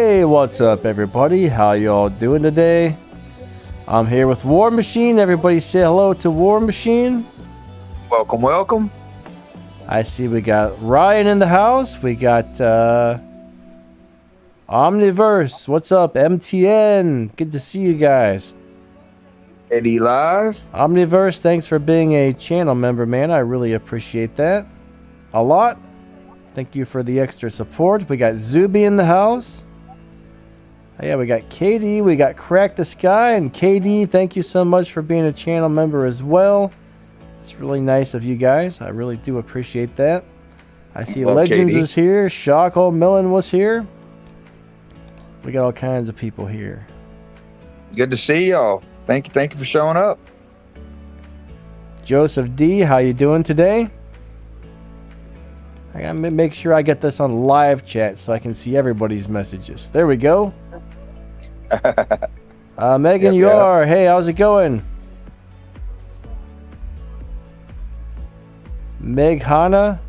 Hey, what's up everybody? How y'all doing today? I'm here with War Machine. Everybody say hello to War Machine. Welcome, welcome. I see we got Ryan in the house. We got Omniverse. What's up, MTN? Good to see you guys. Eddie Live. Omniverse, thanks for being a channel member, man. I really appreciate that a lot. Thank you for the extra support. We got Zuby in the house. Oh, yeah, we got KD. We got Crack the Sky. And KD, thank you so much for being a channel member as well. It's really nice of you guys. I really do appreciate that. I see Legends KD is here. Shock Millen was here. We got all kinds of people here. Good to see y'all. Thank you for showing up. Joseph D, how you doing today? I gotta make sure I get this on live chat so I can see everybody's messages. There we go. Megan, you are. Hey, how's it going? Meghana.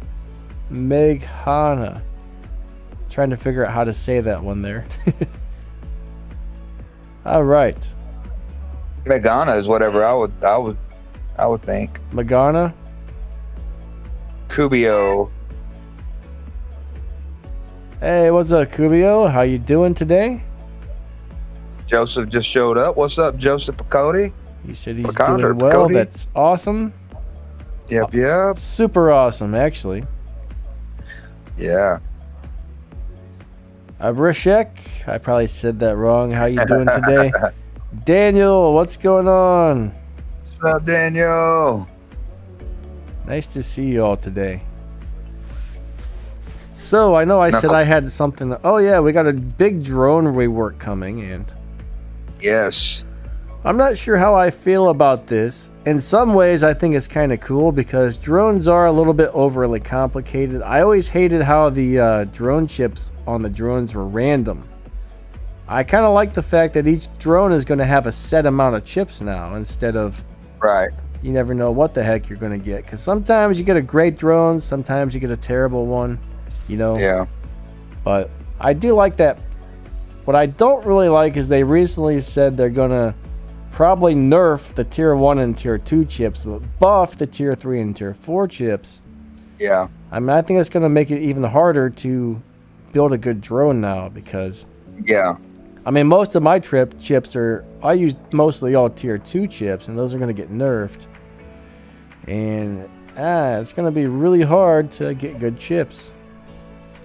Trying to figure out how to say that one there. All right. Megana is whatever I would think. Megana. Kubio. Hey, what's up, Kubio? How you doing today? Joseph just showed up. What's up, Joseph Picotti? He said he's doing well. Picotti. That's awesome. Yep. Super awesome, actually. Yeah. Abrishek, I probably said that wrong. How you doing today? Daniel, what's going on? What's up, Daniel? Nice to see you all today. So, I know I said I had something. Oh, yeah, we got a big drone rework coming, and yes. I'm not sure how I feel about this. In some ways, I think it's kind of cool because drones are a little bit overly complicated. I always hated how the drone chips on the drones were random. I kind of like the fact that each drone is going to have a set amount of chips now instead of... Right. You never know what the heck you're going to get. Because sometimes you get a great drone, sometimes you get a terrible one. You know? Yeah. But I do like that. What I don't really like is they recently said they're going to probably nerf the tier 1 and tier 2 chips, but buff the tier 3 and tier 4 chips. Yeah. I mean, I think that's going to make it even harder to build a good drone now because... Yeah. I mean, most of my chips are... I use mostly all tier 2 chips, and those are going to get nerfed. And it's going to be really hard to get good chips.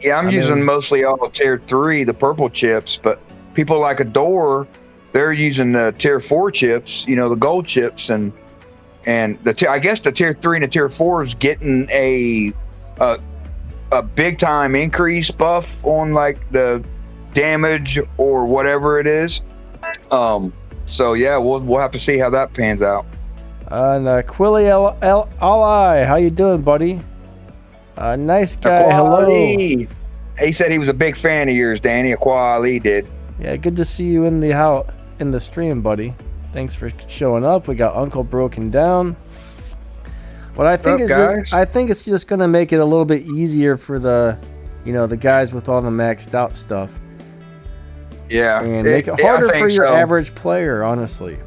Yeah, I'm using mostly all tier 3, the purple chips, but people like Adore, they're using the tier 4 chips, you know, the gold chips, and I guess the tier 3 and the tier 4 is getting a big time increase buff on like the damage or whatever it is. So yeah, we'll have to see how that pans out. And Quilly Ali, how you doing, buddy? Nice guy. Hello. He said he was a big fan of yours, Danny. Aqua Ali did. Yeah, good to see you in the stream, buddy. Thanks for showing up. We got Uncle Broken Down. What I think I think it's just gonna make it a little bit easier for the guys with all the maxed out stuff. Yeah, and make it harder for your average player, honestly.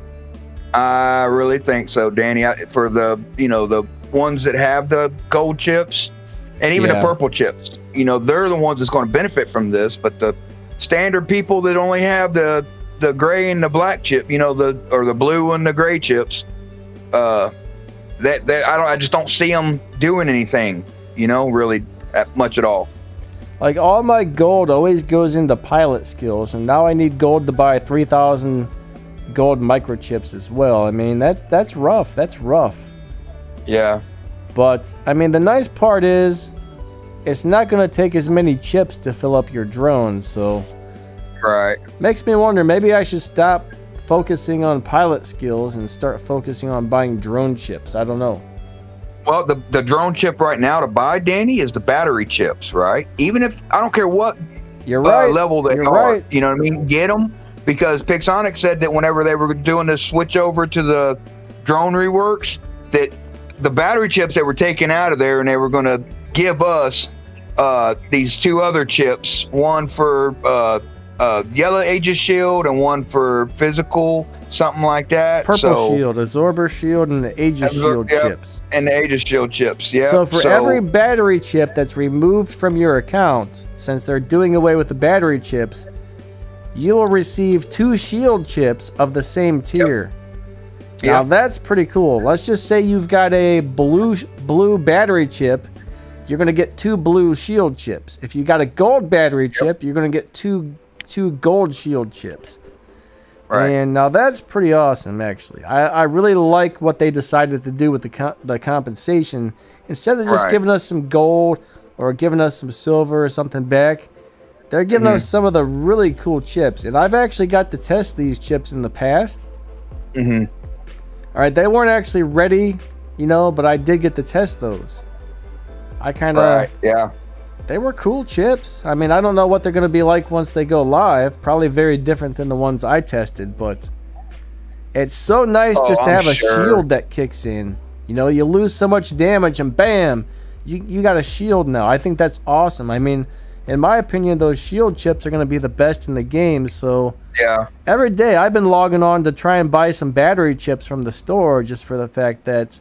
I really think so, Danny. For the the ones that have the gold chips and even the purple chips, they're the ones that's going to benefit from this. But the standard people that only have the gray and the black chip, the blue and the gray chips, I just don't see them doing anything, really much at all. Like all my gold always goes into pilot skills, and now I need gold to buy 3,000 gold microchips as well. I mean, that's rough. That's rough. Yeah. But I mean, the nice part is it's not going to take as many chips to fill up your drone, so right. Makes me wonder, maybe I should stop focusing on pilot skills and start focusing on buying drone chips. I don't know. Well, the drone chip right now to buy, Danny, is the battery chips, right? Even if I don't care what level they are, you know what I mean? Get them, because Pixonic said that whenever they were doing the switch over to the drone reworks, that the battery chips that were taken out of there and they were going to give us these two other chips, one for yellow Aegis shield and one for physical, something like that. Purple shield, absorber shield, and the Aegis shield chips. And the Aegis shield chips, yeah. So for every battery chip that's removed from your account, since they're doing away with the battery chips, you will receive 2 shield chips of the same tier. Now that's pretty cool. Let's just say you've got a blue battery chip, you're going to get 2 blue shield chips. If you got a gold battery chip, you're going to get two gold shield chips. Right. And now that's pretty awesome, actually. I really like what they decided to do with the compensation. Instead of just giving us some gold or giving us some silver or something back, they're giving us some of the really cool chips. And I've actually got to test these chips in the past. All right, they weren't actually ready, but I did get to test those. I kind of... They were cool chips. I mean, I don't know what they're going to be like once they go live. Probably very different than the ones I tested, but it's so nice just to have a shield that kicks in. You lose so much damage and bam, you got a shield now. I think that's awesome. I mean, in my opinion, those shield chips are going to be the best in the game. So every day I've been logging on to try and buy some battery chips from the store just for the fact that...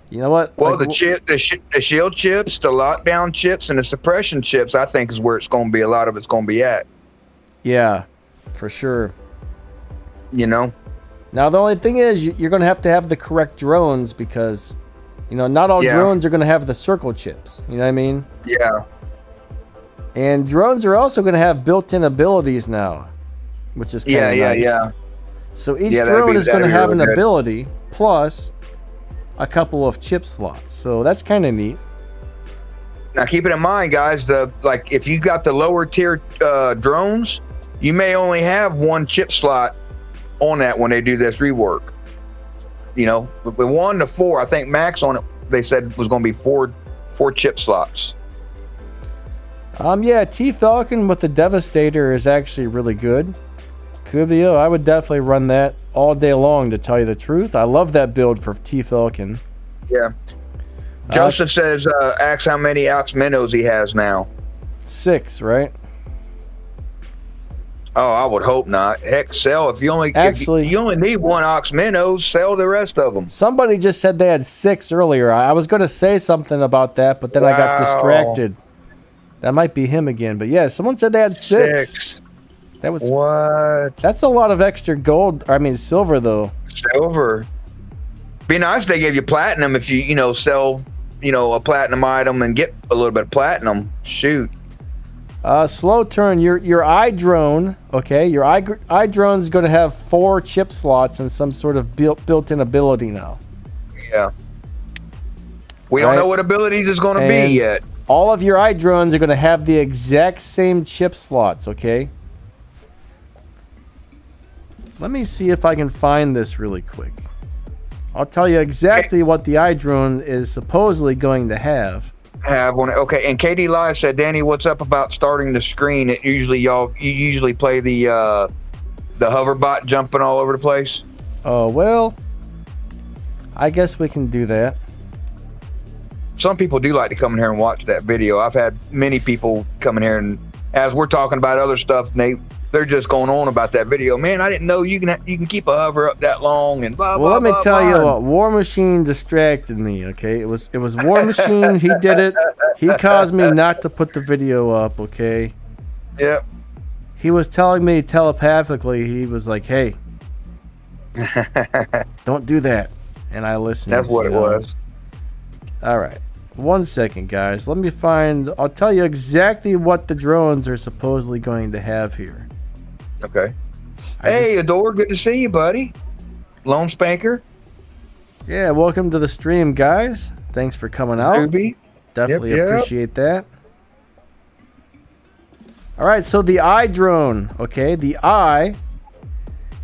You know what? Well, the shield chips, the lockdown chips, and the suppression chips, I think is where it's going to be. A lot of it's going to be at. Yeah, for sure. Now the only thing is you're going to have the correct drones because, not all drones are going to have the circle chips. You know what I mean? Yeah. And drones are also going to have built-in abilities now, which is kind of nice. Yeah. So each drone is going to have an ability plus a couple of chip slots, so that's kind of neat. Now keep it in mind, guys, if you got the lower tier drones, you may only have 1 chip slot on that when they do this rework. With 1 to 4, I think max on it they said was going to be 4 chip slots. T-Falcon with the Devastator is actually really good. Kubio, I would definitely run that all day long, to tell you the truth. I love that build for T-Falcon. Yeah. Joseph says, ask how many Ox Minnows he has now. 6, right? Oh, I would hope not. Heck, sell. If you only need 1 Ox Minnows, sell the rest of them. Somebody just said they had 6 earlier. I was going to say something about that, but then I got distracted. That might be him again. But yeah, someone said they had 6. That was what? That's a lot of extra gold. I mean, silver though. Silver. Be nice if they gave you platinum if you sell a platinum item and get a little bit of platinum. Shoot. Slow turn. Your eye drone. Okay, your eye drone is going to have 4 chip slots and some sort of built-in ability now. Yeah. We don't know what abilities it's going to be yet. All of your eye drones are going to have the exact same chip slots. Okay. Let me see if I can find this really quick. I'll tell you exactly what the iDrone is supposedly going to have. Okay, and KD Live said, Danny, what's up about starting the screen? You usually play the hoverbot jumping all over the place? Oh, well, I guess we can do that. Some people do like to come in here and watch that video. I've had many people come in here, and as we're talking about other stuff, they're just going on about that video. Man, I didn't know you can keep a hover up that long and blah, blah, blah. Well, let me tell you what, War Machine distracted me, okay? It was War Machine. He did it. He caused me not to put the video up, okay? Yep. He was telling me telepathically, he was like, hey, don't do that. And I listened. That's what it was. All right. 1 second, guys. Let me find... I'll tell you exactly what the drones are supposedly going to have here. Okay. Hey, Adore. Good to see you, buddy. Lone Spanker. Yeah, welcome to the stream, guys. Thanks for coming out. Doobie. Definitely appreciate that. All right, so the iDrone, okay? The I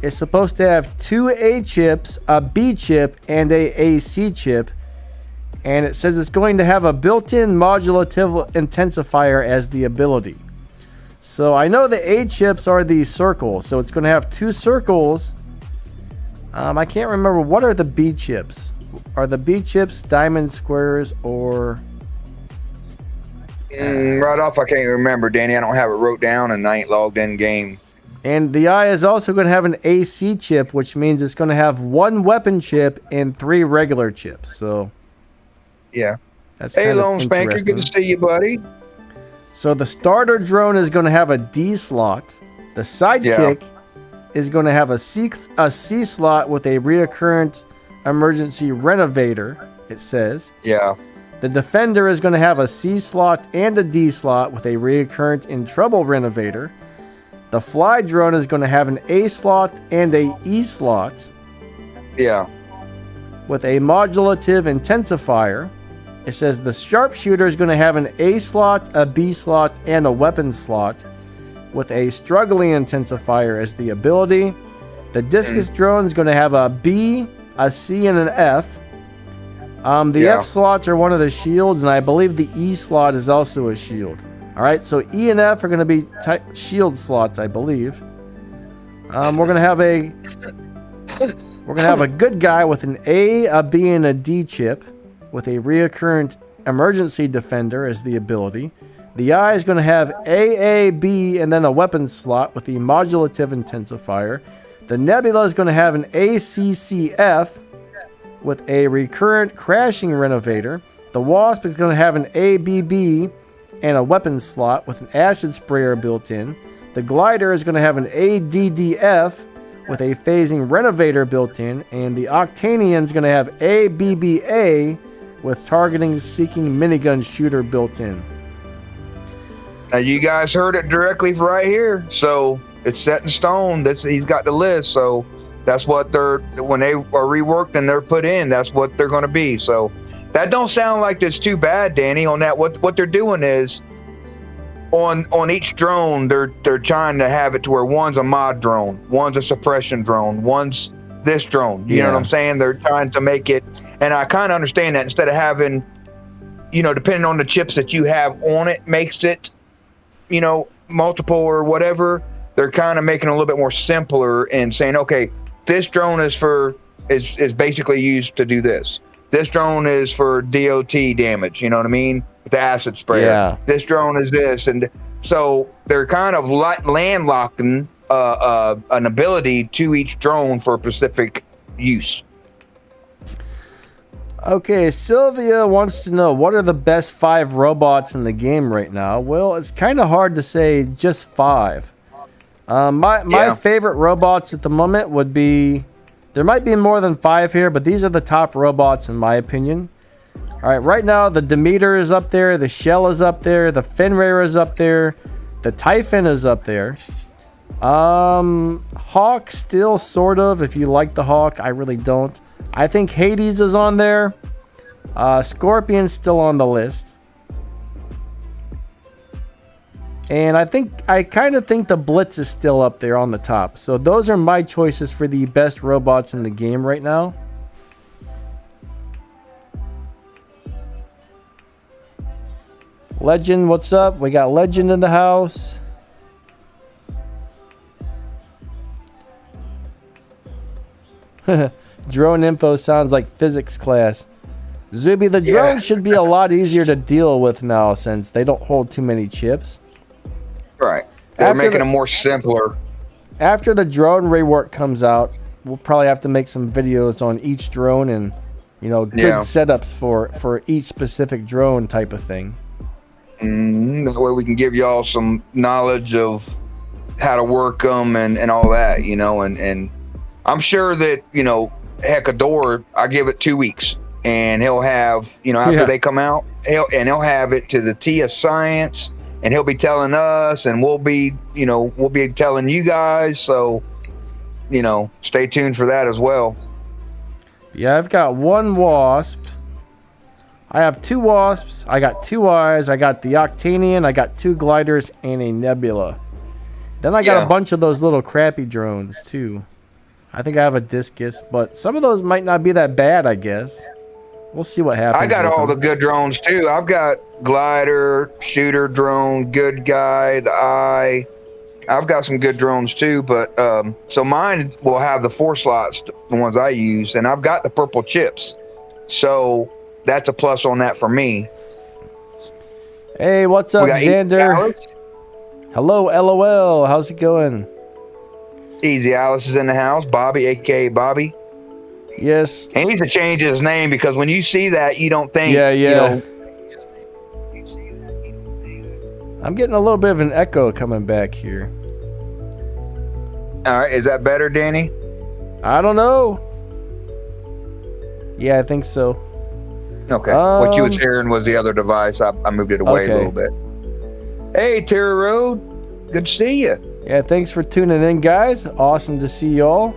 is supposed to have 2 A chips, a B chip, and a AC chip. And it says it's going to have a built-in modulative intensifier as the ability. So I know the A chips are the circles. So it's going to have 2 circles. I can't remember. What are the B chips? Are the B chips diamond squares or... Right off, I can't remember, Danny. I don't have it wrote down, and I ain't logged in game. And the eye is also going to have an AC chip, which means it's going to have 1 weapon chip and 3 regular chips. So, yeah. That's hey, kind of Lone Spanker, good to see you, buddy. So the starter drone is going to have a D slot. The sidekick is going to have a C slot with a recurrent emergency renovator, it says. Yeah. The defender is going to have a C slot and a D slot with a recurrent in trouble renovator. The fly drone is going to have an A slot and a E slot. Yeah. With a modulative intensifier. It says the sharpshooter is going to have an A slot, a B slot, and a weapon slot. With a struggling intensifier as the ability. The discus drone is going to have a B, a C, and an F. The F slots are one of the shields, and I believe the E slot is also a shield. Alright, so E and F are going to be shield slots, I believe. We're going to have a good guy with an A, a B, and a D chip, with a recurrent emergency defender as the ability. The eye is going to have A, B, and then a weapon slot with the modulative intensifier. The nebula is going to have an ACCF with a recurrent crashing renovator. The wasp is going to have an ABB and a weapon slot with an acid sprayer built in. The glider is going to have an ADDF with a phasing renovator built in. And the Octanian is going to have ABBA with targeting seeking minigun shooter built in. Now you guys heard it directly right here. So it's set in stone. He's got the list. So that's what when they are reworked and they're put in, that's what they're going to be. So that don't sound like that's too bad, Danny. On that, what they're doing is on each drone, they're trying to have it to where one's a mod drone, one's a suppression drone, one's this drone. You know what I'm saying? They're trying to make it, and I kind of understand that instead of having, depending on the chips that you have on it, makes it, multiple or whatever. They're kind of making it a little bit more simpler and saying, okay, this drone is basically used to do this. This drone is for DOT damage, you know what I mean? The acid sprayer. Yeah. This drone is this. And so they're kind of landlocking an ability to each drone for specific use. Okay, Sylvia wants to know, what are the best 5 robots in the game right now? Well, it's kind of hard to say just 5. My favorite robots at the moment would be... There might be more than 5 here, but these are the top robots in my opinion. Alright, right now the Demeter is up there, the Shell is up there, the Fenrir is up there, the Typhon is up there. Hawk still sort of, if you like the Hawk. I really don't. I think Hades is on there. Scorpion's still on the list. And I kind of think the Blitz is still up there on the top. So those are my choices for the best robots in the game right now. Legend, what's up? We got Legend in the house. Drone info sounds like physics class. Zuby, the drone should be a lot easier to deal with now since they don't hold too many chips. Right. They're making them more simpler. After the drone rework comes out, we'll probably have to make some videos on each drone and, good setups for each specific drone type of thing. That way we can give y'all some knowledge of how to work them and all that, and I'm sure that, Heckador, I give it 2 weeks and he'll have, after they come out, he'll have it to the T of science. And he'll be telling us, and we'll be telling you guys. So, stay tuned for that as well. Yeah, I've got 1 wasp. I have 2 wasps. I got 2 eyes. I got the Octanian. I got 2 gliders and a nebula. Then I got a bunch of those little crappy drones too. I think I have a discus, but some of those might not be that bad, I guess. We'll see what happens. I got all the good drones too. I've got glider, shooter drone, good guy, the eye. I've got some good drones too, but so mine will have the 4 slots, the ones I use, and I've got the purple chips. So that's a plus on that for me. Hey, what's up, We got Xander? Alice. Hello, LOL. How's it going? Easy Alice is in the house. Bobby, aka Bobby. Yes. He needs to change his name because when you see that, you don't think, Yeah. you know. I'm getting a little bit of an echo coming back here. All right, is that better, Danny? I don't know. Yeah, I think so. Okay. What you was hearing was the other device. I moved it away a little bit. Hey, Terry Road. Good to see you. Yeah, thanks for tuning in, guys. Awesome to see y'all.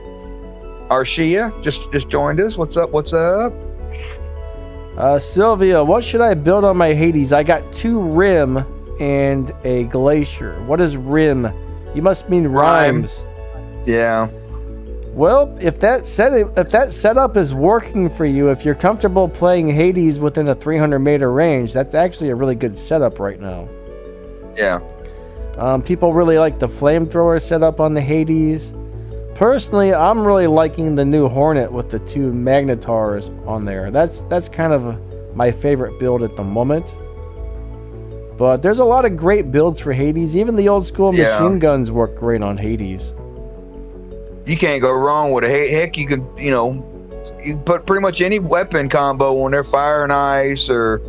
Arshia just joined us. What's up? What's up? Sylvia, what should I build on my Hades? I got 2 rim and a glacier. What is rim? You must mean rhymes. Yeah. Well, if that setup is working for you, if you're comfortable playing Hades within a 300-meter range, that's actually a really good setup right now. Yeah. People really like the flamethrower setup on the Hades. Personally, I'm really liking the new Hornet with the 2 magnetars on there. That's kind of my favorite build at the moment. But there's a lot of great builds for Hades. Even the old school machine guns work great on Hades. You can't go wrong with a heck. You can, you put pretty much any weapon combo on there, fire and ice, or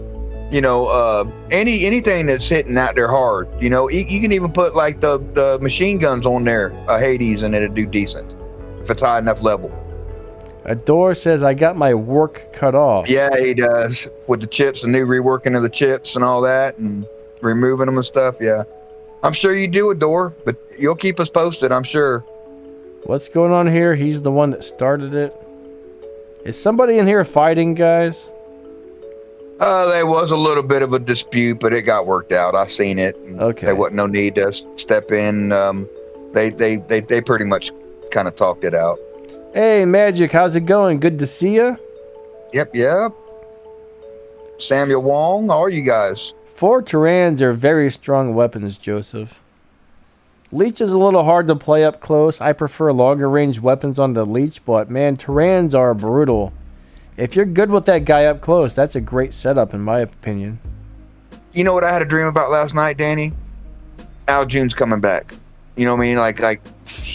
anything that's hitting out there hard. You can even put like the machine guns on there, Hades, and it'll do decent if it's high enough level. Adore says I got my work cut off. Yeah, he does with the chips, the new reworking of the chips and all that, and removing them and stuff. Yeah, I'm sure you do, Adore, but you'll keep us posted, I'm sure. What's going on here? He's the one that started it. Is somebody in here fighting, guys? There was a little bit of a dispute, but it got worked out. I seen it. Okay. There wasn't no need to step in. They pretty much kind of talked it out. Hey, Magic, how's it going? Good to see you. Yep. Samuel Wong, how are you guys? 4 Tyrans are very strong weapons, Joseph. Leech is a little hard to play up close. I prefer longer range weapons on the Leech, but man, Tyrans are brutal. If you're good with that guy up close, that's a great setup in my opinion. You know what I had a dream about last night, Danny? Al June's coming back. You know what I mean?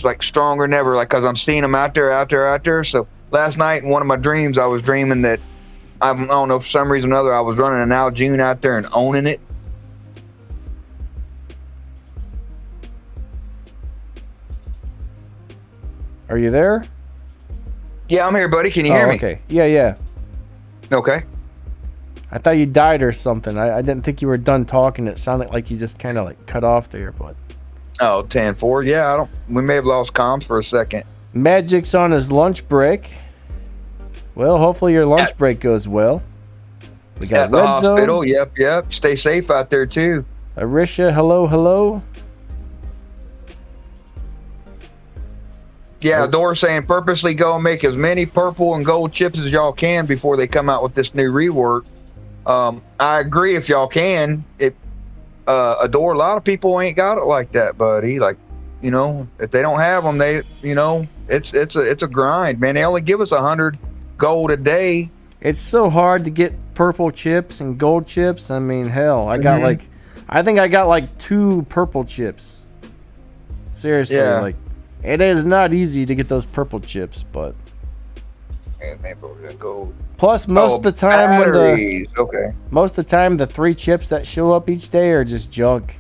Like stronger than ever. Like, cause I'm seeing him out there. So last night in one of my dreams, I was dreaming that I don't know, for some reason or another, I was running an Al June out there and owning it. Are you there? Yeah, I'm here, buddy. Can you hear me? Okay. Yeah. Okay. I thought you died or something. I didn't think you were done talking. It sounded like you just kind of like cut off there, but. Oh, 10-4. Yeah, we may have lost comms for a second. Magic's on his lunch break. Well, hopefully your lunch break goes well. We got at the Red hospital. Zone. Yep. Stay safe out there too. Arisha, hello. Yeah, Dora's saying purposely go and make as many purple and gold chips as y'all can before they come out with this new rework. I agree if y'all can. Adore, a lot of people ain't got it like that, buddy. Like, if they don't have them, it's a grind, man. They only give us 100 gold a day. It's so hard to get purple chips and gold chips. I mean, hell, I think I got like 2 purple chips. Seriously, like. It is not easy to get those purple chips, but plus most of the time most of the time the 3 chips that show up each day are just junk.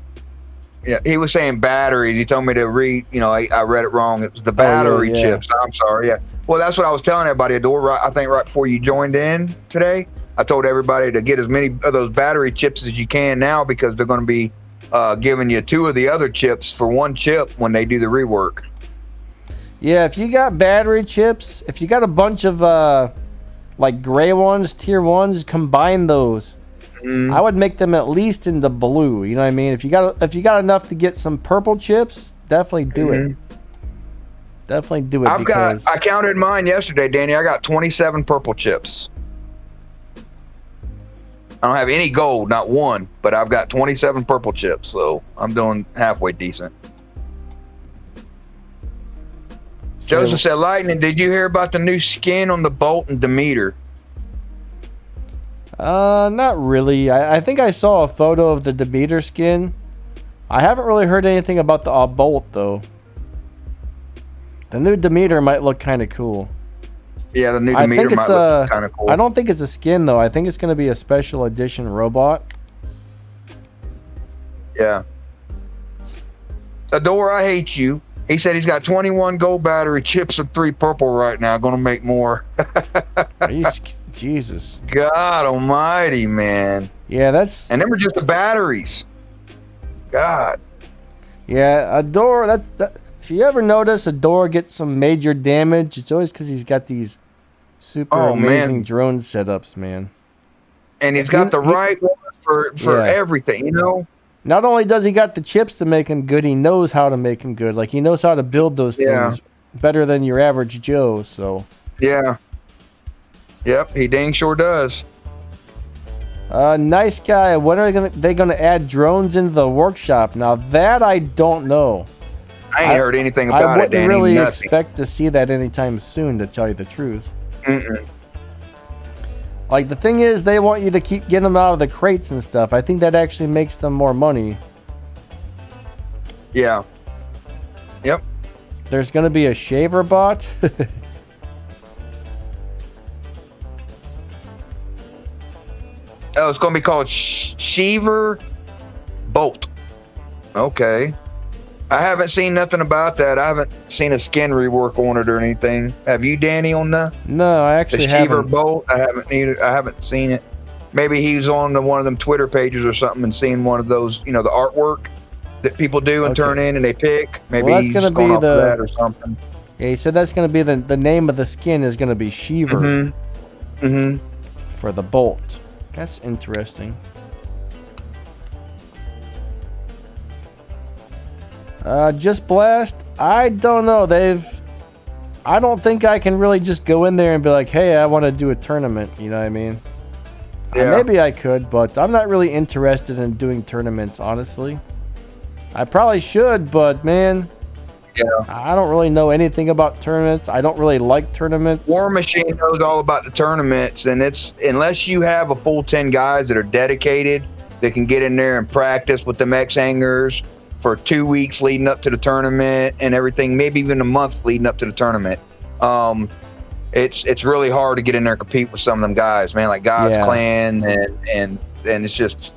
Yeah, he was saying batteries. He told me to read. I read it wrong. It was the battery chips. I'm sorry. Yeah. Well, that's what I was telling everybody. Adore, I think right before you joined in today, I told everybody to get as many of those battery chips as you can now because they're going to be giving you 2 of the other chips for 1 chip when they do the rework. Yeah, if you got battery chips, if you got a bunch of like gray ones, tier 1s, combine those. I would make them at least into blue. You know what I mean? If you got enough to get some purple chips, definitely do it. Definitely do it. I counted mine yesterday, Danny. I got 27 purple chips. I don't have any gold, not one, but I've got 27 purple chips, so I'm doing halfway decent. Joseph said, Lightning, did you hear about the new skin on the Bolt and Demeter? Not really. I think I saw a photo of the Demeter skin. I haven't really heard anything about the Bolt, though. The new Demeter might look kind of cool. Yeah, the new Demeter might look kind of cool. I don't think it's a skin, though. I think it's going to be a special edition robot. Yeah. Adore, I hate you. He said he's got 21 gold battery chips and 3 purple right now. Going to make more. Jesus. God almighty, man. Yeah, that's... And them were just the batteries. God. Yeah, Adore, if you ever notice Adore gets some major damage, it's always because he's got these super amazing drone setups, man. And he's got the right one for everything, you know? Not only does he got the chips to make him good, he knows how to make him good. Like, he knows how to build those things better than your average Joe, so. Yeah. Yep, he dang sure does. Nice guy. When are they gonna add drones into the workshop? Now, that I don't know. I ain't heard anything about it, I wouldn't Danny. really Nothing. expect to see that anytime soon, to tell you the truth. Mm-mm. Like, the thing is, they want you to keep getting them out of the crates and stuff. I think that actually makes them more money. Yeah. Yep. There's going to be a shaver bot. Oh, it's going to be called Sheaver Bolt. Okay. I haven't seen nothing about that. I haven't seen a skin rework on it or anything. Have you, Danny, on the? No, I actually haven't. The Sheaver Bolt? I haven't either. I haven't seen it. Maybe he's on one of them Twitter pages or something and seen one of those, you know, the artwork that people do and turn in and they pick. Maybe he's going off of that or something. Yeah, he said that's going to be the name of the skin is going to be Sheaver. Mm-hmm. Mm-hmm. For the Bolt. That's interesting. Just Blast. I don't know. I don't think I can really just go in there and be like, hey, I want to do a tournament. You know what I mean? Yeah. Maybe I could, but I'm not really interested in doing tournaments, honestly. I probably should, but man, I don't really know anything about tournaments. I don't really like tournaments. War Machine knows all about the tournaments, and it's unless you have a full 10 guys that are dedicated, that can get in there and practice with the X hangars for 2 weeks leading up to the tournament and everything, maybe even a month leading up to the tournament. It's really hard to get in there and compete with some of them guys, man, like God's Clan, and it's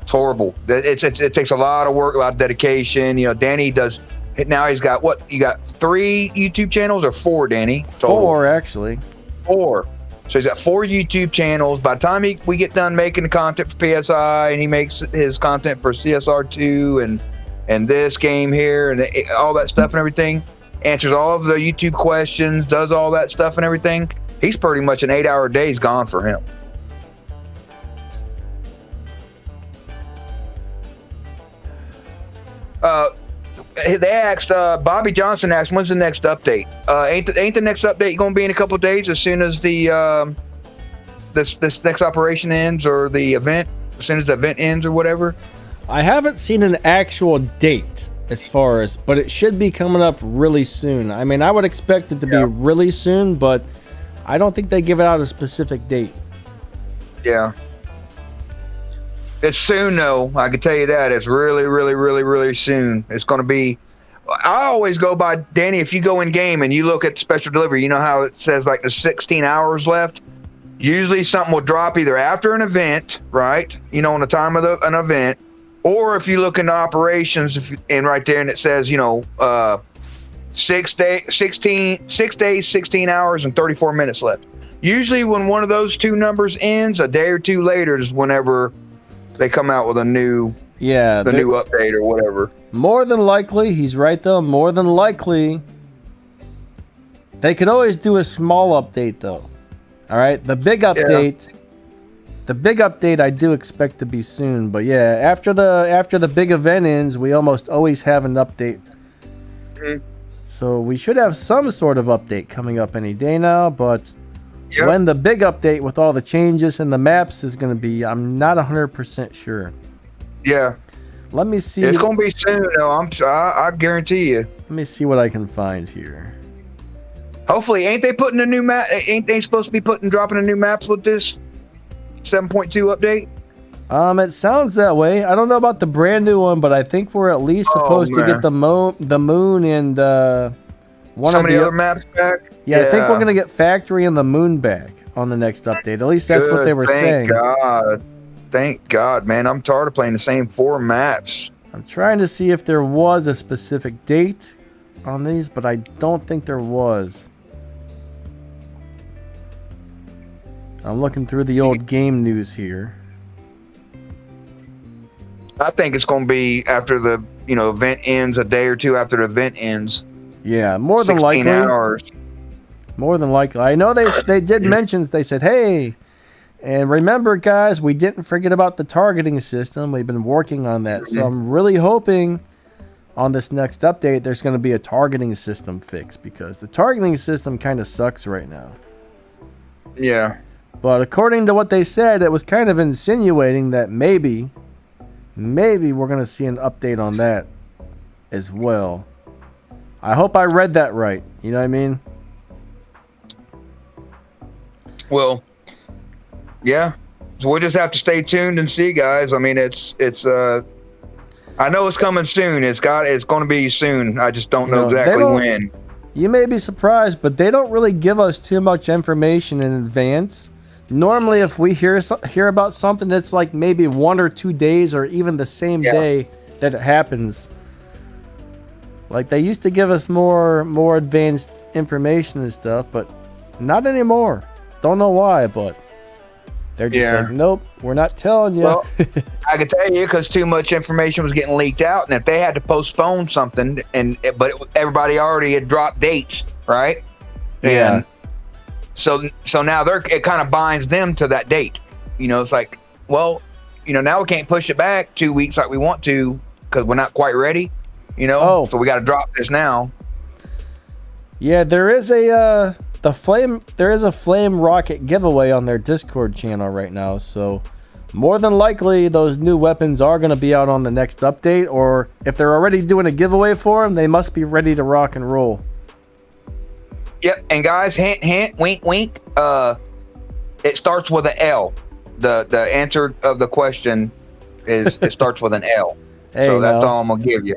horrible. It takes a lot of work, a lot of dedication. You know, Danny does. Now he's got what? You got 3 YouTube channels or 4, Danny? Total? 4, actually. 4. So he's got 4 YouTube channels. By the time we get done making the content for PSI, and he makes his content for CSR2 and this game here and all that stuff and everything, answers all of the YouTube questions, does all that stuff and everything, he's pretty much an 8-hour day's gone for him. They asked, Bobby Johnson asked, when's the next update? Ain't the next update going to be in a couple of days as soon as the this next operation ends, or the event, as soon as the event ends or whatever? I haven't seen an actual date but it should be coming up really soon. I mean, I would expect it to be really soon, but I don't think they give it out a specific date. Yeah. It's soon, though. I can tell you that. It's really, really, really, really soon. It's going to be... I always go by, Danny, if you go in game and you look at special delivery, you know how it says like there's 16 hours left? Usually something will drop either after an event, right? You know, on the time of an event. Or if you look into operations, and right there, and it says, you know, 6 days, 16 hours, and 34 minutes left. Usually when one of those two numbers ends, a day or two later is whenever they come out with a new new update or whatever. More than likely, he's right though. More than likely, they could always do a small update though. All right, the big update. The big update I do expect to be soon, but yeah, after the big event ends, we almost always have an update. Mm-hmm. So we should have some sort of update coming up any day now, but when the big update with all the changes and the maps is going to be, I'm not 100% sure. Yeah. Let me see. It's going to be soon, though. I guarantee you. Let me see what I can find here. Hopefully, ain't they putting a new map? Ain't they supposed to be dropping a new maps with this 7.2 update? It sounds that way. I don't know about the brand new one, but I think we're at least supposed to get the moon and one some of the other maps back. Yeah, I think we're gonna get factory and the moon back on the next update. At least that's what they were saying. Thank God, man. I'm tired of playing the same 4 maps. I'm trying to see if there was a specific date on these, but I don't think there was. I'm looking through the old game news here. I think it's going to be after the event ends, a day or two after the event ends. Yeah, more than likely. 16 hours. More than likely. I know they did mention, they said, hey, and remember, guys, we didn't forget about the targeting system. We've been working on that. So I'm really hoping on this next update there's going to be a targeting system fix, because the targeting system kind of sucks right now. Yeah. But according to what they said, it was kind of insinuating that maybe we're going to see an update on that as well. I hope I read that right. You know what I mean? Well, yeah. So we'll just have to stay tuned and see, guys. I mean, it's I know it's coming soon. It's going to be soon. I just don't know exactly when. You may be surprised, but they don't really give us too much information in advance. Normally, if we hear about something, it's like maybe 1 or 2 days, or even the same day that it happens. Like, they used to give us more advanced information and stuff, but not anymore. Don't know why, but they're just like, nope, we're not telling you. Well, I can tell you because too much information was getting leaked out, and if they had to postpone something, but everybody already had dropped dates, right? Yeah. And so now it kind of binds them to that date. It's like, well, now we can't push it back 2 weeks like we want to because we're not quite ready. So we got to drop this now. Yeah, there is a flame rocket giveaway on their Discord channel right now. So more than likely those new weapons are going to be out on the next update, or if they're already doing a giveaway for them, they must be ready to rock and roll. Yep, and guys, hint, hint, wink, wink. It starts with an L. The answer of the question is it starts with an L. So that's all I'm gonna give you.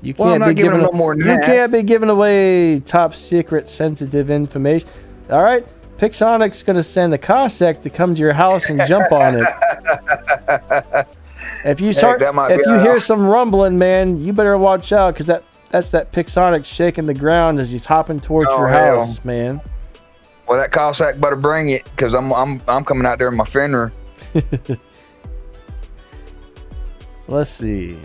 You can't be giving no more than that. Can't be giving away top secret sensitive information. All right, Pixonic's gonna send a Cossack to come to your house and jump on it. If you hear some rumbling, man, you better watch out, because that's that Pixonic shaking the ground as he's hopping towards your house, man. Well, that Cossack better bring it, because I'm coming out there in my Fenrir. Let's see.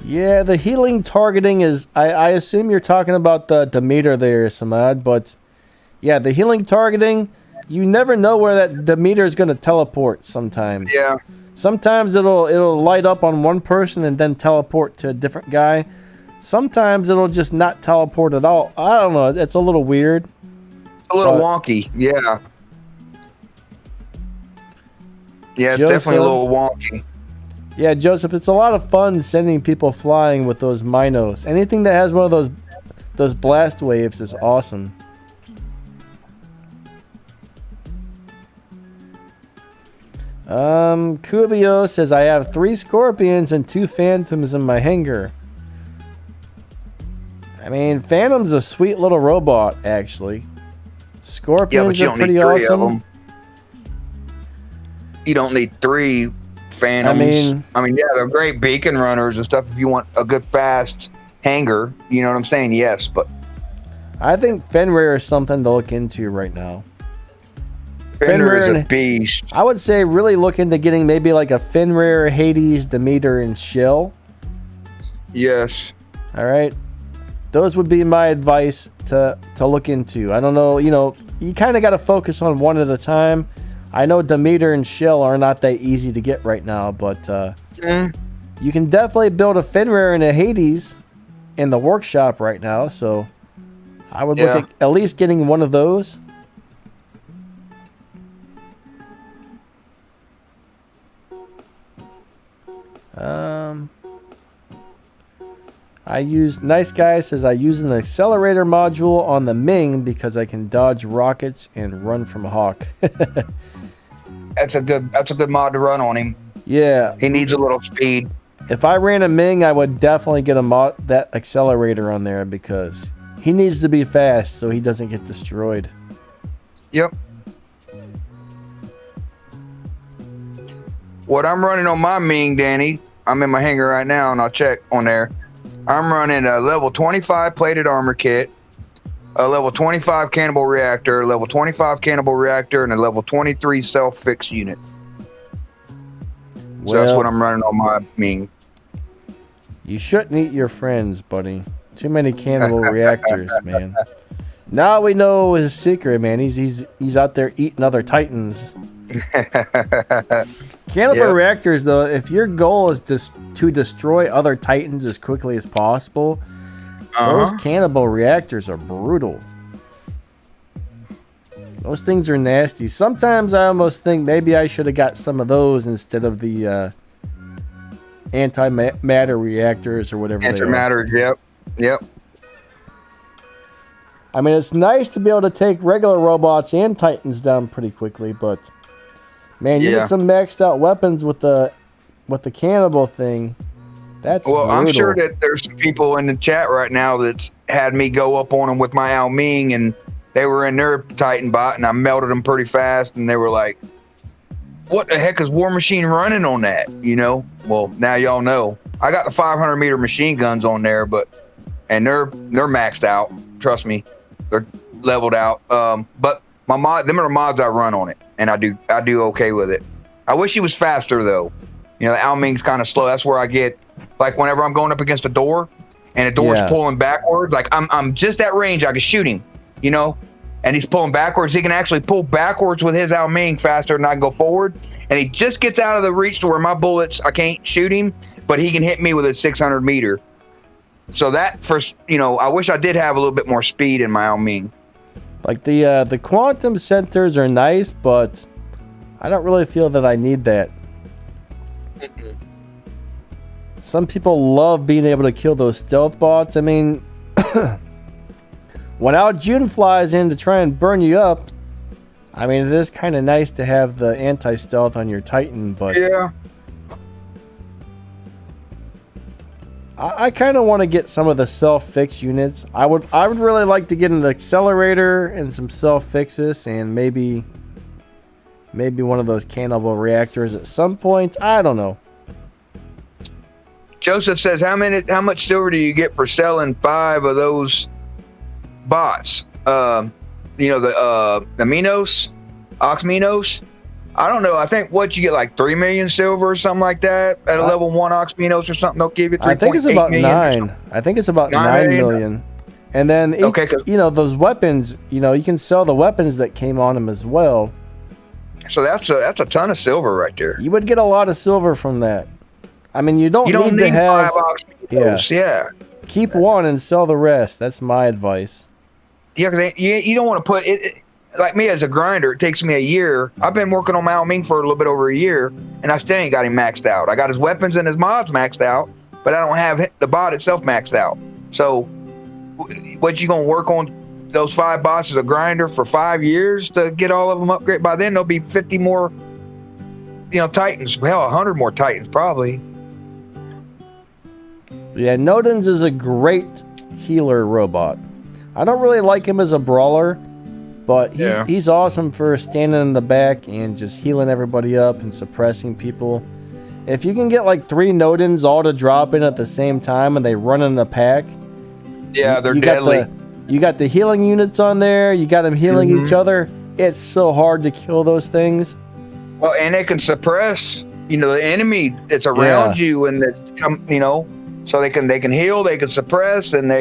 Yeah, the healing targeting is... I assume you're talking about the meter there, Samad, but... Yeah, the healing targeting, you never know where the meter is going to teleport sometimes. Yeah. Sometimes it'll light up on one person and then teleport to a different guy. Sometimes it'll just not teleport at all. I don't know. It's a little weird. It's a little wonky. Yeah. Yeah, it's definitely a little wonky. Yeah, Joseph, it's a lot of fun sending people flying with those Minos. Anything that has one of those blast waves is awesome. Kubio says, I have 3 Scorpions and 2 Phantoms in my hangar. I mean, Phantom's a sweet little robot, actually. Scorpions are pretty awesome. You don't need 3 Phantoms. I mean, yeah, they're great beacon runners and stuff if you want a good fast hangar. You know what I'm saying? Yes, but I think Fenrir is something to look into right now. Fenrir is a beast. I would say really look into getting maybe like a Fenrir, Hades, Demeter, and Shill. Yes. All right. Those would be my advice to look into. I don't know, you kind of got to focus on one at a time. I know Demeter and Shill are not that easy to get right now, but you can definitely build a Fenrir and a Hades in the workshop right now. So I would look at least getting one of those. Nice guy says I use an accelerator module on the Ming because I can dodge rockets and run from Hawk. That's a good mod to run on him. Yeah. He needs a little speed. If I ran a Ming, I would definitely get that accelerator on there because he needs to be fast so he doesn't get destroyed. Yep. What I'm running on my Ming, Danny, I'm in my hangar right now, and I'll check on there. I'm running a level 25 plated armor kit, a level 25 cannibal reactor, a level 25 cannibal reactor, and a level 23 self-fix unit. So that's what I'm running on my Ming. You shouldn't eat your friends, buddy. Too many cannibal reactors, man. Now we know his secret, man. He's out there eating other Titans. Cannibal reactors, though, if your goal is to destroy other Titans as quickly as possible, those cannibal reactors are brutal. Those things are nasty. Sometimes I almost think maybe I should have got some of those instead of the antimatter reactors or whatever. Antimatter, yep. I mean, it's nice to be able to take regular robots and Titans down pretty quickly, but man, you get some maxed out weapons with the cannibal thing. That's brutal. I'm sure that there's some people in the chat right now that's had me go up on them with my Ao Ming, and they were in their Titan bot, and I melted them pretty fast, and they were like, "What the heck is War Machine running on that?" You know. Well, now y'all know. I got the 500 meter machine guns on there, and they're maxed out. Trust me, they're leveled out. But them are the mods I run on it, and I do okay with it. I wish he was faster though. You know, the Ao Ming's kind of slow. That's where I get, like, whenever I'm going up against a door, and the door's pulling backwards. Like I'm just at range, I can shoot him. You know, and he's pulling backwards. He can actually pull backwards with his Ao Ming faster than I can go forward. And he just gets out of the reach to where my bullets, I can't shoot him, but he can hit me with a 600 meter. So that first, you know, I wish I did have a little bit more speed in my Ao Ming. Like the quantum centers are nice, but I don't really feel that I need that. Some people love being able to kill those stealth bots. I mean, when Al June flies in to try and burn you up, I mean, it is kind of nice to have the anti-stealth on your Titan, but yeah, I kind of want to get some of the self-fix units. I would really like to get an accelerator and some self-fixes, and maybe one of those cannibal reactors at some point. I don't know. Joseph says, how much silver do you get for selling 5 of those bots? You know, the Minos, Ox Minos. I don't know. I think you get like 3 million silver or something like that at a level 1 Ox Minos or something. They'll give you 3.8 million. I think it's about 9. I think it's about 9 million. And then you know, those weapons, you know, you can sell the weapons that came on them as well. So that's a ton of silver right there. You would get a lot of silver from that. I mean, you don't need to have 5 Ox Minos. Yeah. Keep one and sell the rest. That's my advice. Yeah, you don't want to put it. Like me as a grinder, it takes me a year. I've been working on my Ao Ming for a little bit over a year, and I still ain't got him maxed out. I got his weapons and his mods maxed out, but I don't have the bot itself maxed out. So, what you gonna work on those 5 bots as a grinder for 5 years to get all of them upgraded? By then, there'll be 50 more, you know, Titans. Hell, 100 more Titans probably. Yeah, Nodens is a great healer robot. I don't really like him as a brawler, but he's awesome for standing in the back and just healing everybody up and suppressing people. If you can get like 3 Nodens all to drop in at the same time and they run in a pack, they're deadly. You got the healing units on there. You got them healing each other. It's so hard to kill those things. Well, and they can suppress, you know, the enemy that's around you, and you know, so they can heal, they can suppress, and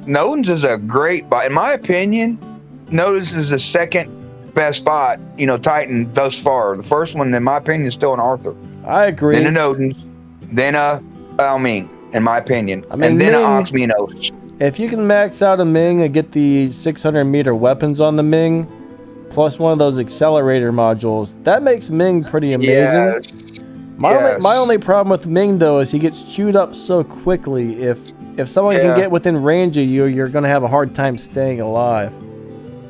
Nodens is a great bot. In my opinion, Nodens is the second best bot, you know, Titan thus far. The first one, in my opinion, is still an Arthur. I agree. Then a Nodens, then a Ao Ming, in my opinion. I mean, and then an Ox Minos. If you can max out a Ming and get the 600 meter weapons on the Ming, plus one of those accelerator modules, that makes Ming pretty amazing. My only problem with Ming, though, is he gets chewed up so quickly if if someone can get within range of you, you're gonna have a hard time staying alive.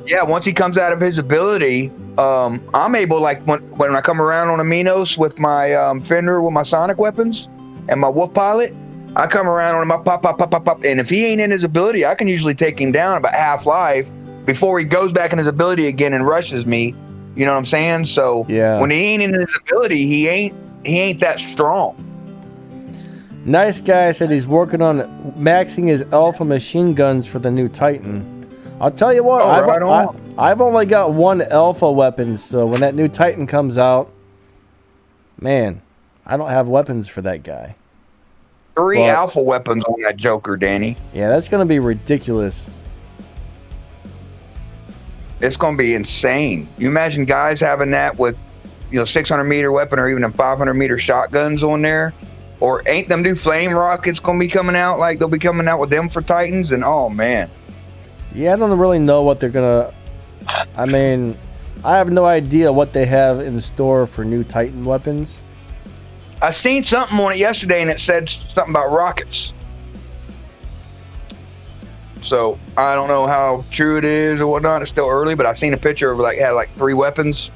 Yeah, once he comes out of his ability, I'm able, like when I come around on aminos with my Fenrir with my sonic weapons and my wolf pilot, I come around on him, I pop, and if he ain't in his ability, I can usually take him down about half life before he goes back in his ability again and rushes me. You know what I'm saying? So when he ain't in his ability, he ain't that strong. Nice guy said he's working on maxing his alpha machine guns for the new Titan. I'll tell you what, I've only got one alpha weapon, so when that new Titan comes out, man, I don't have weapons for that guy. 3 alpha weapons on that Joker, Danny. Yeah, that's going to be ridiculous. It's going to be insane. You imagine guys having that with, 600 meter weapon or even a 500 meter shotguns on there? Or ain't them new flame rockets going to be coming out? Like they'll be coming out with them for Titans? And oh, man. Yeah, I don't really know what they're going to... I mean, I have no idea what they have in store for new Titan weapons. I seen something on it yesterday, and it said something about rockets. So I don't know how true it is or whatnot. It's still early, but I seen a picture of had 3 weapons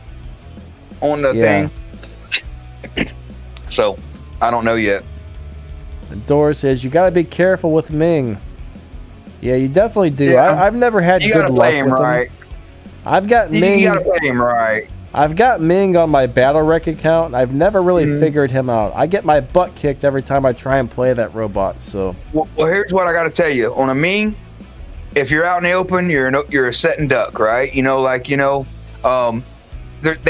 on the thing. So I don't know yet. Dora says you got to be careful with Ming. Yeah, you definitely do. Yeah, I've never had good luck with him. I've got Ming. You gotta play him right. I've got Ming on my battle rec account. I've never really figured him out. I get my butt kicked every time I try and play that robot. So well, here's what I got to tell you. On a Ming, if you're out in the open, you're a setting duck, right? They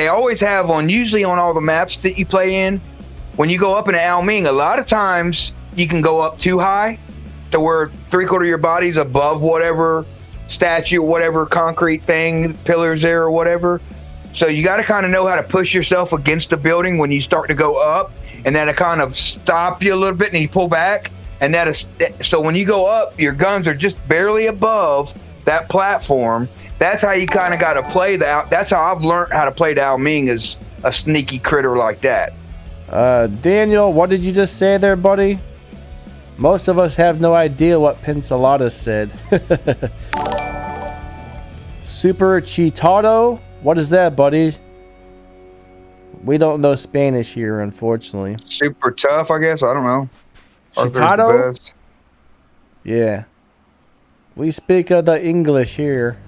always have usually on all the maps that you play in. When you go up in an Al Ming, a lot of times you can go up too high to where 3/4 of your body's above whatever statue, whatever concrete thing, pillars there or whatever. So you got to kind of know how to push yourself against the building when you start to go up, and that'll kind of stop you a little bit and you pull back. And so when you go up, your guns are just barely above that platform. That's how you kind of got to play that's how I've learned how to play the Al Ming, is a sneaky critter like that. Daniel, what did you just say there, buddy? Most of us have no idea what Pincelada said. Super Chitado? What is that, buddy? We don't know Spanish here, unfortunately. Super tough, I guess. I don't know. Chitado? Yeah. We speak the English here.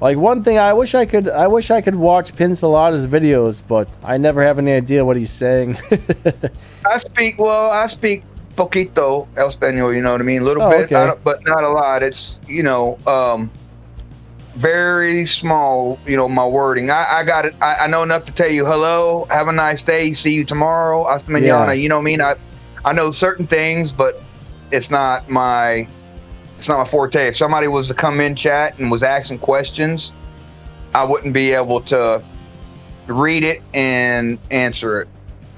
Like, one thing, I wish I could watch Pincelada's videos, but I never have any idea what he's saying. I speak poquito el español, you know what I mean? A little bit, okay. But not a lot. It's, very small, my wording. I got it. I know enough to tell you hello, have a nice day, see you tomorrow, hasta mañana. You know what I mean? I know certain things, but it's not my forte. If somebody was to come in chat and was asking questions, I wouldn't be able to read it and answer it.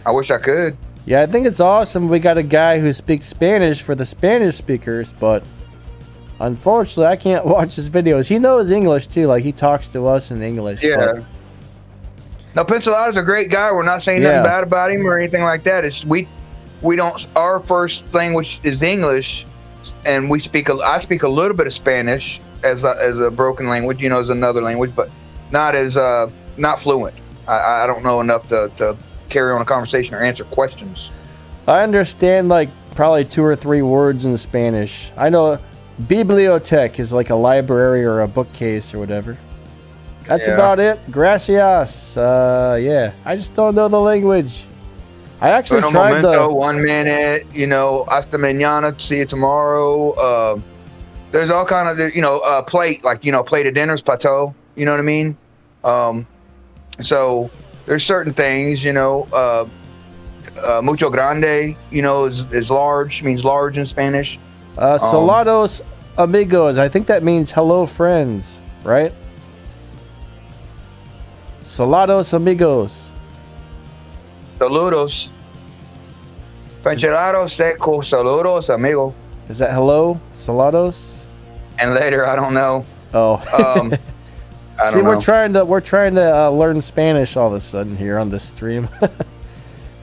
I wish I could. Yeah, I think it's awesome we got a guy who speaks Spanish for the Spanish speakers, but unfortunately I can't watch his videos. He knows English too, like he talks to us in English. Yeah. No, Pincelada's a great guy. We're not saying nothing bad about him or anything like that. It's we don't, our first language is English, and I speak a little bit of Spanish as a broken language, as another language, but not fluent. I don't know enough to carry on a conversation or answer questions. I understand like probably 2 or 3 words in Spanish. I know biblioteca is like a library or a bookcase or whatever. That's about it. Gracias. I just don't know the language. I actually tried momento, 1 minute, hasta mañana, see you tomorrow. There's all kind of, plate, like, plate of dinners, plateau, you know what I mean? So there's certain things, mucho grande, is large, means large in Spanish. Salados amigos, I think that means hello friends, right? Salados amigos. Saludos. Pancherados seco, saludos, amigo. Is that hello? Salados? And later, I don't know. Oh. I don't know. We're trying to learn Spanish all of a sudden here on this stream. All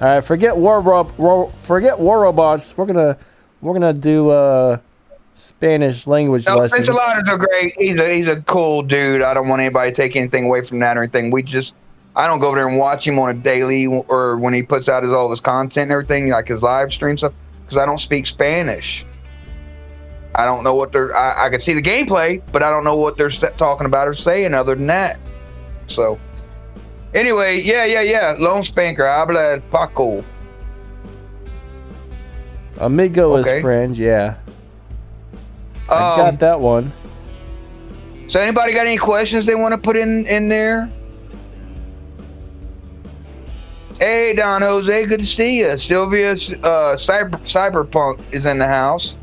right, forget war robots. We're we're gonna do Spanish language lessons. Enchiladas are great. He's a cool dude. I don't want anybody to take anything away from that or anything. I don't go over there and watch him on a daily or when he puts out all of his content and everything, like his live stream stuff, because I don't speak Spanish. I don't know what I can see the gameplay, but I don't know what they're talking about or saying other than that. So, anyway, yeah. Lone Spanker, habla Paco. Amigo is friend, yeah. I got that one. So, anybody got any questions they want to put in there? Hey, Don Jose, good to see you. Sylvia's Cyberpunk is in the house.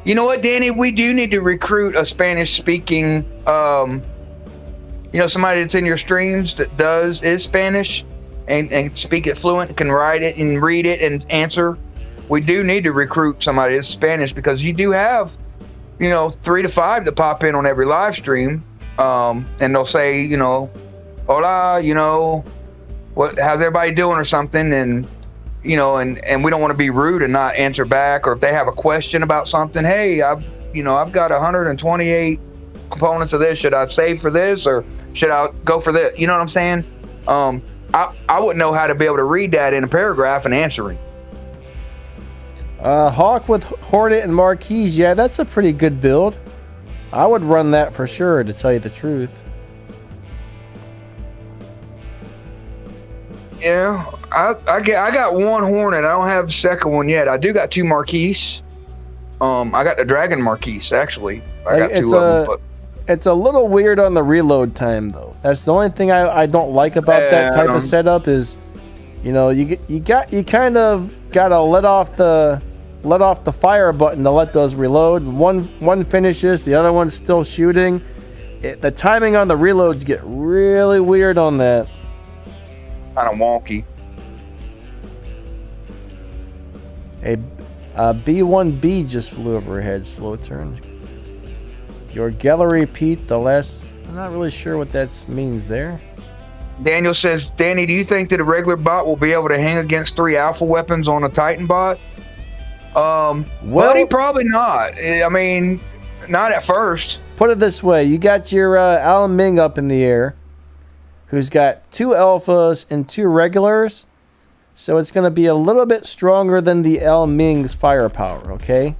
You know what, Danny? We do need to recruit a Spanish-speaking, somebody that's in your streams that is Spanish and speak it fluent, can write it and read it and answer. We do need to recruit somebody that's Spanish because you do have, 3 to 5 that pop in on every live stream, and they'll say, hola, how's everybody doing or something, and we don't want to be rude and not answer back, or if they have a question about something, hey, I've got 128 components of this, should I save for this or should I go for this? You know what I'm saying? I wouldn't know how to be able to read that in a paragraph and answer it. Hawk with Hornet and Marquise, yeah, that's a pretty good build. I would run that for sure, to tell you the truth. Yeah, I got one Hornet. I don't have the second one yet. I do got 2 Marquise. I got the Dragon Marquise, actually. I got 2 of them. But it's a little weird on the reload time, though. That's the only thing I don't like about that type of setup is, you kind of gotta let off the fire button to let those reload. One finishes, the other one's still shooting. The timing on the reloads get really weird on that. Kind of wonky. A B1B just flew overhead. Slow turn. Your gallery repeat the last. I'm not really sure what that means there. Daniel says, Danny, do you think that a regular bot will be able to hang against 3 alpha weapons on a Titan bot? Buddy, probably not. I mean, not at first. Put it this way: you got your Alan Ming up in the air, who's got 2 alphas and 2 regulars. So it's going to be a little bit stronger than the El Ming's firepower, okay?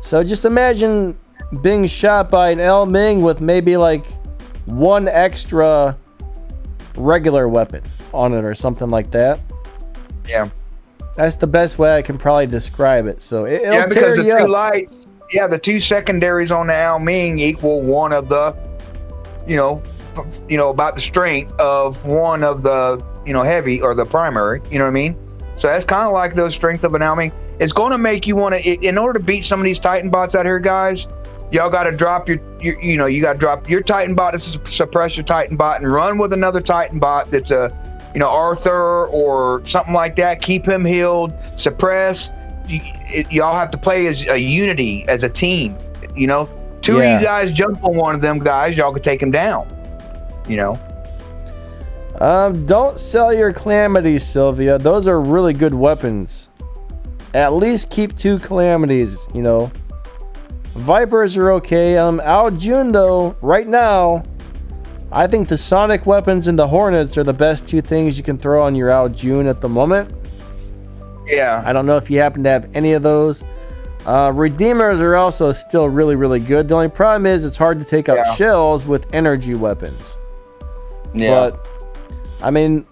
So just imagine being shot by an El Ming with maybe like 1 extra regular weapon on it or something like that. Yeah. That's the best way I can probably describe it. So it'll because tear the you 2 up. lights, the 2 secondaries on the El Ming equal 1 of the, about the strength of 1 of the, heavy or the primary, you know what I mean? So that's kind of like the strength of an El Ming. It's going to make you want to, in order to beat some of these Titan bots out here, guys, y'all got to drop you got to drop your Titan bot to suppress your Titan bot and run with another Titan bot that's a, Arthur or something like that. Keep him healed, suppress. Y'all have to play as a unity, as a team, 2 of you guys jump on one of them guys, y'all could take him down, Don't sell your calamities, Sylvia. Those are really good weapons. At least keep 2 calamities, Vipers are okay. Al June, though, right now, I think the sonic weapons and the Hornets are the best 2 things you can throw on your Al June at the moment. Yeah. I don't know if you happen to have any of those. Redeemers are also still really, really good. The only problem is it's hard to take out shells with energy weapons. Yeah. But, I mean,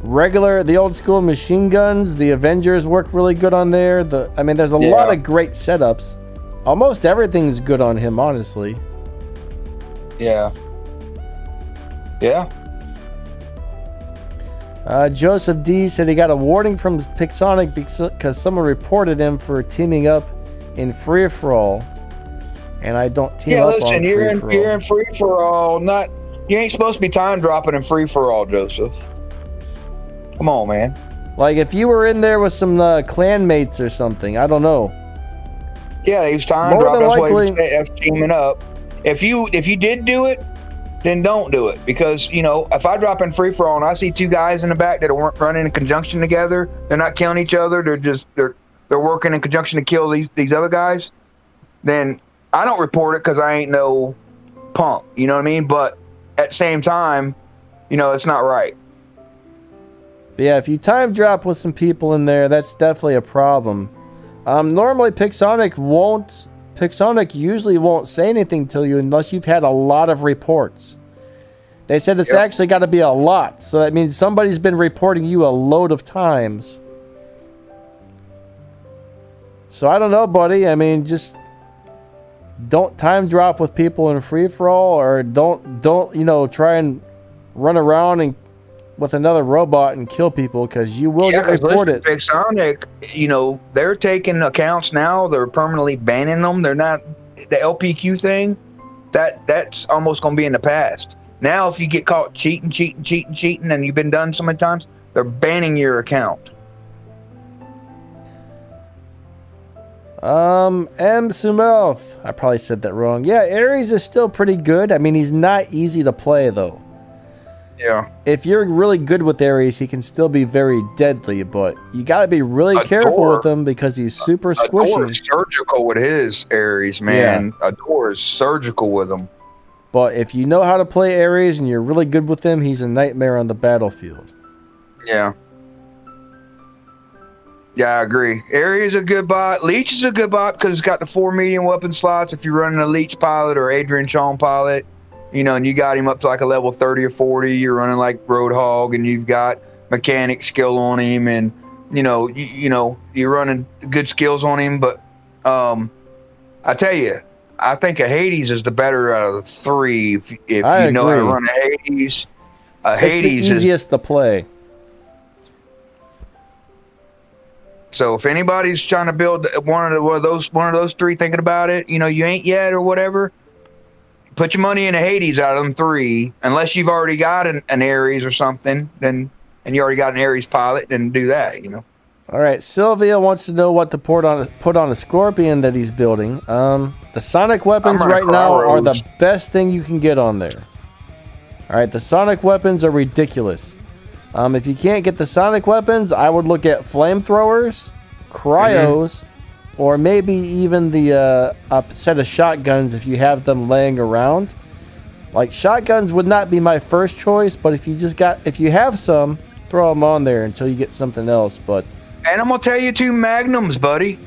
the old school machine guns, the Avengers work really good on there. There's a lot of great setups. Almost everything's good on him, honestly. Yeah. Yeah. Joseph D said he got a warning from Pixonic because someone reported him for teaming up in Free For All, and I don't team up on Free For All. You're in Free For All. You ain't supposed to be time dropping in Free For All, Joseph. Come on, man. Like if you were in there with some clan mates or something, I don't know. Yeah, he was time dropping. That's why he was teaming up. If you did do it, then don't do it. Because, you know, if I drop in free for all and I see two guys in the back that are running in conjunction together, they're not killing each other, they're working in conjunction to kill these other guys, then I don't report it because I ain't no punk, you know what I mean? But at the same time, you know, it's not right. But yeah, if you time drop with some people in there, that's definitely a problem. Normally Pixonic usually won't say anything to you unless you've had a lot of reports. They said it's actually got to be a lot, so that means somebody's been reporting you a load of times. So I don't know, buddy. I mean, just don't time drop with people in free for all, or don't you know, try and run around and with another robot and kill people, because you will get reported. Listen, Pixonic, you know, they're taking accounts now. They're permanently banning them. They're not the LPQ thing. That's almost going to be in the past. Now, if you get caught cheating, and you've been done so many times, they're banning your account. M. Sumelth. I probably said that wrong. Yeah, Ares is still pretty good. I mean, he's not easy to play, though. Yeah. If you're really good with Ares, he can still be very deadly, but you got to be really careful with him because he's super squishy. Adore is surgical with his Ares, man. Yeah. Adore is surgical with him. But if you know how to play Ares and you're really good with him, he's a nightmare on the battlefield. Yeah. Yeah, I agree. Ares is a good bot. Leech is a good bot because it's got the 4 medium weapon slots. If you're running a Leech pilot or Adrian Chong pilot, you know, and you got him up to like a level 30 or 40, you're running like Roadhog, and you've got mechanic skill on him, and you're running good skills on him. But I tell you, I think a Hades is the better out of the three. If you know how to run a Hades, Hades the easiest to play. So if anybody's trying to build one of those three, thinking about it, you know, you ain't yet or whatever, put your money in a Hades out of them three, unless you've already got an Ares or something, and you already got an Ares pilot, then do that, you know. All right, Sylvia wants to know what to put on a Scorpion that he's building. The sonic weapons right now are the best thing you can get on there. All right, the sonic weapons are ridiculous. If you can't get the sonic weapons, I would look at flamethrowers, cryos, or maybe even the a set of shotguns if you have them laying around. Like, shotguns would not be my first choice, but if you have some, throw them on there until you get something else. And I'm gonna tell you too, magnums, buddy.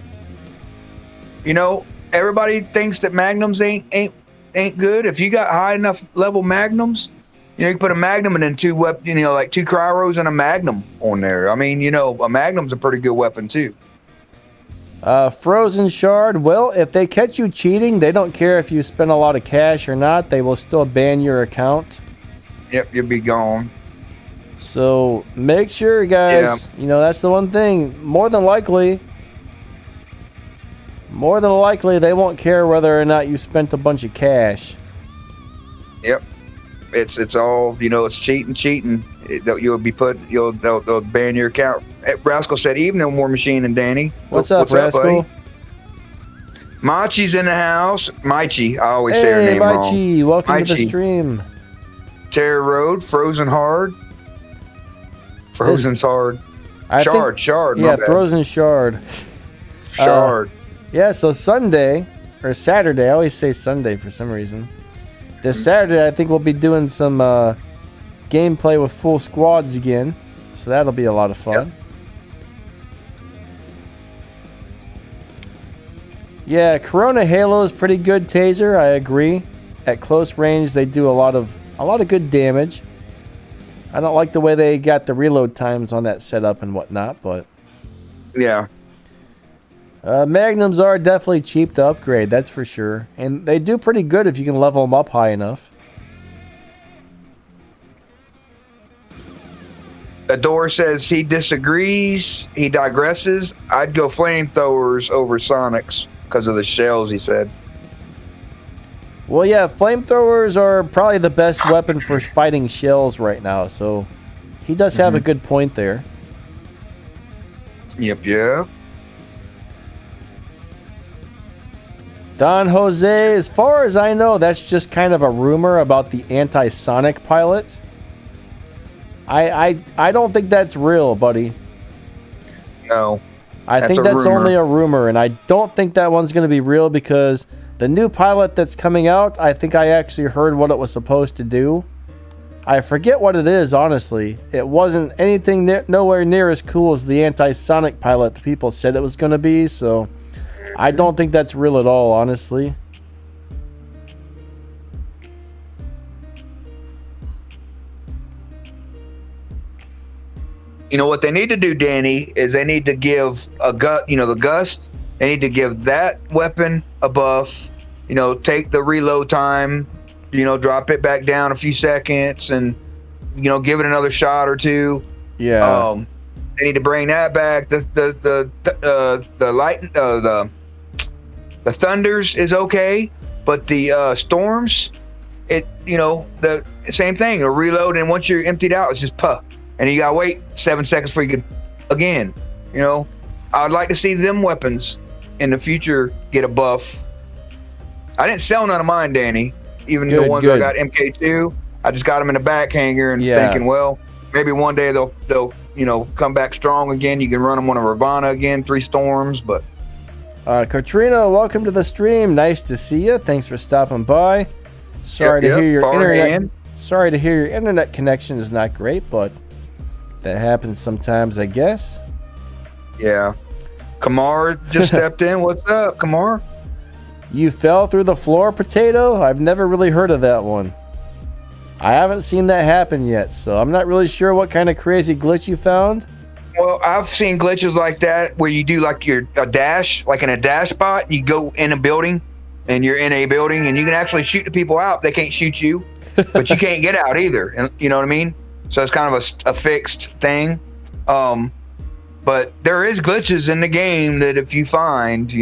You know, everybody thinks that magnums ain't good. If you got high enough level magnums, you know, you can put a magnum and then two cryos and a magnum on there. I mean, you know, a magnum's a pretty good weapon too. Frozen Shard. Well, if they catch you cheating, they don't care if you spend a lot of cash or not. They will still ban your account. Yep, you'll be gone. So make sure, guys, you know, that's the one thing. More than likely, they won't care whether or not you spent a bunch of cash. Yep. It's all, you know, it's cheating. They'll ban your account. Rascal said, "Evening, War Machine and Danny." What's up, Rascal? Machi's in the house. Machi, I always say her name wrong. Machi, welcome to the stream. Terror Road, Frozen Hard. Frozen's hard. Shard. Yeah, Frozen Shard. Shard. Yeah, so Sunday, or Saturday, I always say Sunday for some reason. This Saturday, I think we'll be doing some gameplay with full squads again. So that'll be a lot of fun. Yep. Yeah, Corona Halo is pretty good taser, I agree. At close range, they do a lot of good damage. I don't like the way they got the reload times on that setup and whatnot, but yeah. Magnums are definitely cheap to upgrade, that's for sure. And they do pretty good if you can level them up high enough. Adore says he disagrees. He digresses. I'd go flamethrowers over sonics because of the shells, he said. Well, yeah, flamethrowers are probably the best weapon for fighting shells right now, so he does have a good point there. Yep. Don Jose, as far as I know, that's just kind of a rumor about the anti-sonic pilot. I don't think that's real, buddy. No. I think that's only a rumor, and I don't think that one's going to be real because the new pilot that's coming out, I think I actually heard what it was supposed to do. I forget what it is, honestly. It wasn't anything nowhere near as cool as the anti-sonic pilot the people said it was going to be, so I don't think that's real at all, honestly. You know what they need to do, Danny, is they need to give the gust. They need to give that weapon a buff. Take the reload time. Drop it back down a few seconds, and give it another shot or two. Yeah. They need to bring that back. The thunders is okay, but the storms, the same thing. A reload, and once you're emptied out, it's just puh. And you gotta wait 7 seconds before you can again. I'd like to see them weapons in the future get a buff. I didn't sell none of mine, Danny. Even the ones I got MK2, I just got them in the back hanger and thinking, well, maybe one day they'll come back strong again. You can run them on a Ravana again, 3 storms. But Katrina, welcome to the stream. Nice to see you. Thanks for stopping by. Sorry to hear your internet connection is not great, but that happens sometimes, I guess. Yeah. Kamar just stepped in. What's up, Kamar? You fell through the floor, Potato? I've never really heard of that one. I haven't seen that happen yet, so I'm not really sure what kind of crazy glitch you found. Well, I've seen glitches like that where you do like a dash, like in a dash spot. You go in a building, and you're in a building, and you can actually shoot the people out. They can't shoot you, but you can't get out either. And you know what I mean? So it's kind of a fixed thing. But there is glitches in the game that if you find,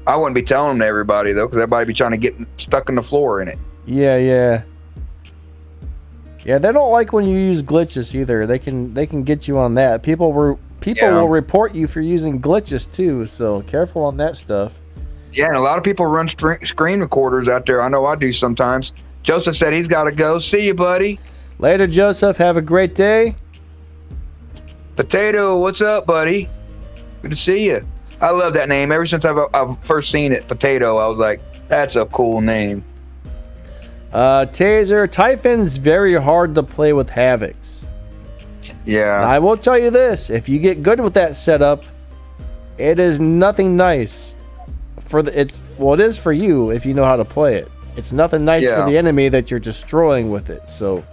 I wouldn't be telling them to everybody though, because everybody be trying to get stuck in the floor in it. Yeah, they don't like when you use glitches either. They can get you on that. People will report you for using glitches too, so careful on that stuff. Yeah, and a lot of people run screen recorders out there. I know I do sometimes. Joseph said he's got to go. See you, buddy. Later, Joseph. Have a great day. Potato, what's up, buddy? Good to see you. I love that name. Ever since I've first seen it, Potato, I was like, that's a cool name. Taser, Typhon's very hard to play with Havocs. Yeah. Now, I will tell you this. If you get good with that setup, it is nothing nice. It is for you if you know how to play it. It's nothing nice for the enemy that you're destroying with it. So,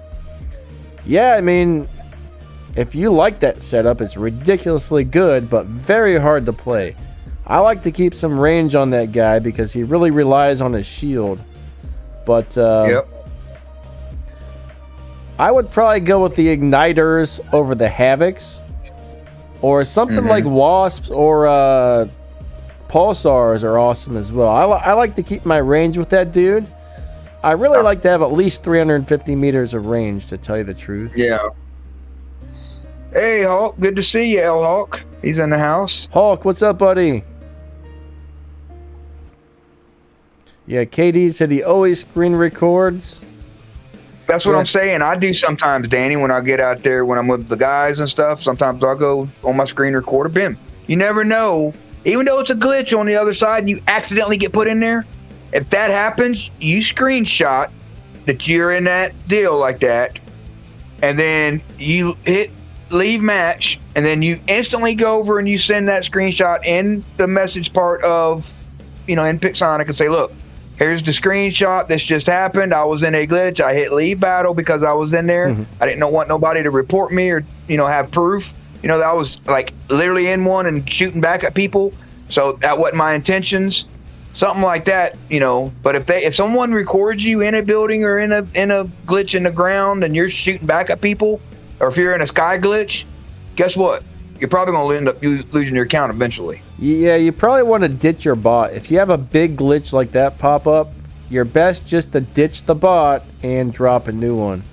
yeah, I mean, if you like that setup, it's ridiculously good, but very hard to play. I like to keep some range on that guy because he really relies on his shield. But I would probably go with the Igniters over the Havocs. Or something like Wasps or Pulsars are awesome as well. I like to keep my range with that dude. I really like to have at least 350 meters of range, to tell you the truth. Yeah. Hey, Hulk. Good to see you, L Hulk. He's in the house. Hulk, what's up, buddy? Yeah, KD said he always screen records. That's what I'm saying. I do sometimes, Danny, when I get out there, when I'm with the guys and stuff. Sometimes I'll go on my screen recorder. Bim. You never know. Even though it's a glitch on the other side and you accidentally get put in there, if that happens, you screenshot that you're in that deal like that, and then you hit leave match, and then you instantly go over and you send that screenshot in the message part of, in Pixonic and say, look, here's the screenshot. This just happened. I was in a glitch. I hit leave battle because I was in there. I didn't want nobody to report me or, have proof. That I was like literally in one and shooting back at people. So that wasn't my intentions. Something like that, But if someone records you in a building or in a glitch in the ground and you're shooting back at people, or if you're in a sky glitch, guess what? You're probably going to end up losing your account eventually. Yeah, you probably want to ditch your bot. If you have a big glitch like that pop up, you're best just to ditch the bot and drop a new one.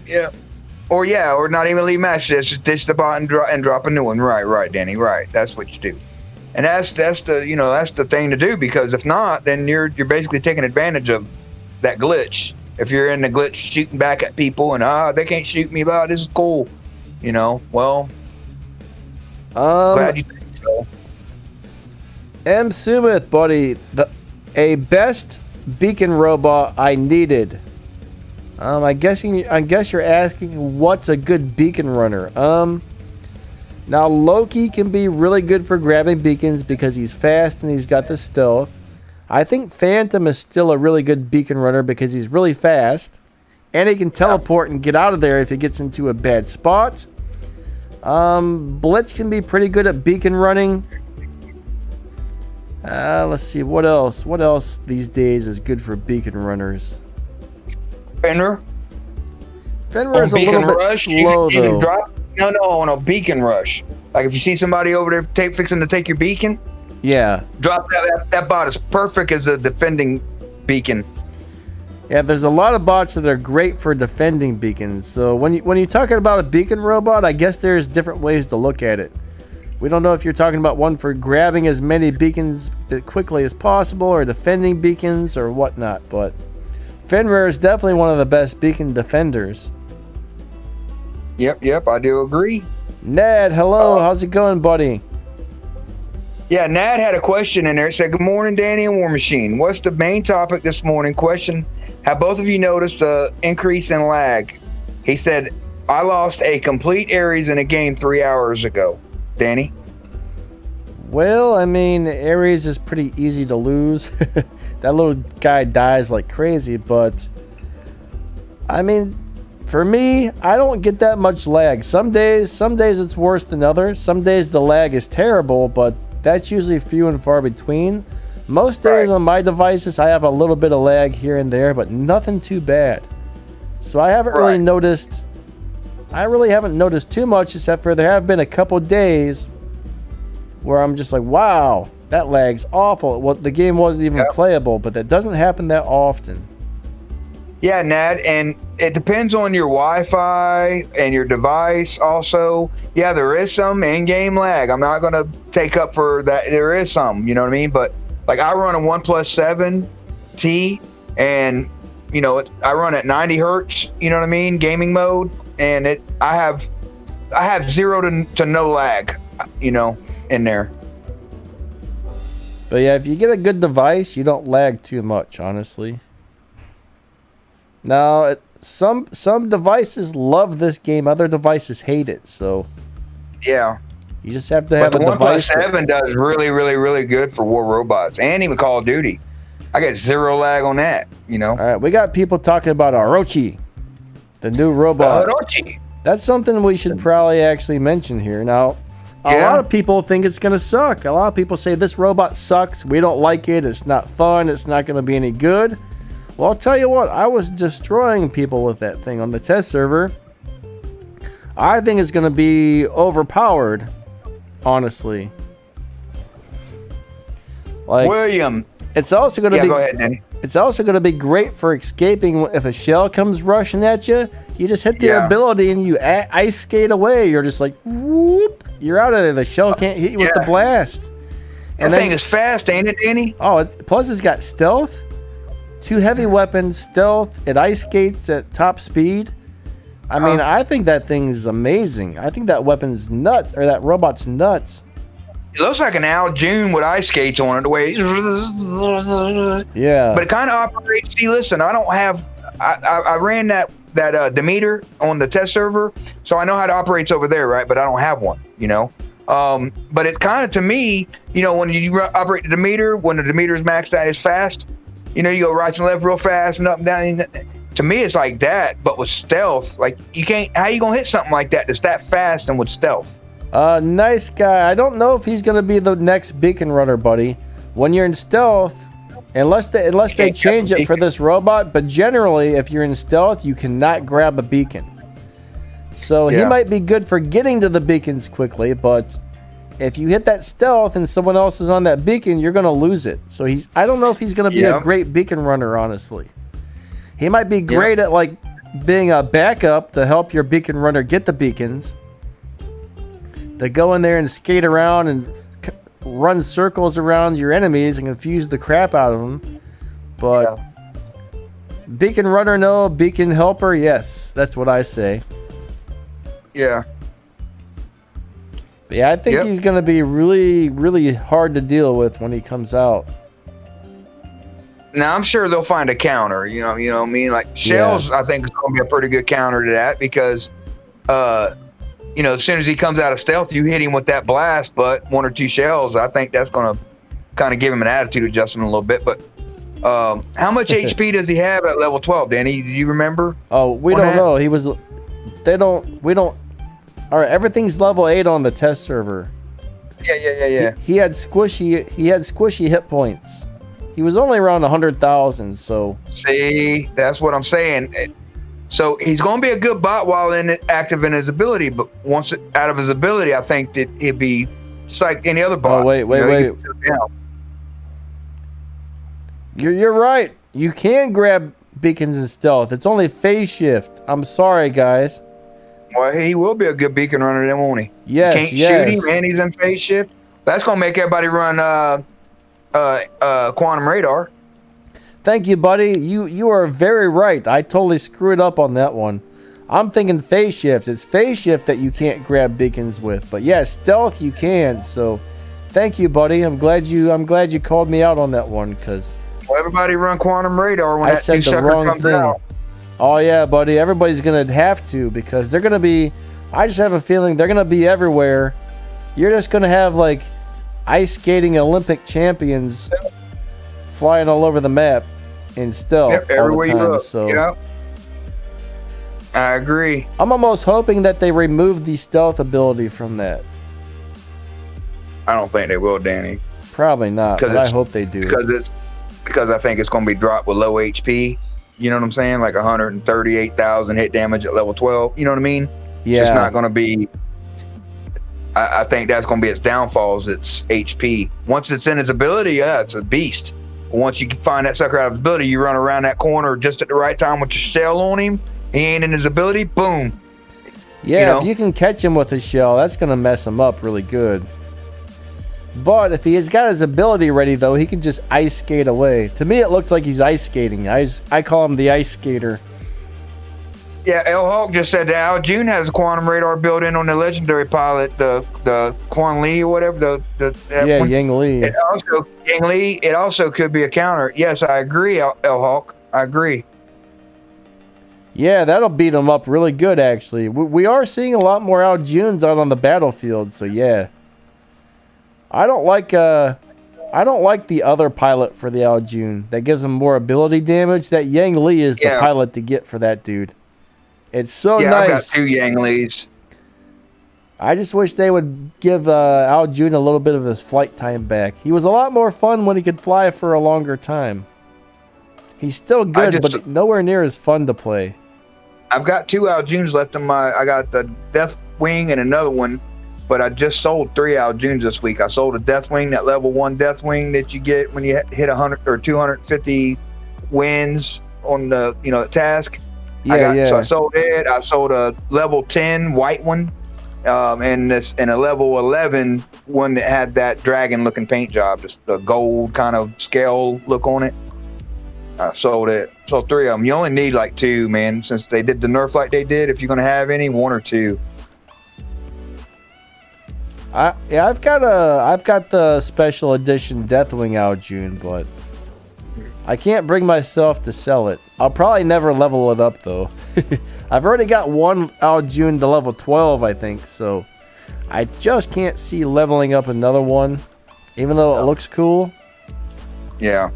Yeah. Or not even leave match. Just ditch the bot and drop a new one. Right, Danny. Right. That's what you do. And that's the thing to do, because if not, then you're basically taking advantage of that glitch. If you're in the glitch shooting back at people and they can't shoot me, but this is cool, well, glad you think so. M. Sumith, buddy, a best beacon robot I needed. I guess you're asking what's a good beacon runner. Now Loki can be really good for grabbing beacons because he's fast and he's got the stealth. I think Phantom is still a really good beacon runner because he's really fast and he can teleport and get out of there if he gets into a bad spot. Blitz can be pretty good at beacon running. Let's see, what else? What else these days is good for beacon runners? Fenrir Fenrir's a little bit slow, though. On a beacon rush. Like if you see somebody over there fixing to take your beacon, drop that bot is perfect as a defending beacon. Yeah, there's a lot of bots that are great for defending beacons. So when you're talking about a beacon robot, I guess there's different ways to look at it. We don't know if you're talking about one for grabbing as many beacons quickly as possible or defending beacons or whatnot, but Fenrir is definitely one of the best beacon defenders. Yep, I do agree. Ned, hello, how's it going, buddy? Yeah, Nad had a question in there. It said, "Good morning, Danny and War Machine. What's the main topic this morning? Question, have both of you noticed the increase in lag?" He said, "I lost a complete Ares in a game 3 hours ago." Danny? Well, I mean, Ares is pretty easy to lose. That little guy dies like crazy, but I mean, for me, I don't get that much lag. Some days it's worse than others. Some days the lag is terrible, but that's usually few and far between. Most days on my devices, I have a little bit of lag here and there, but nothing too bad. So I haven't really noticed. I really haven't noticed too much, except for there have been a couple days where I'm just like, wow, that lag's awful. Well, the game wasn't even playable, but that doesn't happen that often. Yeah, Nat, and it depends on your Wi-Fi and your device also. Yeah, there is some in-game lag. I'm not going to take up for that. There is some, you know what I mean? But like I run a OnePlus 7T and, I run at 90 hertz, you know what I mean? Gaming mode. And I have 0 to no lag, in there. But yeah, if you get a good device, you don't lag too much, honestly. Now, some devices love this game, other devices hate it. So yeah, you just have to have a device. The OnePlus 7 does really, really, really good for War Robots and even Call of Duty. I get 0 lag on that. All right, we got people talking about Orochi, the new robot. Orochi. That's something we should probably actually mention here. Now, a lot of people think it's going to suck. A lot of people say this robot sucks. We don't like it. It's not fun. It's not going to be any good. Well, I'll tell you what. I was destroying people with that thing on the test server. I think it's going to be overpowered, honestly. Like, William. It's also going to be. Go ahead, Danny. It's also going to be great for escaping if a shell comes rushing at you. You just hit the ability and you ice skate away. You're just like, whoop. You're out of there. The shell can't hit you with the blast. And that thing is fast, ain't it, Danny? Oh, plus it's got stealth. 2 heavy weapons, stealth. It ice skates at top speed. I mean, I think that thing's amazing. I think that weapon's nuts, or that robot's nuts. It looks like an Al June with ice skates on it, the way. Yeah. But it kind of operates. See, listen, I don't have. I ran that Demeter on the test server, so I know how it operates over there, right? But I don't have one, But it kind of, to me, when you operate the Demeter, when the Demeter is maxed out, is fast. You go right and left real fast and up and down. To me, it's like that, but with stealth. Like you can't. How you gonna hit something like that that's that fast and with stealth? Nice guy. I don't know if he's gonna be the next beacon runner, buddy. When you're in stealth, unless they change it for this robot, but generally, if you're in stealth, you cannot grab a beacon. So he might be good for getting to the beacons quickly, but if you hit that stealth and someone else is on that beacon, you're gonna lose it. So I don't know if he's gonna be a great beacon runner, honestly. He might be great at like being a backup to help your beacon runner get the beacons. To go in there and skate around and run circles around your enemies and confuse the crap out of them. But beacon runner, no. Beacon helper, yes. That's what I say. Yeah. But yeah, I think he's going to be really, really hard to deal with when he comes out. Now I'm sure they'll find a counter. You know what I mean? Like shells, I think is going to be a pretty good counter to that because, as soon as he comes out of stealth, you hit him with that blast. But 1 or 2 shells, I think that's going to kind of give him an attitude adjustment a little bit. But how much HP does he have at level 12, Danny? Do you remember? Oh, we don't know. We don't. All right, everything's level 8 on the test server. Yeah. He had squishy hit points. He was only around 100,000, so... See, that's what I'm saying. So he's going to be a good bot while active in his ability, but once out of his ability, I think that it'd be just like any other bot. Oh, wait. You're right. You can grab beacons in stealth. It's only phase shift. I'm sorry, guys. Well, he will be a good beacon runner then, won't he? Yes, you can't shoot him, and he's in phase shift. That's going to make everybody run... quantum radar. Thank you, buddy. You are very right. I totally screwed up on that one. I'm thinking phase shift. It's phase shift that you can't grab beacons with, but yeah, stealth you can. So, thank you, buddy. I'm glad you called me out on that one because everybody run quantum radar when I that said new the sucker wrong comes thing. out. Oh yeah, buddy. Everybody's gonna have to because they're gonna be. I just have a feeling they're gonna be everywhere. You're just gonna have like ice skating Olympic champions flying all over the map in stealth everywhere all the time. you look. So I agree. I'm almost hoping that they remove the stealth ability from that. I don't think they will, Danny. Probably not, but I hope they do. Because I think it's going to be dropped with low HP. You know what I'm saying? Like 138,000 hit damage at level 12. You know what I mean? Yeah. It's just not going to be... I think that's going to be its downfalls. It's HP. Once it's in its ability, it's a beast. Once you find that sucker out of his ability, you run around that corner just at the right time with your shell on him. He ain't in his ability. Boom. Yeah, if you can catch him with a shell, that's going to mess him up really good. But if he has got his ability ready, though, he can just ice skate away. To me, it looks like he's ice skating. I call him the ice skater. Yeah, El Hawk just said that Al June has a quantum radar built in on the legendary pilot, the Quan Li or whatever. Yang Li. It also could be a counter. Yes, I agree, El Hawk. I agree. Yeah, that'll beat him up really good, actually. We are seeing a lot more Al Junes out on the battlefield, so yeah. I don't like the other pilot for the Al June. That gives him more ability damage. That Yang Li is the pilot to get for that dude. It's so nice. I've got 2 Yang Lis. I just wish they would give Al June a little bit of his flight time back. He was a lot more fun when he could fly for a longer time. He's still good, but nowhere near as fun to play. I've got 2 Al Junes left in I got the Death Wing and another one, but I just sold 3 Al Junes this week. I sold a Death Wing, that level 1 Death Wing that you get when you hit 100 or 250 wins on the task. So I sold it. I sold a level 10 white one, and a level 11 one that had that dragon looking paint job, just a gold kind of scale look on it. I sold it. Sold 3 of them. You only need like 2, man, since they did the nerf like they did. If you're gonna have any, 1 or 2. I've got the special edition Deathwing Al June, but I can't bring myself to sell it. I'll probably never level it up though. I've already got 1 Al June to level 12, I think, so I just can't see leveling up another one, even though it looks cool. Yeah.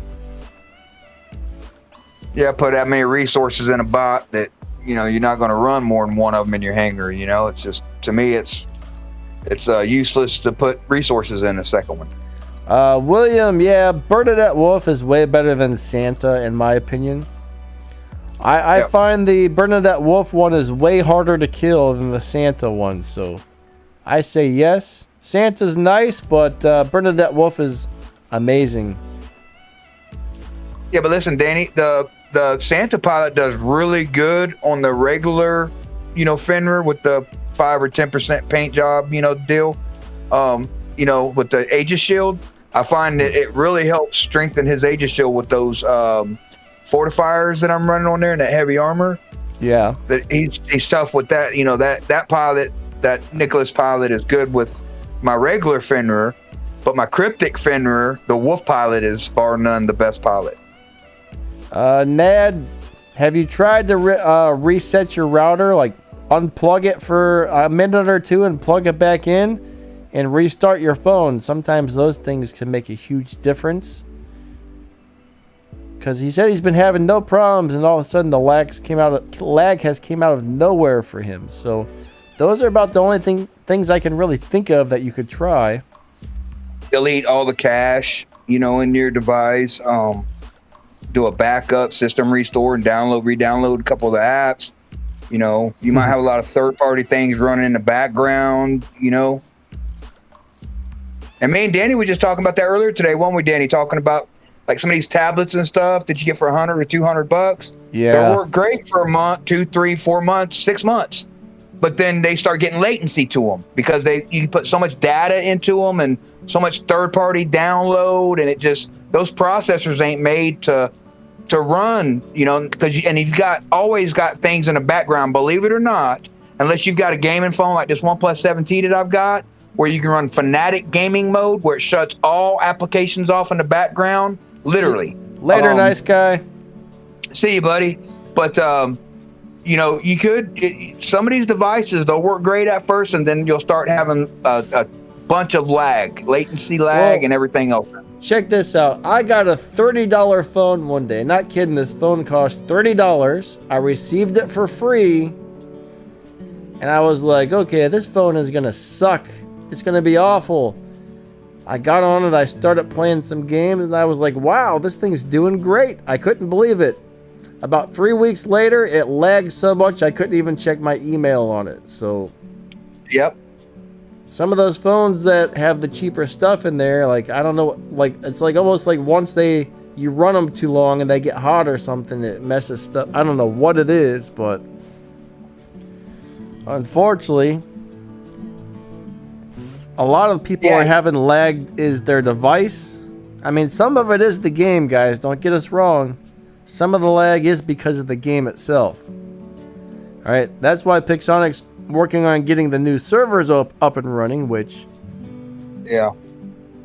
Yeah, put that many resources in a bot that you're not going to run more than 1 of them in your hangar. It's just, to me, it's useless to put resources in a second one. William, Bernadette Wolf is way better than Santa, in my opinion. I find the Bernadette Wolf one is way harder to kill than the Santa one, so I say yes. Santa's nice, but Bernadette Wolf is amazing. Yeah, but listen, Danny, the Santa pilot does really good on the regular, Fenrir with the 5 or 10% paint job, deal. with the Aegis shield. I find that it really helps strengthen his Aegis shield with those fortifiers that I'm running on there and that heavy armor. Yeah. That he's tough with that. That pilot, that Nicholas pilot is good with my regular Fenrir, but my cryptic Fenrir, the Wolf pilot, is bar none the best pilot. Nad, have you tried to reset your router? Like unplug it for a minute or two and plug it back in and restart your phone. Sometimes those things can make a huge difference. Because he said he's been having no problems, and all of a sudden the lag has came out of nowhere for him. So those are about the only things I can really think of that you could try. Delete all the cache, in your device. Do a backup, system restore, and re-download a couple of the apps. You might have a lot of third-party things running in the background. And me and Danny were just talking about that earlier today, weren't we, Danny? Talking about like some of these tablets and stuff that you get for $100 or $200. Yeah. They work great for a month, 2, 3, 4 months, 6 months. But then they start getting latency to them because you put so much data into them and so much third-party download, and those processors ain't made to run, because you've always got things in the background, believe it or not, unless you've got a gaming phone like this OnePlus 7T that I've got, where you can run Fanatic gaming mode, where it shuts all applications off in the background, literally. Later, nice guy. See you, buddy. But you could some of these devices, they'll work great at first, and then you'll start having a bunch of latency lag, and everything else. Check this out. I got a $30 phone one day. Not kidding. This phone cost $30. I received it for free, and I was like, okay, this phone is gonna suck. It's gonna be awful. I got on it. I started playing some games, and I was like, wow, this thing's doing great. I couldn't believe it. About 3 weeks later, it lagged so much I couldn't even check my email on it. So, yep. Some of those phones that have the cheaper stuff in there, like, I don't know, like, it's like almost like once you run them too long and they get hot or something, it messes stuff. I don't know what it is, but unfortunately, a lot of people are having lag is their device. I mean, some of it is the game, guys. Don't get us wrong. Some of the lag is because of the game itself. All right, that's why Pixonic's working on getting the new servers up and running, which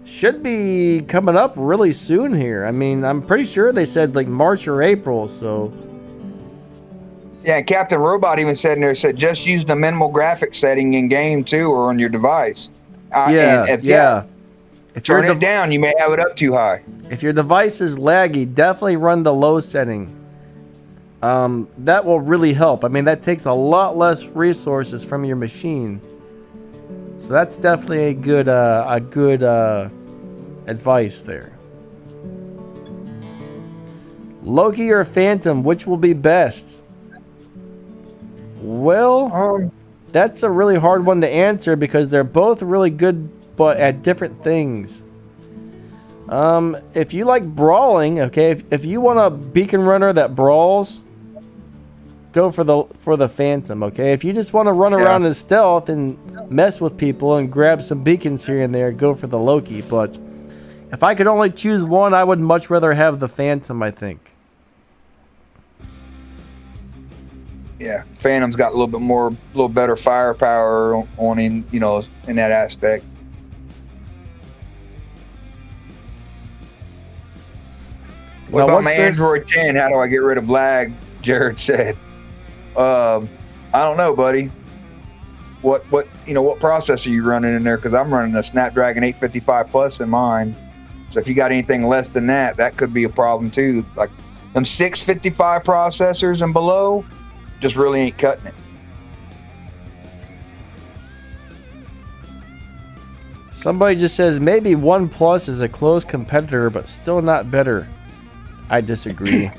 should be coming up really soon here. I mean, I'm pretty sure they said like March or April, so. Yeah, and Captain Robot even said in there, just use the minimal graphics setting in game too, or on your device. If turn it down, you may have it up too high. If your device is laggy, definitely run the low setting. That will really help. I mean, that takes a lot less resources from your machine. So that's definitely a good advice there. Loki or Phantom, which will be best? Well, that's a really hard one to answer because they're both really good, but at different things. If you like brawling, okay, if you want a beacon runner that brawls, go for the Phantom, okay? If you just want to run around in stealth and mess with people and grab some beacons here and there, go for the Loki. But if I could only choose one, I would much rather have the Phantom, I think. Yeah, Phantom's got a little better firepower on him, in that aspect. What about my Android 10? How do I get rid of lag? Jared said. I don't know, buddy. What processor are you running in there? Because I'm running a Snapdragon 855 Plus in mine. So if you got anything less than that, that could be a problem too. Like them 655 processors and below, just really ain't cutting it. Somebody just says maybe OnePlus is a close competitor, but still not better. I disagree.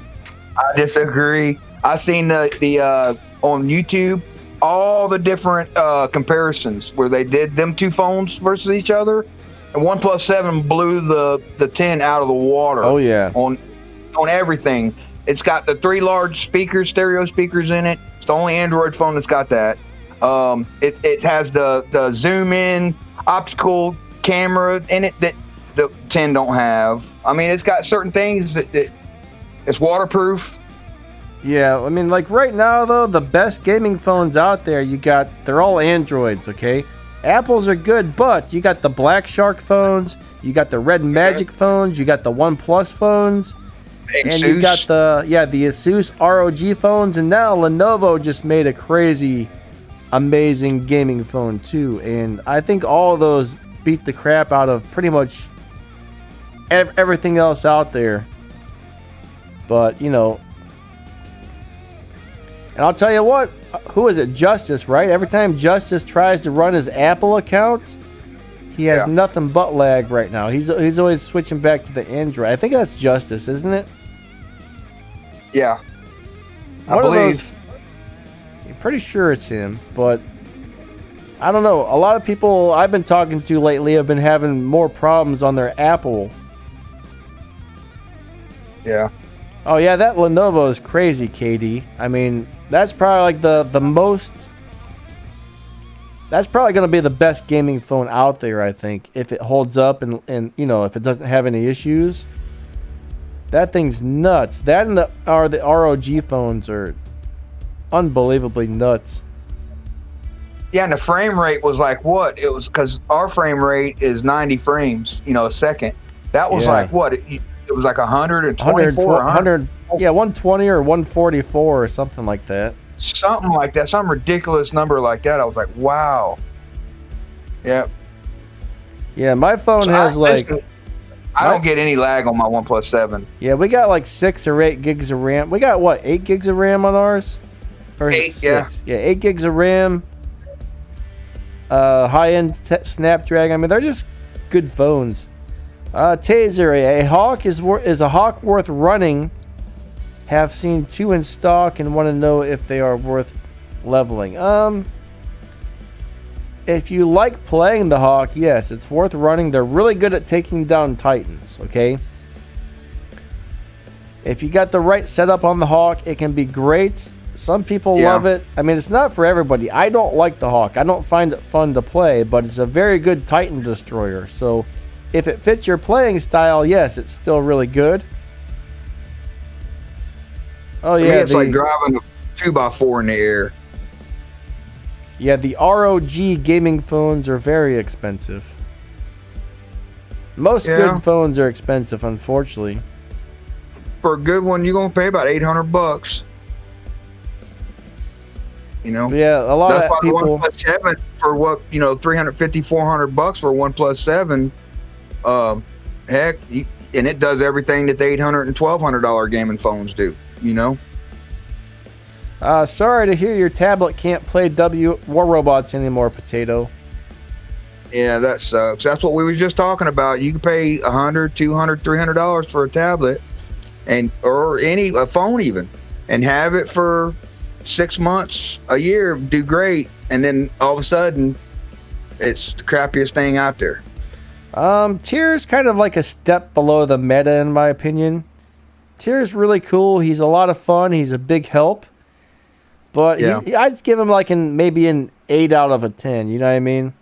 I disagree. I seen the on YouTube all the different comparisons where they did them two phones versus each other, and OnePlus 7 blew the 10 out of the water. Oh yeah. On everything. It's got the 3 large stereo speakers in it. It's the only Android phone that's got that. It has the zoom in optical camera in it that the 10 don't have. I mean, it's got certain things that it's waterproof. Yeah, I mean, like right now though, the best gaming phones out there, they're all Androids, okay? Apples are good, but you got the Black Shark phones, you got the Red Magic phones, you got the OnePlus phones, and you got the Asus ROG phones, and now Lenovo just made a crazy, amazing gaming phone too, and I think all of those beat the crap out of pretty much everything else out there. But, you know, and I'll tell you what, who is it? Justice, right? Every time Justice tries to run his Apple account, he has nothing but lag right now. He's always switching back to the Android. I think that's Justice, isn't it? Yeah. I believe. I'm pretty sure it's him, but I don't know. A lot of people I've been talking to lately have been having more problems on their Apple. Yeah. Oh yeah, that Lenovo is crazy, KD. I mean, that's probably like the most. That's probably going to be the best gaming phone out there, I think, if it holds up and you know, if it doesn't have any issues. That thing's nuts. That and the ROG phones are unbelievably nuts. Yeah, and the frame rate was like what? It was because our frame rate is 90 frames, you know, a second. That was like what? It was like 124, 100. Yeah, 120 or 144 or something like that. Something like that. Some ridiculous number like that. I was like, wow. Yeah. Yeah, my phone has I don't get any lag on my OnePlus 7. Yeah, we got like 6 or 8 gigs of RAM. We got what, 8 gigs of RAM on ours? Or 8, yeah. Yeah, 8 gigs of RAM. High-end Snapdragon. I mean, they're just good phones. Taser, a Hawk is a Hawk worth running? Have seen 2 in stock and want to know if they are worth leveling. If you like playing the Hawk, yes, it's worth running. They're really good at taking down Titans, okay? If you got the right setup on the Hawk, it can be great. Some people love it. I mean, it's not for everybody. I don't like the Hawk. I don't find it fun to play, but it's a very good Titan destroyer. So if it fits your playing style, yes, it's still really good. Oh, to me, it's like driving a 2x4 in the air. Yeah, the ROG gaming phones are very expensive. Most good phones are expensive, unfortunately. For a good one, you're gonna pay about $800. You know. Yeah, a lot of people. OnePlus 7 for what, you know, $350, $400 for a OnePlus 7. Heck, and it does everything that the $800 and $1,200 gaming phones do. You know. Sorry to hear your tablet can't play War Robots anymore, Potato. Yeah, that sucks. That's what we were just talking about. You can pay $100, $200, $300 for a tablet, or a phone even, and have it for 6 months, a year, do great, and then all of a sudden, it's the crappiest thing out there. Tier's kind of like a step below the meta, in my opinion. Tier's really cool. He's a lot of fun. He's a big help. But I'd give him like maybe an 8 out of a 10. You know what I mean?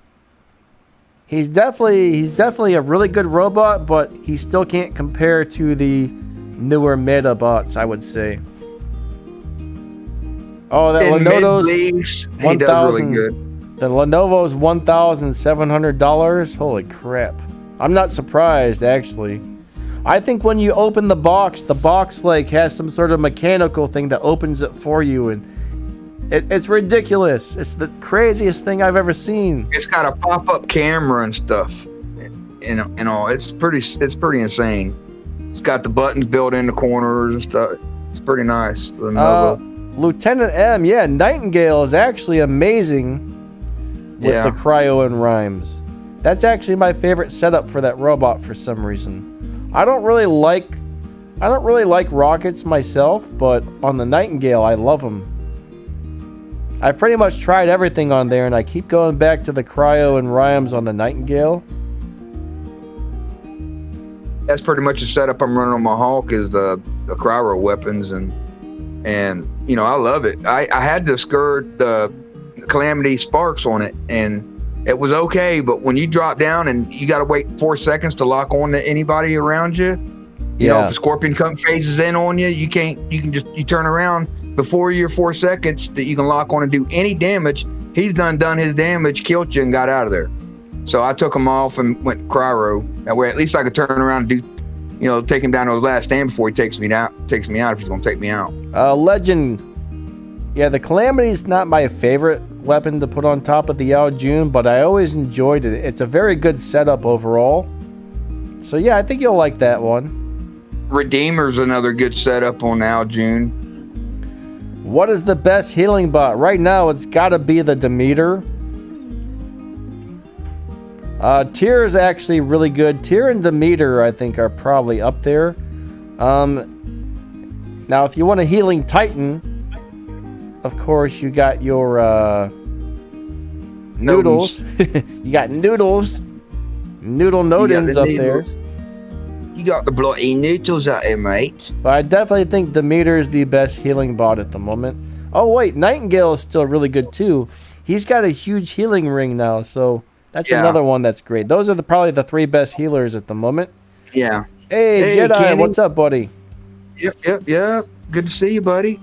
He's definitely a really good robot, but he still can't compare to the newer meta bots, I would say. Oh, that Lenovo's 1,000. Really the Lenovo's $1,700. Holy crap! I'm not surprised actually. I think when you open the box like has some sort of mechanical thing that opens it for you, and it's ridiculous. It's the craziest thing I've ever seen. It's got a pop-up camera and stuff, and all. It's pretty insane. It's got the buttons built in the corners and stuff. It's pretty nice. Lieutenant M, Nightingale is actually amazing with the cryo and rhymes. That's actually my favorite setup for that robot for some reason. I don't really like rockets myself, but on the Nightingale, I love them. I've pretty much tried everything on there, and I keep going back to the cryo and rhymes on the Nightingale. That's pretty much the setup I'm running on my Hawk is the cryo weapons, and you know, I love it. I had to skirt the Calamity Sparks on it, and it was okay. But when you drop down and you got to wait 4 seconds to lock on to anybody around you, you know, if a scorpion phases in on you, you turn around before your 4 seconds that you can lock on and do any damage. He's done his damage, killed you, and got out of there. So I took him off and went cryo. That way, at least I could turn around and do, take him down to his last stand before he takes me out if he's going to take me out. Legend. Yeah, the Calamity's not my favorite weapon to put on top of the Al June, but I always enjoyed it. It's a very good setup overall. So yeah, I think you'll like that one. Redeemer's another good setup on Al June. What is the best healing bot? Right now, it's got to be the Demeter. Tyr is actually really good. Tyr and Demeter, I think, are probably up there. Now, if you want a healing Titan, of course, you got your Noodles. You got Noodles. Noodle Nodens up there. You got the bloody noodles out there, mate. But I definitely think Demeter is the best healing bot at the moment. Oh, wait. Nightingale is still really good, too. He's got a huge healing ring now, so that's another one that's great. Those are probably the 3 best healers at the moment. Yeah. Hey Jedi, Kenny. What's up, buddy? Yep. Good to see you, buddy.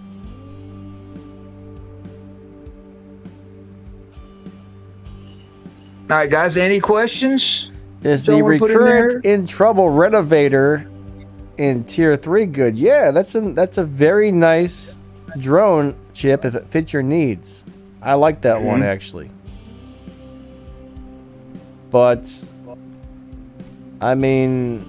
All right, guys, any questions? Is the Recurrent in Trouble Renovator in Tier 3 good? Yeah, that's a very nice drone chip if it fits your needs. I like that one, actually. But, I mean,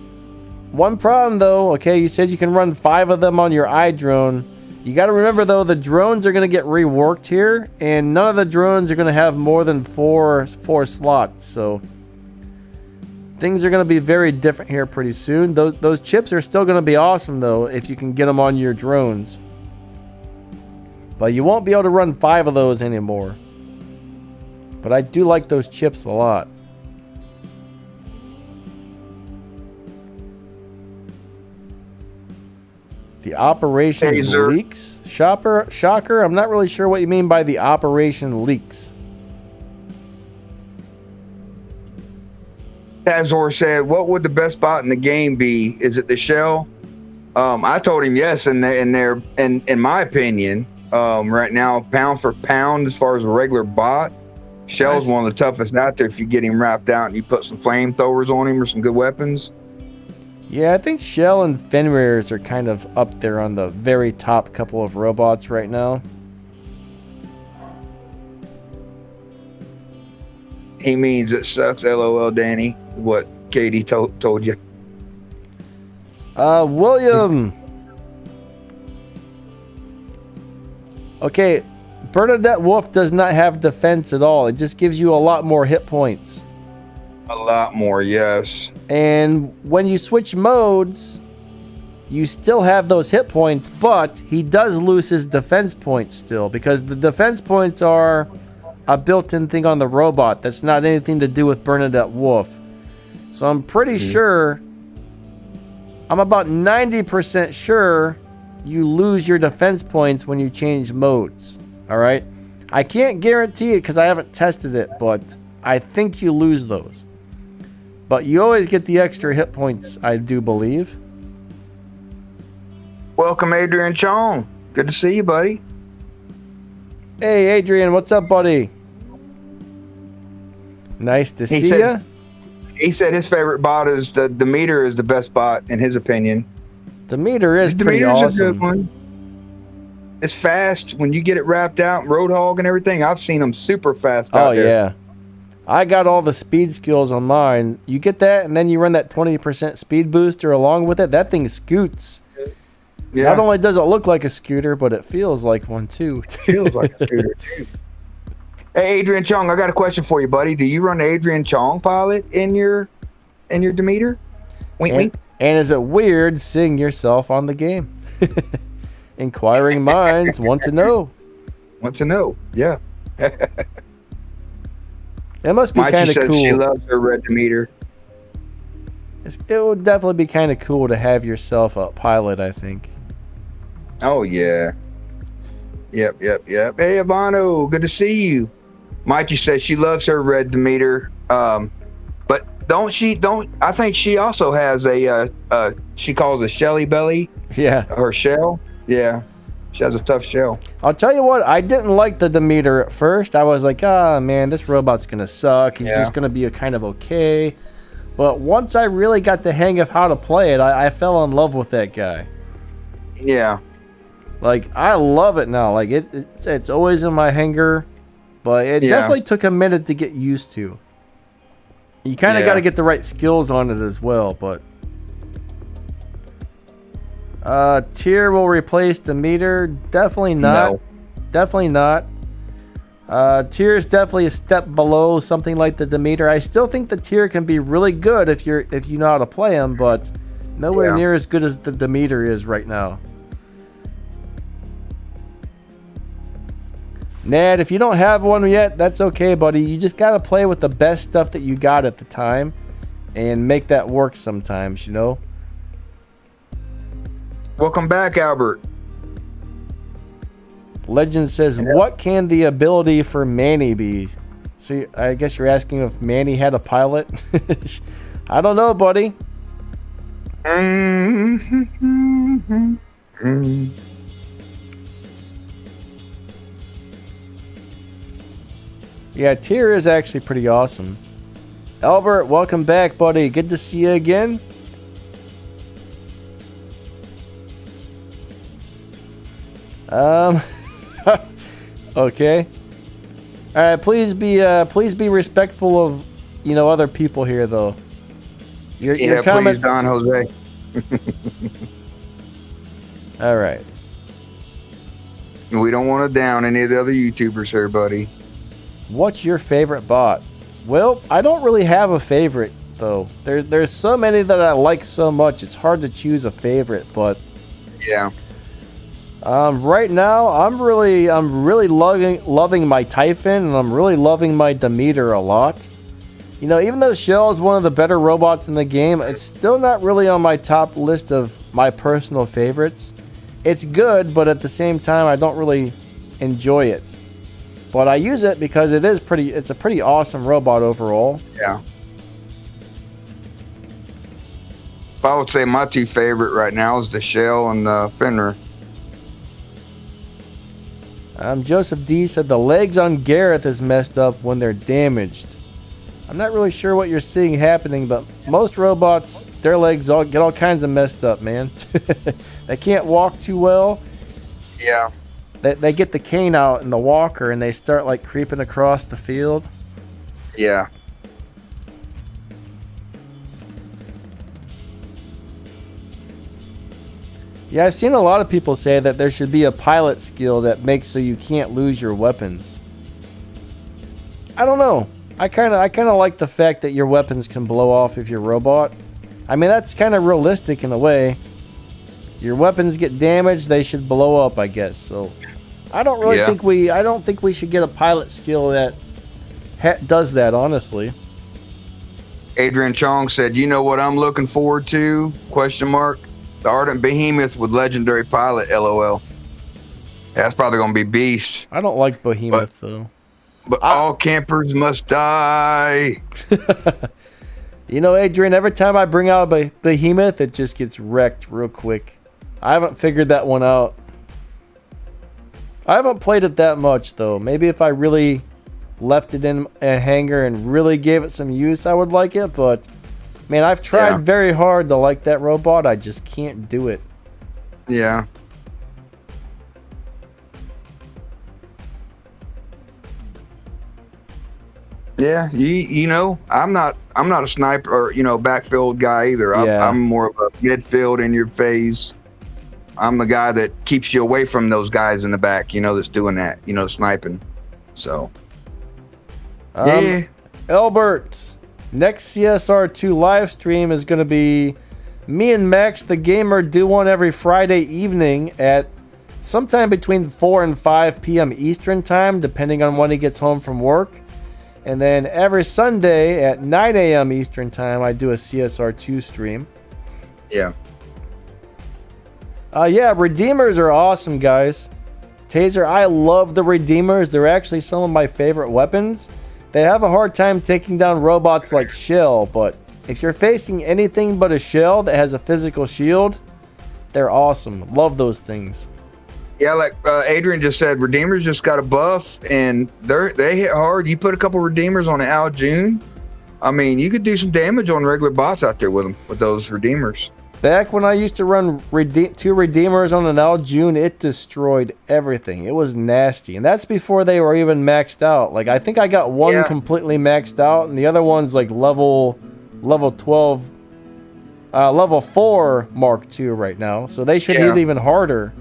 one problem, though, okay, you said you can run 5 of them on your iDrone. You got to remember, though, the drones are going to get reworked here, and none of the drones are going to have more than four slots, so things are going to be very different here pretty soon. Those chips are still going to be awesome, though, if you can get them on your drones. But you won't be able to run 5 of those anymore. But I do like those chips a lot. The operations leaks? Shocker, I'm not really sure what you mean by the operation leaks. Azor said, what would the best bot in the game be? Is it the shell? I told him yes, and in my opinion, right now, pound for pound, as far as a regular bot, Shell's one of the toughest out there if you get him wrapped out and you put some flamethrowers on him or some good weapons. Yeah, I think Shell and Fenrirs are kind of up there on the very top couple of robots right now. He means it sucks, LOL, Danny. What Katie told you. William. Okay, Bernadette Wolf does not have defense at all. It just gives you a lot more hit points. A lot more, yes. And when you switch modes, you still have those hit points, but he does lose his defense points still, because the defense points are a built-in thing on the robot. That's not anything to do with Bernadette Wolf. So I'm pretty sure, I'm about 90% sure you lose your defense points when you change modes. All right? I can't guarantee it because I haven't tested it, but I think you lose those. But you always get the extra hit points, I do believe. Welcome, Adrian Chong. Good to see you, buddy. Hey, Adrian, what's up, buddy? Nice to see you. He said his favorite bot is the Demeter is the best bot in his opinion. Demeter is pretty awesome. A good one. It's fast when you get it wrapped out, Roadhog and everything. I've seen them super fast out there. Oh, yeah. I got all the speed skills on mine. You get that, and then you run that 20% speed booster along with it. That thing scoots. Yeah. Not only does it look like a scooter, but it feels like one, too. It feels like a scooter, too. Hey, Adrian Chong, I got a question for you, buddy. Do you run the Adrian Chong pilot in your Demeter? Wink, wink. And is it weird seeing yourself on the game? Inquiring minds want to know. Want to know, yeah. It must be kind of cool. She loves her red Demeter. It would definitely be kind of cool to have yourself a pilot, I think. Oh, yeah. Yep. Hey, Ravana, good to see you. Mikey says she loves her red Demeter. But I think she also has she calls a shelly belly. Yeah. Her shell. Yeah. She has a tough shell. I'll tell you what, I didn't like the Demeter at first. I was like, man, this robot's going to suck. He's just going to be a kind of okay. But once I really got the hang of how to play it, I fell in love with that guy. Yeah. Like, I love it now. Like, it's always in my hangar. But it definitely took a minute to get used to. You kind of got to get the right skills on it as well, but... Tier will replace Demeter. Definitely not. No. Definitely not. Tier is definitely a step below something like the Demeter. I still think the Tier can be really good if you know how to play them, but nowhere near as good as the Demeter is right now. Ned, if you don't have one yet, that's okay, buddy. You just gotta play with the best stuff that you got at the time and make that work sometimes, you know? Welcome back, Albert. Legend says, what can the ability for Manny be? So I guess you're asking if Manny had a pilot? I don't know, buddy. Yeah, Tier is actually pretty awesome. Albert, welcome back, buddy. Good to see you again. Okay. All right, please be respectful of, other people here, though. Your comments... please, Don Jose. All right. We don't want to down any of the other YouTubers here, buddy. What's your favorite bot? Well, I don't really have a favorite, though. There's so many that I like so much. It's hard to choose a favorite, but yeah. Right now, I'm really loving my Typhon, and I'm really loving my Demeter a lot. Even though Shell is one of the better robots in the game, it's still not really on my top list of my personal favorites. It's good, but at the same time, I don't really enjoy it. But I use it because it's a pretty awesome robot overall. Yeah. If I would say my two favorite right now is the Shell and the Fenrir. Joseph D said the legs on Gareth is messed up when they're damaged. I'm not really sure what you're seeing happening, but most robots, their legs get all kinds of messed up, man. They can't walk too well. Yeah. They get the cane out in the walker and they start like creeping across the field. Yeah. Yeah, I've seen a lot of people say that there should be a pilot skill that makes so you can't lose your weapons. I don't know. I kind of like the fact that your weapons can blow off if you're a robot. I mean, that's kind of realistic in a way. Your weapons get damaged, they should blow up, I guess. So I don't really think we should get a pilot skill that does that, honestly. Adrian Chong said, "You know what I'm looking forward to? ? The Ardent Behemoth with legendary pilot, LOL." That's probably going to be beast. I don't like Behemoth, though. But all campers must die. Adrian, every time I bring out a Behemoth, it just gets wrecked real quick. I haven't figured that one out. I haven't played it that much, though. Maybe if I really left it in a hangar and really gave it some use, I would like it, but... Man, I've tried very hard to like that robot. I just can't do it. Yeah. Yeah, I'm not a sniper or backfield guy either. I'm more of a midfield in your phase. I'm the guy that keeps you away from those guys in the back. That's doing that. Sniping. So. Yeah. Albert. Next CSR2 live stream is going to be me and Max the Gamer do one every Friday evening at sometime between 4 and 5 p.m. Eastern time, depending on when he gets home from work. And then every Sunday at 9 a.m. Eastern time, I do a CSR2 stream. Yeah. Yeah, Redeemers are awesome, guys. Taser, I love the Redeemers. They're actually some of my favorite weapons. They have a hard time taking down robots like Shell, but if you're facing anything but a Shell that has a physical shield, they're awesome. Love those things. Yeah, like Adrian just said, Redeemers just got a buff, and they hit hard. You put a couple Redeemers on an Al June, I mean, you could do some damage on regular bots out there with them, with those Redeemers. Back when I used to run 2 Redeemers on an Al June, it destroyed everything. It was nasty. And that's before they were even maxed out. Like, I think I got one completely maxed out, and the other one's like level 12, level 4 Mark II right now. So they should hit even harder.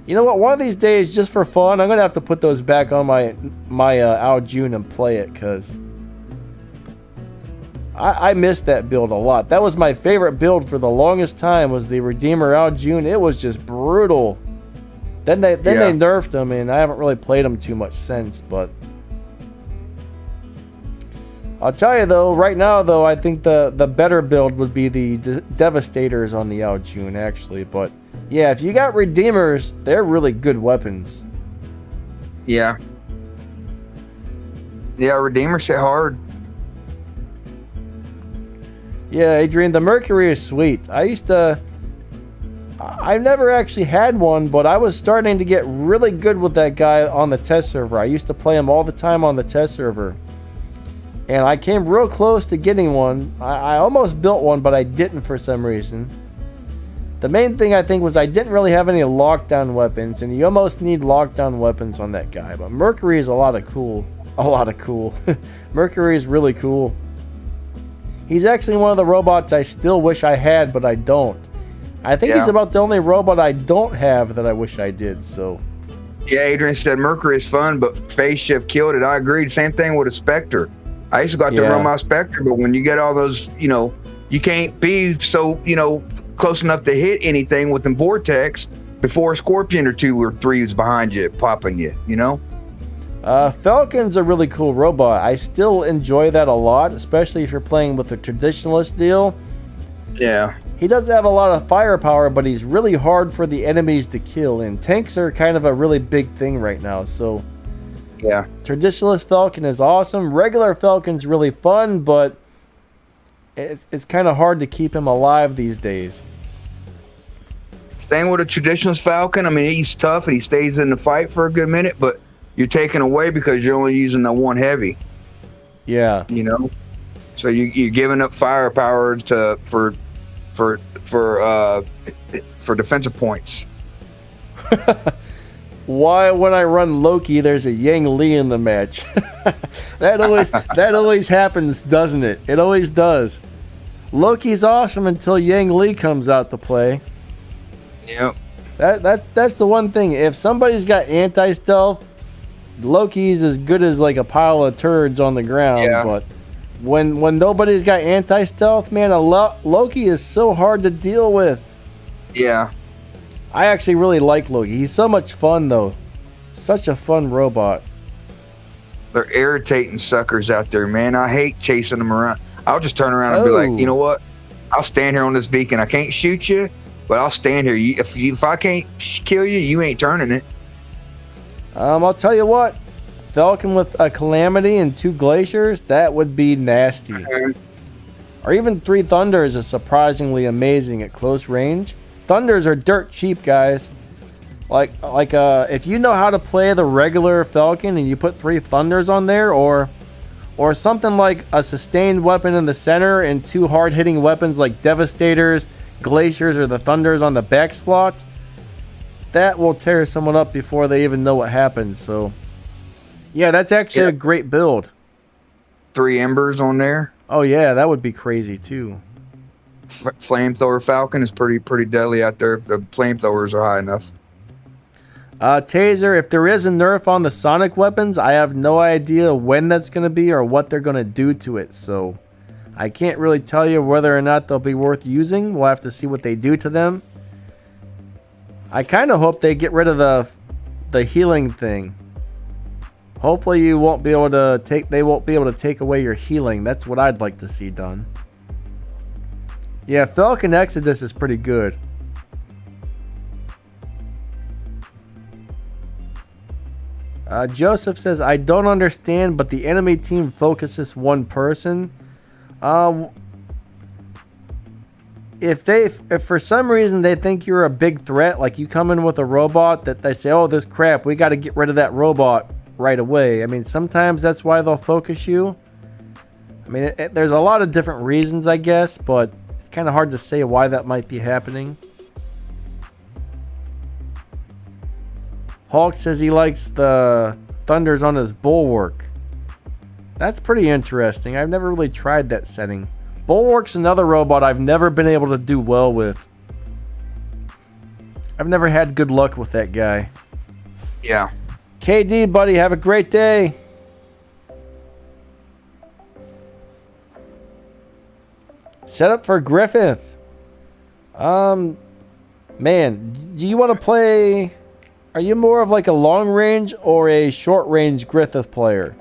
You know what? One of these days, just for fun, I'm going to have to put those back on my Al June and play it, because I missed that build a lot. That was my favorite build for the longest time, was the Redeemer Al June. It was just brutal. Then they nerfed them, and I haven't really played them too much since. But I'll tell you though, right now though, I think the better build would be the Devastators on the Al June actually. But yeah, if you got Redeemers, they're really good weapons. Yeah. Yeah, Redeemers hit hard. Yeah, Adrian, the Mercury is sweet. I've never actually had one, but I was starting to get really good with that guy on the test server. I used to play him all the time on the test server. And I came real close to getting one. I almost built one, but I didn't for some reason. The main thing I think was I didn't really have any lockdown weapons, and you almost need lockdown weapons on that guy. But Mercury is a lot of cool. Mercury is really cool. He's actually one of the robots I still wish I had, but I don't. I think he's about the only robot I don't have that I wish I did, so. Yeah, Adrian said Mercury is fun, but phase shift killed it. I agreed. Same thing with a Spectre. I used to go out there and run my Spectre, but when you get all those, you can't be so, close enough to hit anything with the Vortex before a Scorpion or 2 or 3 is behind you, popping you, Falcon's a really cool robot. I still enjoy that a lot, especially if you're playing with the traditionalist deal. Yeah. He does have a lot of firepower, but he's really hard for the enemies to kill, and tanks are kind of a really big thing right now, so yeah. Traditionalist Falcon is awesome. Regular Falcon's really fun, but it's kind of hard to keep him alive these days. Staying with a traditionalist Falcon, I mean, he's tough and he stays in the fight for a good minute, but you're taken away because you're only using the one heavy. Yeah. So you're giving up firepower for defensive points. Why, when I run Loki, there's a Yang Li in the match? that always happens, doesn't it? It always does. Loki's awesome until Yang Li comes out to play. Yep. That's the one thing. If somebody's got anti-stealth, Loki's as good as like a pile of turds on the ground. Yeah. But when nobody's got anti-stealth, man, Loki is so hard to deal with. Yeah. I actually really like Loki. He's so much fun, though. Such a fun robot. They're irritating suckers out there, man. I hate chasing them around. I'll just turn around and be like, you know what? I'll stand here on this beacon. I can't shoot you, but I'll stand here. If I can't kill you, you ain't turning it. I'll tell you what. Falcon with a Calamity and 2 Glaciers, that would be nasty. Or even 3 Thunders is surprisingly amazing at close range. Thunders are dirt cheap, guys. Like if you know how to play the regular Falcon and you put 3 Thunders on there, or something like a sustained weapon in the center and 2 hard-hitting weapons like Devastators, Glaciers, or the Thunders on the back slot, that will tear someone up before they even know what happened. So, yeah, that's actually a great build. 3 Embers on there. Oh yeah, that would be crazy too. Flamethrower Falcon is pretty deadly out there if the flamethrowers are high enough. Taser, if there is a nerf on the sonic weapons, I have no idea when that's going to be or what they're going to do to it. So I can't really tell you whether or not they'll be worth using. We'll have to see what they do to them. I kind of hope they get rid of the healing thing. Hopefully they won't be able to take away your healing. That's what I'd like to see done. Yeah, Falcon Exodus is pretty good. Joseph says, I don't understand, but the enemy team focuses one person. If for some reason they think you're a big threat, like you come in with a robot that they say, oh, this crap, we got to get rid of that robot right away. I mean, sometimes that's why they'll focus you. I mean, there's a lot of different reasons, I guess, but it's kind of hard to say why that might be happening. Hulk says he likes the thunders on his bulwark. That's pretty interesting. I've never really tried that setting. Bulwark's another robot I've never been able to do well with. I've never had good luck with that guy. Yeah. KD, buddy, have a great day. Set up for Griffin. Man, do you want to play... Are you more of like a long range or a short range Griffith player?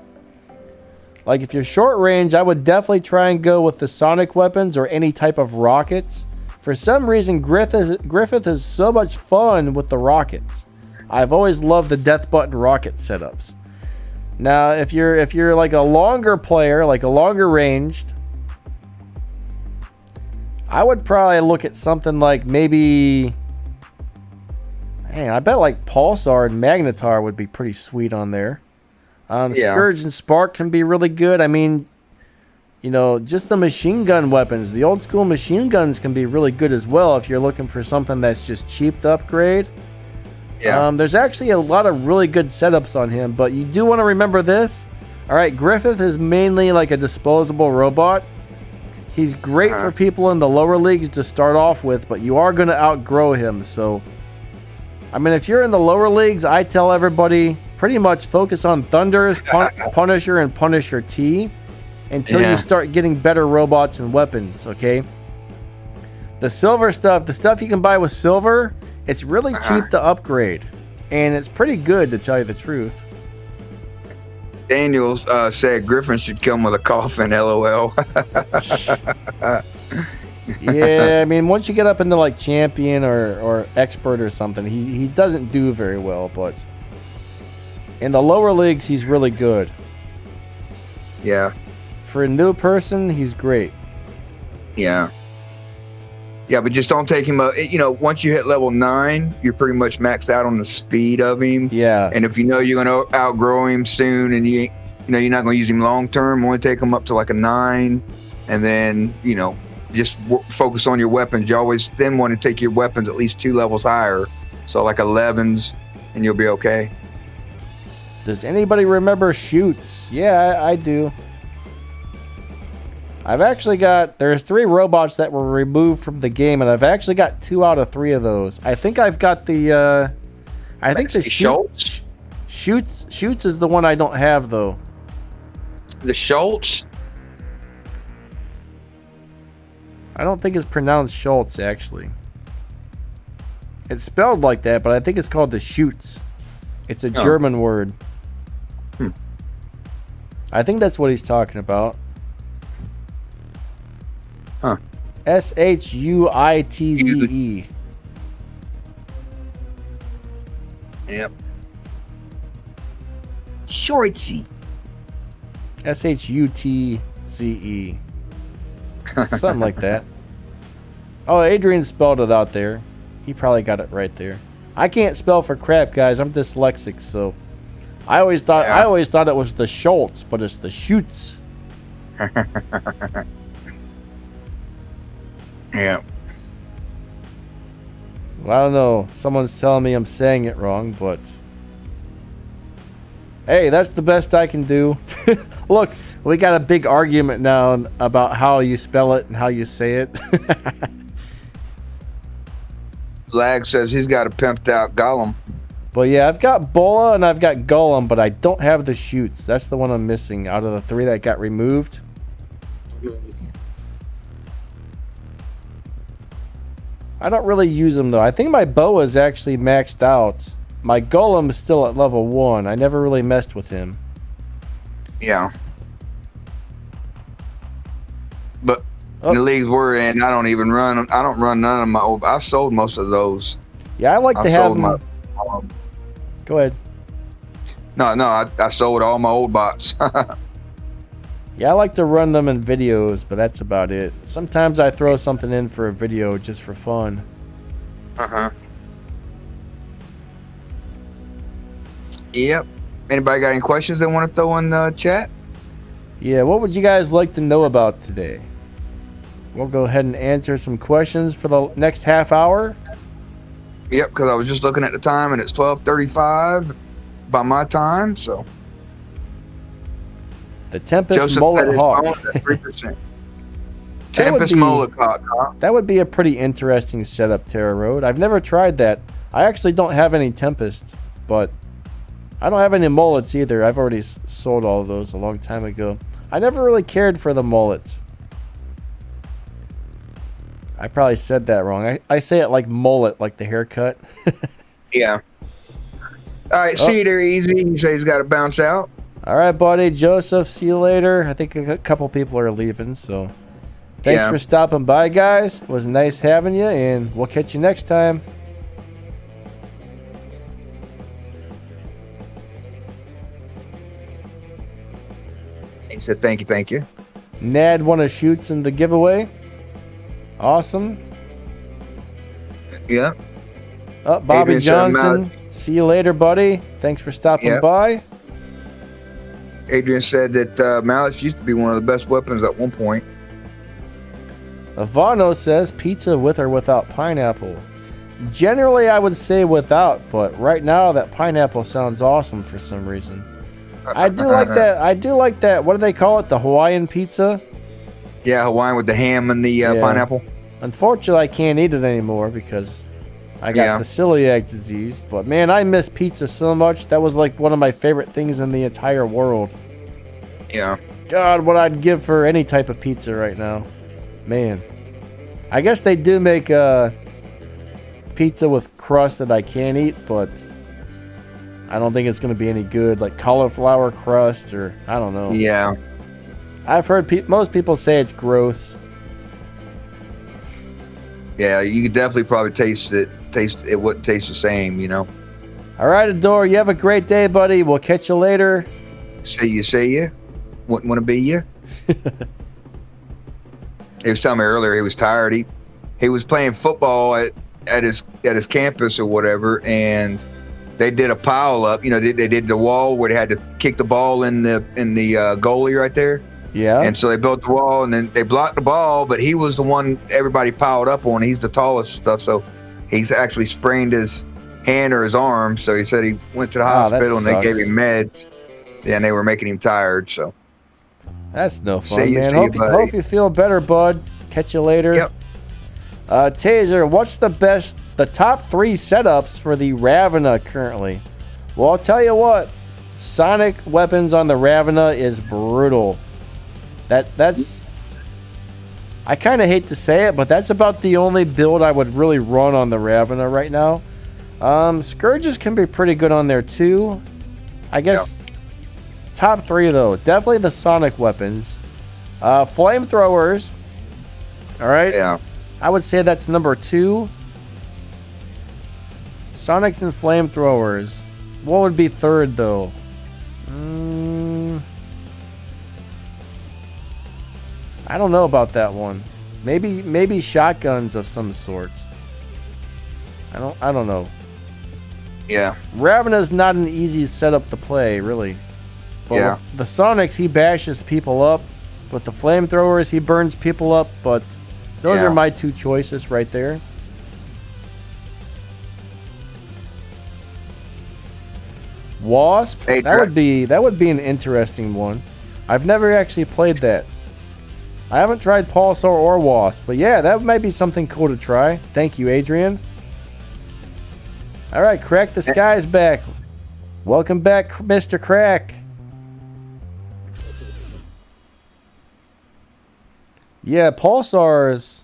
Like if you're short range, I would definitely try and go with the sonic weapons or any type of rockets. For some reason, Griffith is so much fun with the rockets. I've always loved the death button rocket setups. Now, if you're like a longer player, like a longer ranged, I would probably look at something like maybe... Man, I bet like Pulsar and Magnetar would be pretty sweet on there. Scourge and Spark can be really good. I mean, you know, just the machine gun weapons. The old school machine guns can be really good as well if you're looking for something that's just cheap to upgrade. Yeah. There's actually a lot of really good setups on him, but you do want to remember this. All right, Griffith is mainly like a disposable robot. He's great for people in the lower leagues to start off with, but you are going to outgrow him, so... I mean, if you're in the lower leagues, I tell everybody pretty much focus on Thunders, Punisher, and Punisher T until you start getting better robots and weapons, okay? The silver stuff, the stuff you can buy with silver, it's really cheap to upgrade. And it's pretty good, to tell you the truth. Daniel said Griffin should come with a coffin, LOL. Yeah, I mean, once you get up into like champion or expert or something, he doesn't do very well, but in the lower leagues, he's really good. Yeah. For a new person, he's great. Yeah. Yeah, but just don't take him up. You know, once you hit level 9, you're pretty much maxed out on the speed of him. Yeah. And if you know you're going to outgrow him soon and you're not going to use him long term, only take him up to like a 9 and then, you know, just focus on your weapons. You always then want to take your weapons at least 2 levels higher. So like 11s and you'll be okay. Does anybody remember Shoots? Yeah, I do. I've actually got... There's 3 robots that were removed from the game, and I've actually got 2 out of 3 of those. I think I've got the... I think the Schultz? Shoots is the one I don't have, though. The Schultz? I don't think it's pronounced Schultz, actually. It's spelled like that, but I think it's called the Shoots. It's a German word. I think that's what he's talking about. Huh. Shuitze. Yep. Shortsy. Shutze. Something like that. Oh, Adrian spelled it out there. He probably got it right there. I can't spell for crap, guys. I'm dyslexic, so I always thought it was the Schultz, but it's the Shoots. Yeah. Well, I don't know. Someone's telling me I'm saying it wrong, but hey, that's the best I can do. Look, we got a big argument now about how you spell it and how you say it. Lag says he's got a pimped out Gollum. But yeah, I've got Bola and I've got Gollum, but I don't have the Shoots. That's the one I'm missing out of the 3 that got removed. I don't really use them, though. I think my bow is actually maxed out. My Golem is still at level 1. I never really messed with him. Yeah. But in the leagues we're in, I don't even run. I don't run none of my old. I sold most of those. Yeah, I like to have them. Go ahead. No, I sold all my old bots. Yeah, I like to run them in videos, but that's about it. Sometimes I throw something in for a video just for fun. Yep. Anybody got any questions they want to throw in the chat? Yeah, what would you guys like to know about today? We'll go ahead and answer some questions for the next half hour. Yep, because I was just looking at the time and it's 12:35 by my time, so. The Tempest Joseph Mullet Hawk. 3%. Tempest Mullet Hawk, huh? That would be a pretty interesting setup, Terra Road. I've never tried that. I actually don't have any Tempest, but I don't have any mullets either. I've already sold all of those a long time ago. I never really cared for the mullets. I probably said that wrong. I say it like mullet, like the haircut. Yeah. All right, see you there, Easy. He says he's got to bounce out. All right, buddy. Joseph, see you later. I think a couple people are leaving, so thanks for stopping by, guys. It was nice having you, and we'll catch you next time. He said, thank you. Nad won a shoots in the giveaway. Awesome. Yeah. Bobby Johnson. See you later, buddy. Thanks for stopping by. Adrian said that mallets used to be one of the best weapons at one point. Ravana says pizza with or without pineapple. Generally, I would say without, but right now that pineapple sounds awesome for some reason. I do like that. I do like that. What do they call it? The Hawaiian pizza? Yeah, Hawaiian with the ham and the pineapple. Unfortunately, I can't eat it anymore because I got the celiac disease. But man, I miss pizza so much. That was like one of my favorite things in the entire world. Yeah. God, what I'd give for any type of pizza right now. Man. I guess they do make pizza with crust that I can't eat, but I don't think it's going to be any good. Like cauliflower crust or I don't know. Yeah. I've heard most people say it's gross. Yeah, you could definitely probably taste it. It wouldn't taste the same, you know. All right, Adore, you have a great day, buddy. We'll catch you later. See you. Wouldn't want to be you. He was telling me earlier he was tired. He was playing football at his campus or whatever, and they did a pile up. You know, they did the wall where they had to kick the ball in the goalie right there. Yeah. And so they built the wall, and then they blocked the ball, but he was the one everybody piled up on. He's the tallest stuff, so he's actually sprained his hand or his arm. So he said he went to the hospital, and they gave him meds, and they were making him tired. So that's no fun, man. Hope you feel better, bud. Catch you later. Yep. Taser, what's the top 3 setups for the Ravana currently? Well, I'll tell you what, sonic weapons on the Ravana is brutal. That's I kind of hate to say it, but that's about the only build I would really run on the Ravana right now. Scourges can be pretty good on there too. I guess top 3 though, definitely the sonic weapons. Flamethrowers. All right. Yeah. I would say that's number 2. Sonics and flamethrowers. What would be 3rd though? I don't know about that one. Maybe shotguns of some sort. I don't know. Yeah. Ravana's not an easy setup to play, really. But with the Sonics, he bashes people up. With the flamethrowers, he burns people up. But those are my 2 choices right there. Wasp. That would be an interesting one. I've never actually played that. I haven't tried Pulsar or Wasp, but yeah, that might be something cool to try. Thank you, Adrian. All right, Crack the Sky's back. Welcome back, Mr. Crack. Yeah, Pulsars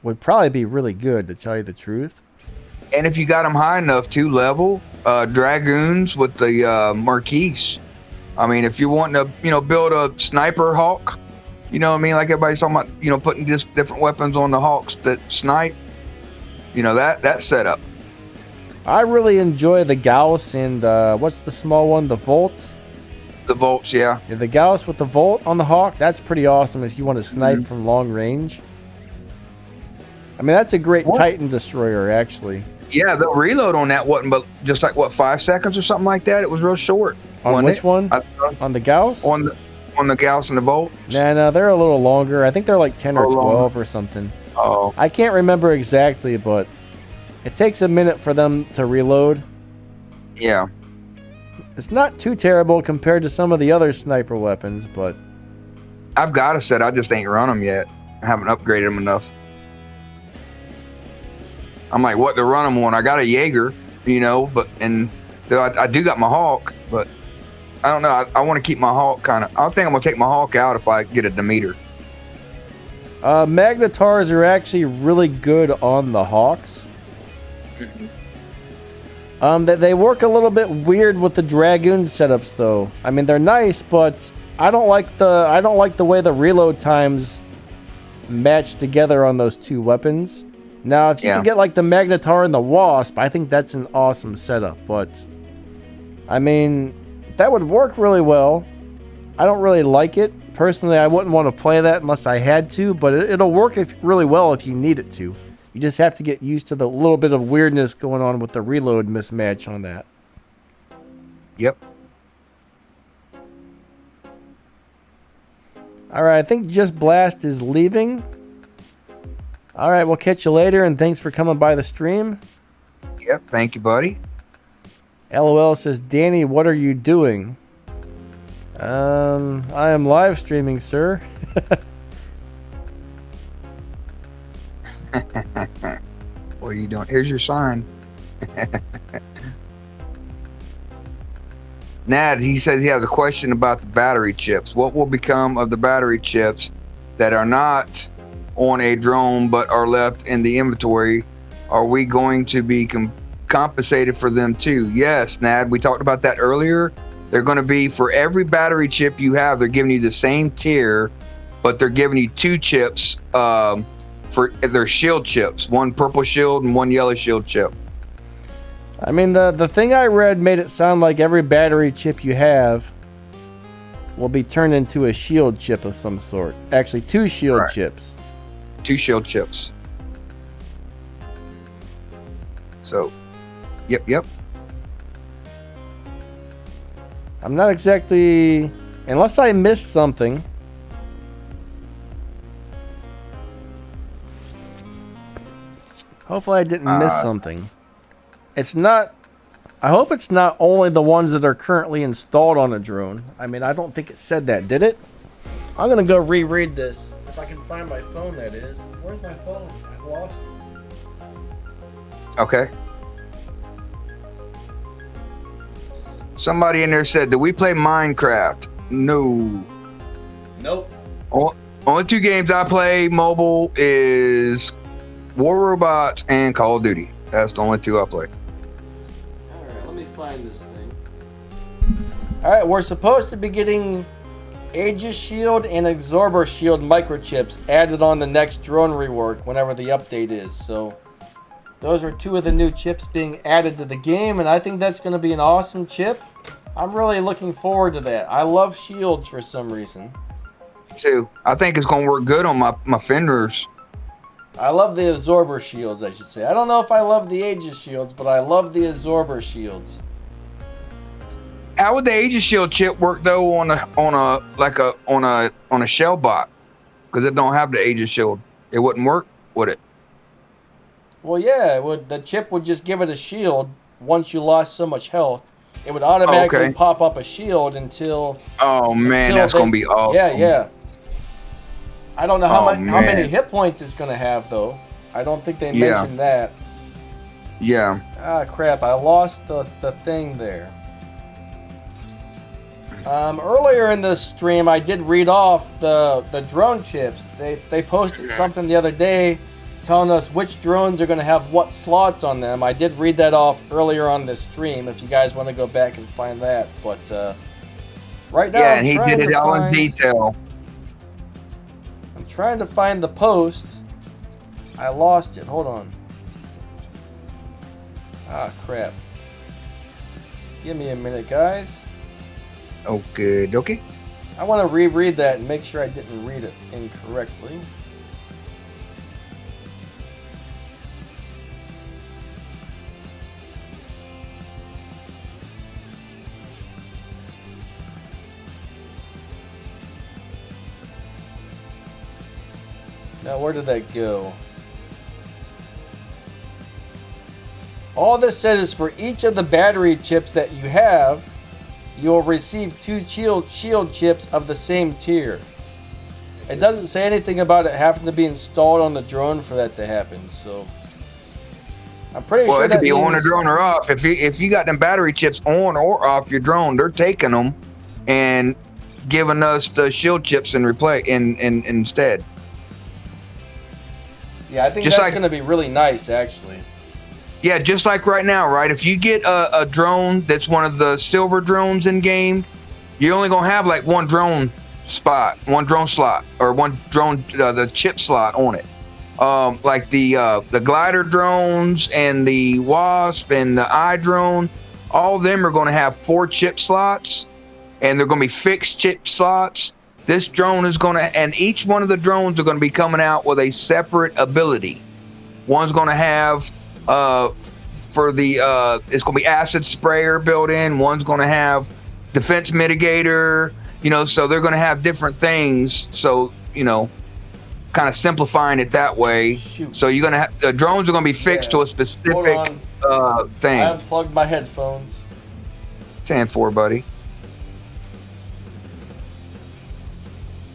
would probably be really good, to tell you the truth. And if you got them high enough, 2 level, Dragoons with the Marquise. I mean, if you want to, build a sniper hawk, you know what I mean? Like everybody's talking about, putting just different weapons on the hawks that snipe. That setup. I really enjoy the Gauss and what's the small one? The Volt. The Volts, yeah. Yeah, the Gauss with the Volt on the Hawk. That's pretty awesome if you want to snipe from long range. I mean, that's a great Titan destroyer, actually. Yeah, the reload on that wasn't but just like, what, 5 seconds or something like that? It was real short. On which one? On the Gauss? On the Gauss and the Volt? No, they're a little longer. I think they're like 10 or 12 or something. Oh. I can't remember exactly, but it takes a minute for them to reload. Yeah. It's not too terrible compared to some of the other sniper weapons, but... I've got a set. I just ain't run them yet. I haven't upgraded them enough. I'm like, what to run them on? I got a Jaeger, and I do got my Hawk, but I don't know. I want to keep my Hawk kind of... I think I'm going to take my Hawk out if I get a Demeter. Magnetars are actually really good on the Hawks. They work a little bit weird with the Dragoon setups, though. I mean, they're nice, but I don't like the way the reload times match together on those two weapons. Now, if you can get like the Magnetar and the Wasp, I think that's an awesome setup. But I mean, that would work really well. I don't really like it personally. I wouldn't want to play that unless I had to, but it'll work really well if you need it to. You just have to get used to the little bit of weirdness going on with the reload mismatch on that. Yep. All right, I think Just Blast is leaving. All right, we'll catch you later, and thanks for coming by the stream. Yep, thank you, buddy. LOL says, Danny, what are you doing? I am live streaming, sir. What are you doing? Here's your sign. Nad, he says he has a question about the battery chips. What will become of the battery chips that are not on a drone but are left in the inventory? Are we going to be compensated for them too? Yes, Nad, we talked about that earlier. They're going to be, for every battery chip you have, they're giving you the same tier, but they're giving you 2 chips for their shield chips, 1 purple shield and 1 yellow shield chip. I mean, the thing I read made it sound like every battery chip you have will be turned into a shield chip of some sort. Actually, 2 shield chips. 2 shield chips. So, yep. I'm not exactly... Unless I missed something. Hopefully I didn't miss something. It's not... I hope it's not only the ones that are currently installed on a drone. I mean, I don't think it said that, did it? I'm going to go reread this. If I can find my phone, that is. Where's my phone? I've lost it. Okay. Somebody in there said, do we play Minecraft? No. Nope. Only 2 games I play mobile is War Robots and Call of Duty. That's the only 2 I play. Alright, let me find this thing. Alright, we're supposed to be getting Aegis Shield and Absorber Shield microchips added on the next drone rework whenever the update is. So those are 2 of the new chips being added to the game, and I think that's going to be an awesome chip. I'm really looking forward to that. I love shields for some reason. Too. I think it's going to work good on my Fenrirs. I love the Absorber Shields, I should say. I don't know if I love the Aegis Shields, but I love the Absorber Shields. How would the Aegis Shield chip work though on a shell bot? Because it don't have the Aegis Shield. It wouldn't work, would it? Well, yeah, it would. The chip would just give it a shield once you lost so much health. It would automatically pop up a shield until... Oh, man, that's going to be awesome. Yeah. I don't know how many hit points it's going to have, though. I don't think they mentioned that. Yeah. Ah, crap. I lost the thing there. Earlier in this stream, I did read off the drone chips. They posted something the other day telling us which drones are going to have what slots on them. I did read that off earlier on this stream, if you guys want to go back and find that. But right now, yeah, and he did it all in detail. I'm trying to find the post. I lost it. Hold on. Ah, crap. Give me a minute, guys. Okay, dokie. I want to reread that and make sure I didn't read it incorrectly. Now, where did that go? All this says is for each of the battery chips that you have, you'll receive 2 shield chips of the same tier. It doesn't say anything about it having to be installed on the drone for that to happen, so I'm pretty sure it that could be means, on a drone or off. If you got them battery chips on or off your drone, they're taking them and giving us the shield chips and instead. Yeah, I think just that's going to be really nice, actually. Yeah, just like right now, right? If you get a drone that's one of the silver drones in game, you're only gonna have like one drone slot, or one drone the chip slot on it. Like the glider drones and the Wasp and the Eye drone, all of them are gonna have 4 chip slots, and they're gonna be fixed chip slots. This drone is and each one of the drones are gonna be coming out with a separate ability. One's gonna have it's gonna be acid sprayer built in. One's gonna have defense mitigator, so they're gonna have different things. So, kind of simplifying it that way. Shoot. So you're gonna have the drones are gonna be fixed to a specific thing. I unplugged my headphones. 10-4, buddy.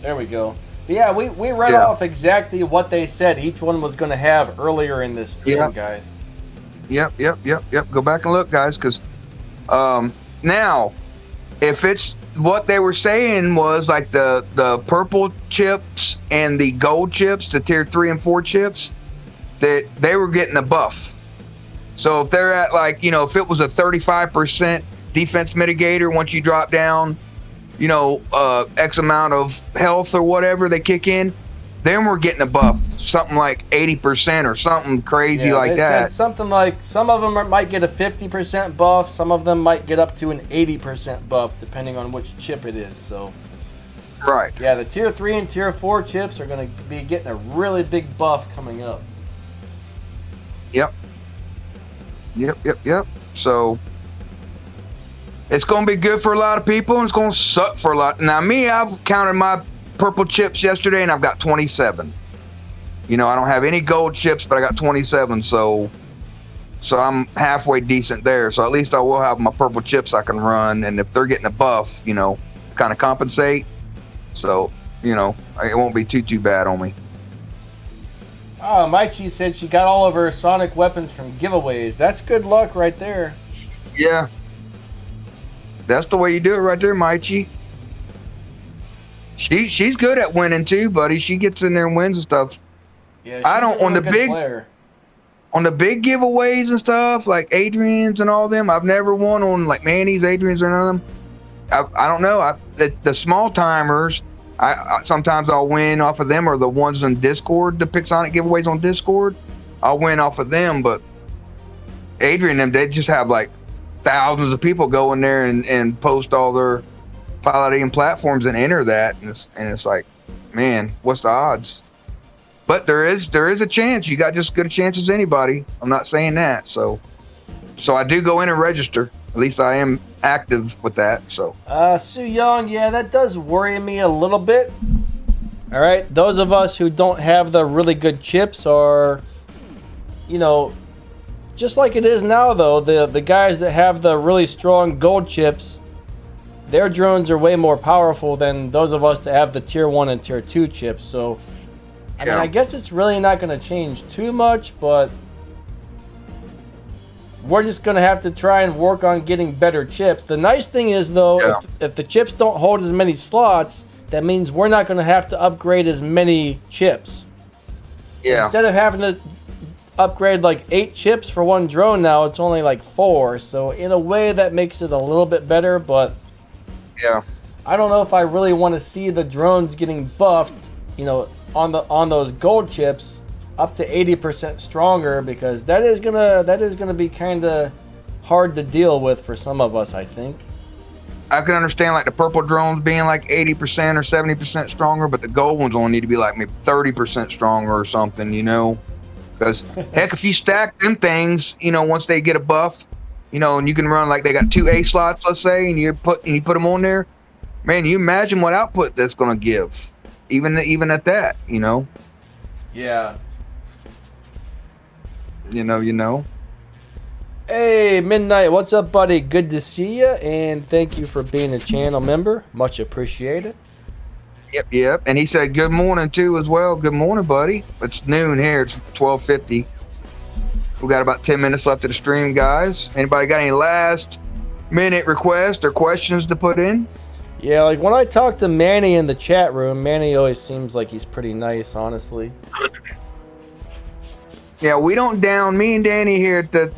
There we go. But yeah, we read off exactly what they said each one was going to have earlier in this stream, guys. Yep. Go back and look, guys, because now, if it's what they were saying was like the purple chips and the gold chips, the tier 3 and 4 chips, that they were getting a buff. So if they're at if it was a 35% defense mitigator, once you drop down, X amount of health or whatever they kick in, then we're getting a buff, something like 80% or something crazy like that. Said something like some of them might get a 50% buff, some of them might get up to an 80% buff, depending on which chip it is. So, right. Yeah, the tier 3 and tier 4 chips are going to be getting a really big buff coming up. Yep. So it's going to be good for a lot of people, and it's going to suck for a lot. Now, I've counted my purple chips yesterday, and I've got 27. I don't have any gold chips, but I got 27, so I'm halfway decent there. So at least I will have my purple chips I can run, and if they're getting a buff, kind of compensate. So, it won't be too bad on me. Oh, Maichi said she got all of her sonic weapons from giveaways. That's good luck right there. Yeah. That's the way you do it right there, Maichi. She's good at winning too, buddy. She gets in there and wins and stuff. Yeah, I don't on the big player. On the big giveaways and stuff like Adrian's and all them. I've never won on like Manny's, Adrian's, or none of them. I don't know. The small timers. I sometimes I'll win off of them, or the ones on Discord, the Pixonic giveaways on Discord. I'll win off of them, but Adrian and them, they just have like thousands of people go in there and post all their piloting platforms and enter that, and it's like, man, what's the odds? But there is a chance. You got just as good a chance as anybody. I'm not saying that. So I do go in and register. At least I am active with that. So Su Young, yeah, that does worry me a little bit. All right, those of us who don't have the really good chips are, just like it is now, though, the guys that have the really strong gold chips, their drones are way more powerful than those of us that have the tier 1 and tier 2 chips. So, I mean, I guess it's really not going to change too much, but we're just going to have to try and work on getting better chips. The nice thing is, though, if the chips don't hold as many slots, that means we're not going to have to upgrade as many chips. Yeah. Instead of having to upgrade like 8 chips for one drone now, it's only like 4. So in a way that makes it a little bit better, but yeah, I don't know if I really want to see the drones getting buffed, on those gold chips up to 80% stronger, because that is gonna be kind of hard to deal with for some of us, I think. I can understand like the purple drones being like 80% or 70% stronger, but the gold ones only need to be like maybe 30% stronger or something, you know? Because heck, if you stack them things, you know, once they get a buff, you know, and you can run like they got 2 A slots, let's say, and you put them on there, man, you imagine what output that's gonna give, even at that, you know? Yeah. You know. Hey, Midnight, what's up, buddy? Good to see you, and thank you for being a channel member. Much appreciated. Yep. And he said good morning too as well. Good morning, buddy. It's noon here. It's 12:50. We got about 10 minutes left of the stream, guys. Anybody got any last minute requests or questions to put in? Yeah, like when I talk to Manny in the chat room, Manny always seems like he's pretty nice, honestly. Yeah, we don't down. Me and Danny here at the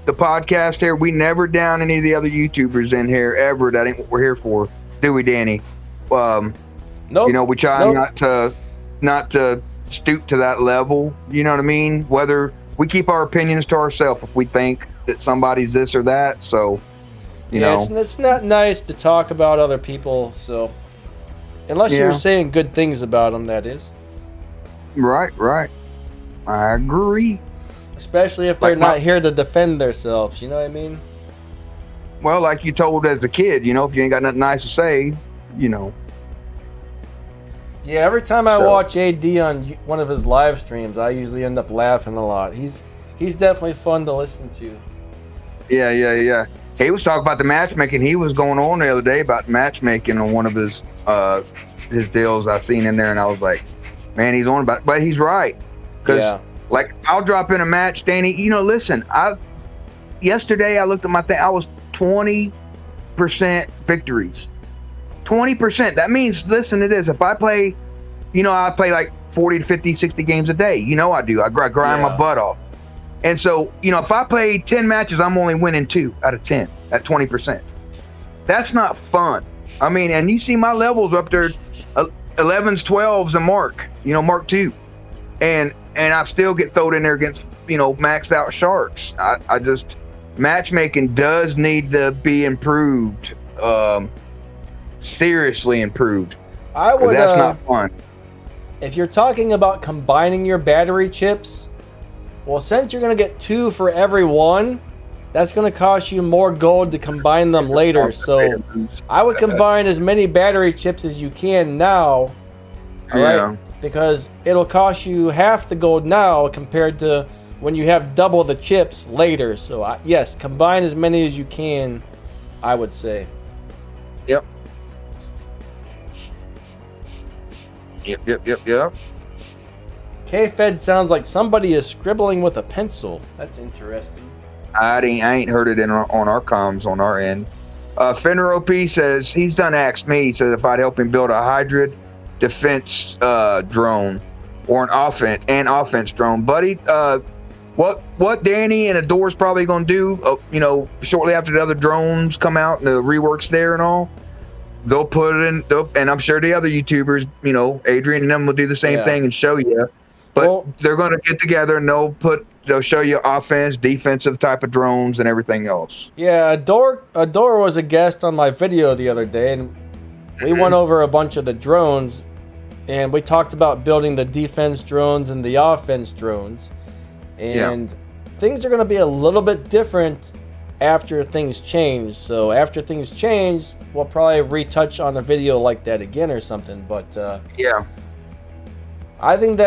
podcast here. We never down any of the other YouTubers in here ever. That ain't what we're here for, do we, Danny? Nope. You know, we try not to stoop to that level. You know what I mean? Whether we keep our opinions to ourselves if we think that somebody's this or that. So, you know, it's not nice to talk about other people. So, unless you're saying good things about them, that is. Right. I agree. Especially if they're not here to defend themselves, you know what I mean? Well, like you told as a kid, you know, if you ain't got nothing nice to say, you know. Yeah, every time I watch AD on one of his live streams, I usually end up laughing a lot. He's definitely fun to listen to. Yeah. He was talking about the matchmaking. He was going on the other day about matchmaking on one of his deals I seen in there, and I was like, man, he's on about it. But he's right. Because, like, I'll drop in a match, Danny. You know, listen, yesterday I looked at my thing. I was 20% victories. 20%. That means, listen to this. If I play, you know, I play like 40 to 50, 60 games a day. You know I do. I grind my butt off. And so, you know, if I play 10 matches, I'm only winning 2 out of 10 at 20%. That's not fun. I mean, and you see my levels up there, 11s, 12s, and Mark 2. And I still get thrown in there against, you know, maxed out sharks. I just, matchmaking does need to be improved, seriously improved. That's not fun. If you're talking about combining your battery chips, well, since you're going to get 2 for every one, that's going to cost you more gold to combine them later. So I would combine as many battery chips as you can now. All right? Because it'll cost you half the gold now compared to when you have double the chips later. So yes, combine as many as you can, I would say. Yep. K-Fed sounds like somebody is scribbling with a pencil. That's interesting. I ain't heard it on our comms on our end. Fenrir OP says he's done asked me. He says if I'd help him build a Hydra defense drone or an offense drone, buddy. What Danny and Ador's probably gonna do, you know, shortly after the other drones come out and the reworks there and all, they'll put it in. And I'm sure the other YouTubers, you know, Adrian and them will do the same thing and show you. But they're gonna get together and they'll show you offense, defensive type of drones and everything else. Yeah, Ador was a guest on my video the other day, and we went over a bunch of the drones, and we talked about building the defense drones and the offense drones. And things are going to be a little bit different after things change. So after things change, we'll probably retouch on a video like that again or something. But I think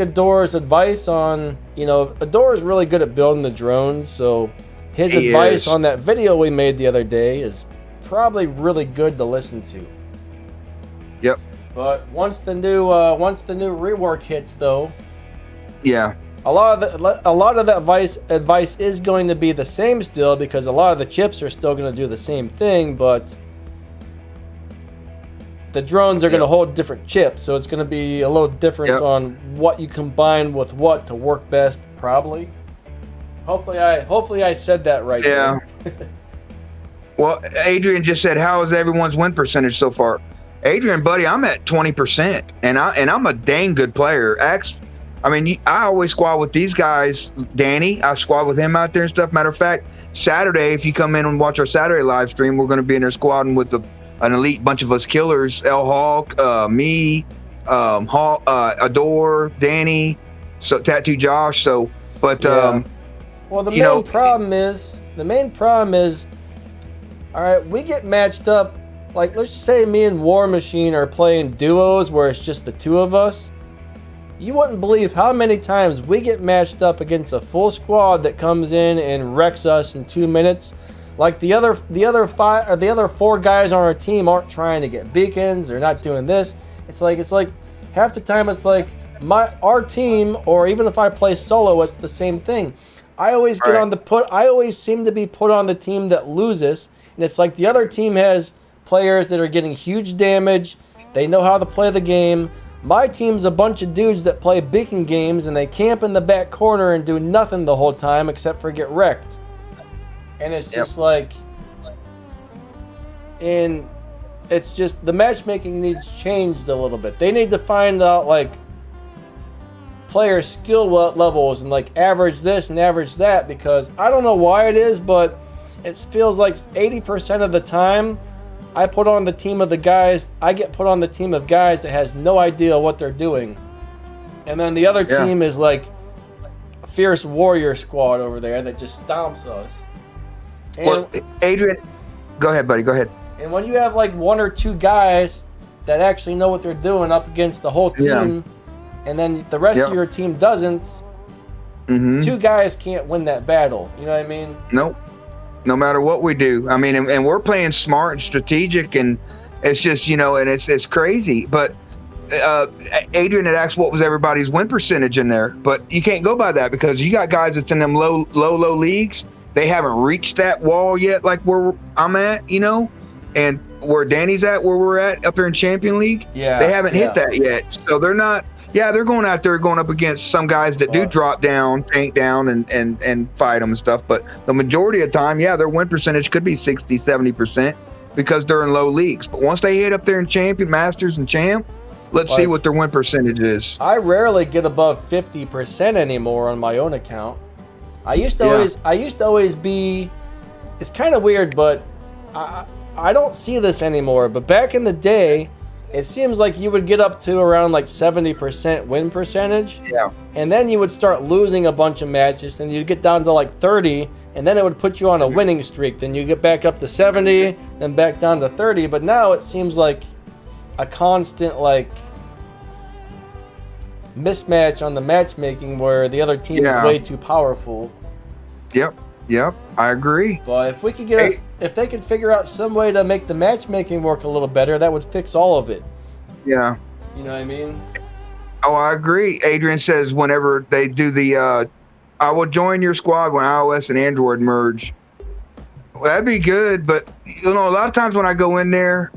Ador's advice on, you know, Ador is really good at building the drones. So his advice on that video we made the other day is probably really good to listen to. Yep. But once the new rework hits, though, a lot of that advice is going to be the same still, because a lot of the chips are still going to do the same thing, but the drones are going to hold different chips, so it's going to be a little different on what you combine with what to work best, probably. Hopefully I said that right. Yeah. Well, Adrian just said, how is everyone's win percentage so far? Adrian, buddy, I'm at 20%, and I'm a dang good player. Ask I mean, I always squad with these guys. Danny, I squad with him out there and stuff. Matter of fact, Saturday, if you come in and watch our Saturday live stream, we're going to be in there squadding with an elite bunch of us killers. El Hawk, me, Adore, Danny, so Tattoo Josh. So, but well, the main problem is, all right, we get matched up. Like, let's just say me and War Machine are playing duos where it's just the two of us. You wouldn't believe how many times we get matched up against a full squad that comes in and wrecks us in 2 minutes. Like the other 4 guys on our team aren't trying to get beacons. They're not doing this. It's like half the time it's like our team, or even if I play solo, it's the same thing. I always I always seem to be put on the team that loses, and it's like the other team has players that are getting huge damage. They know how to play the game. My team's a bunch of dudes that play beacon games and they camp in the back corner and do nothing the whole time except for get wrecked. And it's just like, and it's just, the matchmaking needs changed a little bit. They need to find out like player skill levels and like average this and average that, because I don't know why it is, but it feels like 80% of the time I get put on the team of guys that has no idea what they're doing. And then the other team is like a fierce warrior squad over there that just stomps us. And, well, Adrian, go ahead, buddy, go ahead. And when you have like 1 or 2 guys that actually know what they're doing up against the whole team, and then the rest of your team doesn't, 2 guys can't win that battle. You know what I mean? Nope. No matter what we do. I mean, and we're playing smart and strategic, and it's just, and it's crazy. But Adrian had asked what was everybody's win percentage in there, but you can't go by that because you got guys that's in them low leagues. They haven't reached that wall yet, like where I'm at, and where Danny's at, where we're at up here in Champion League. Yeah, they haven't hit that yet, so they're not. Yeah, they're going out there going up against some guys that do drop down, tank down, and fight them and stuff. But the majority of the time, their win percentage could be 60, 70% because they're in low leagues. But once they hit up there in Champion, Masters, and Champ, let's see what their win percentage is. I rarely get above 50% anymore on my own account. I used to always be. It's kind of weird, but I don't see this anymore. But back in the day, it seems like you would get up to around like 70% win percentage. Yeah. And then you would start losing a bunch of matches, and you'd get down to like 30, and then it would put you on a winning streak. Then you get back up to 70, then back down to 30. But now it seems like a constant like mismatch on the matchmaking where the other team is way too powerful. Yep, I agree. But if we could if they could figure out some way to make the matchmaking work a little better, that would fix all of it. Yeah. You know what I mean? Oh, I agree. Adrian says whenever they do I will join your squad when iOS and Android merge. Well, that'd be good, but a lot of times when I go in there,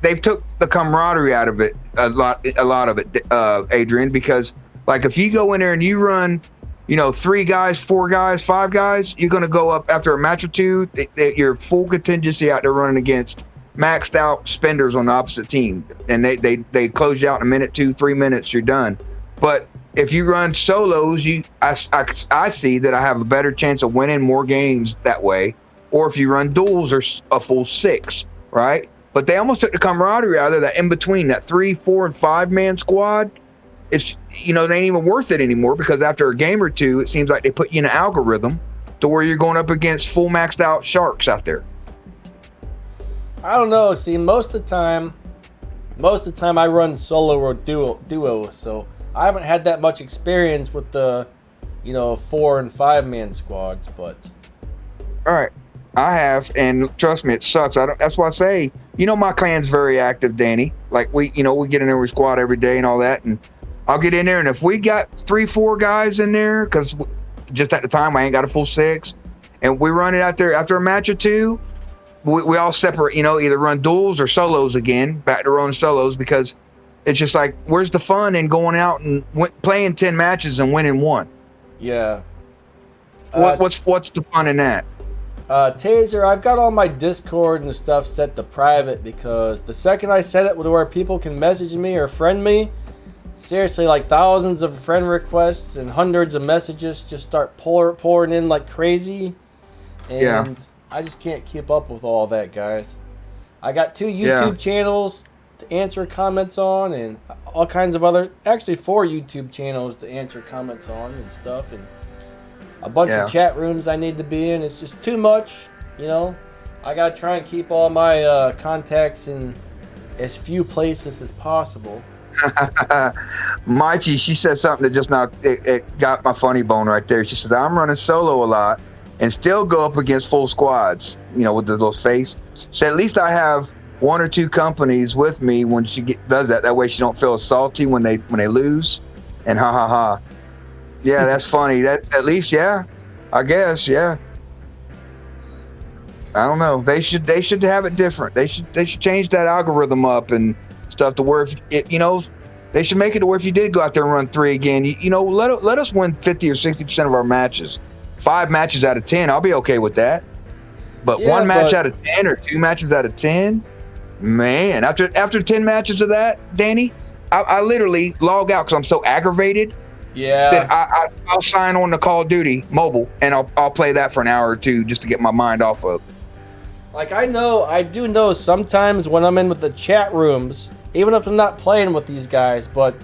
they've took the camaraderie out of it a lot of it, Adrian, because like if you go in there and you run 3 guys, 4 guys, 5 guys, you're going to go up after a match or 2. You're full contingency out there running against maxed out spenders on the opposite team. And they close you out in a minute, 2, 3 minutes, you're done. But if you run solos, I see that I have a better chance of winning more games that way. Or if you run duels or a full 6, right? But they almost took the camaraderie out of there, that in between, that 3, 4, and 5 man squad. It's it ain't even worth it anymore because after a game or 2, it seems like they put you in an algorithm to where you're going up against full maxed out sharks out there. I don't know. See, most of the time I run solo or duo, so I haven't had that much experience with the 4 and 5 man squads. But all right, I have, and trust me, it sucks. That's why I say, my clan's very active, Danny. Like we get in there, we squad every day and all that, and I'll get in there, and if we got 3, 4 guys in there, because just at the time I ain't got a full 6, and we run it out there after a match or 2, we all separate, either run duels or solos again, back to running solos, because it's just like, where's the fun in going out and playing 10 matches and winning 1? Yeah. What's the fun in that? Taser, I've got all my Discord and stuff set to private because the second I set it to where people can message me or friend me, seriously, like thousands of friend requests and hundreds of messages just start pouring in like crazy. And I just can't keep up with all that, guys. I got 2 YouTube channels to answer comments on, and all kinds of other, actually 4 YouTube channels to answer comments on and stuff, and a bunch of chat rooms I need to be in. It's just too much, you know. I gotta try and keep all my contacts in as few places as possible. Maichi, she said something that just now it got my funny bone right there. She says, I'm running solo a lot and still go up against full squads, you know, with the little face. So at least I have 1 or 2 companies with me when she does that. That way she don't feel salty when they lose. And ha ha ha. Yeah, that's funny. That at least, I guess, I don't know. They should have it different. They should change that algorithm up and stuff to where they should make it to where if you did go out there and run 3 again, you know, let us win 50 or 60% of our matches. 5 matches out of 10, I'll be okay with that. But 1 match out of 10 or 2 matches out of 10, man, after 10 matches of that, Danny, I literally log out because I'm so aggravated. Yeah. That I'll sign on to Call of Duty mobile and I'll play that for an hour or 2 just to get my mind off of. Like I do know sometimes when I'm in with the chat rooms, even if I'm not playing with these guys, but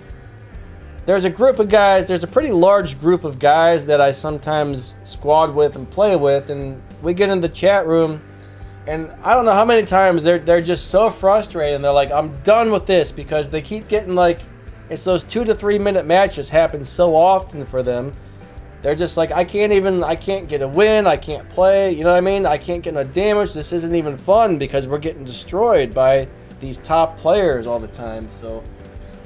there's a group of guys, there's a pretty large group of guys that I sometimes squad with and play with, and we get in the chat room, and I don't know how many times they're just so frustrated, and they're like, I'm done with this, because they keep getting like, it's those 2 to 3 minute matches happen so often for them. They're just like, I can't get a win, I can't play, you know what I mean? I can't get no damage, this isn't even fun because we're getting destroyed by these top players all the time. So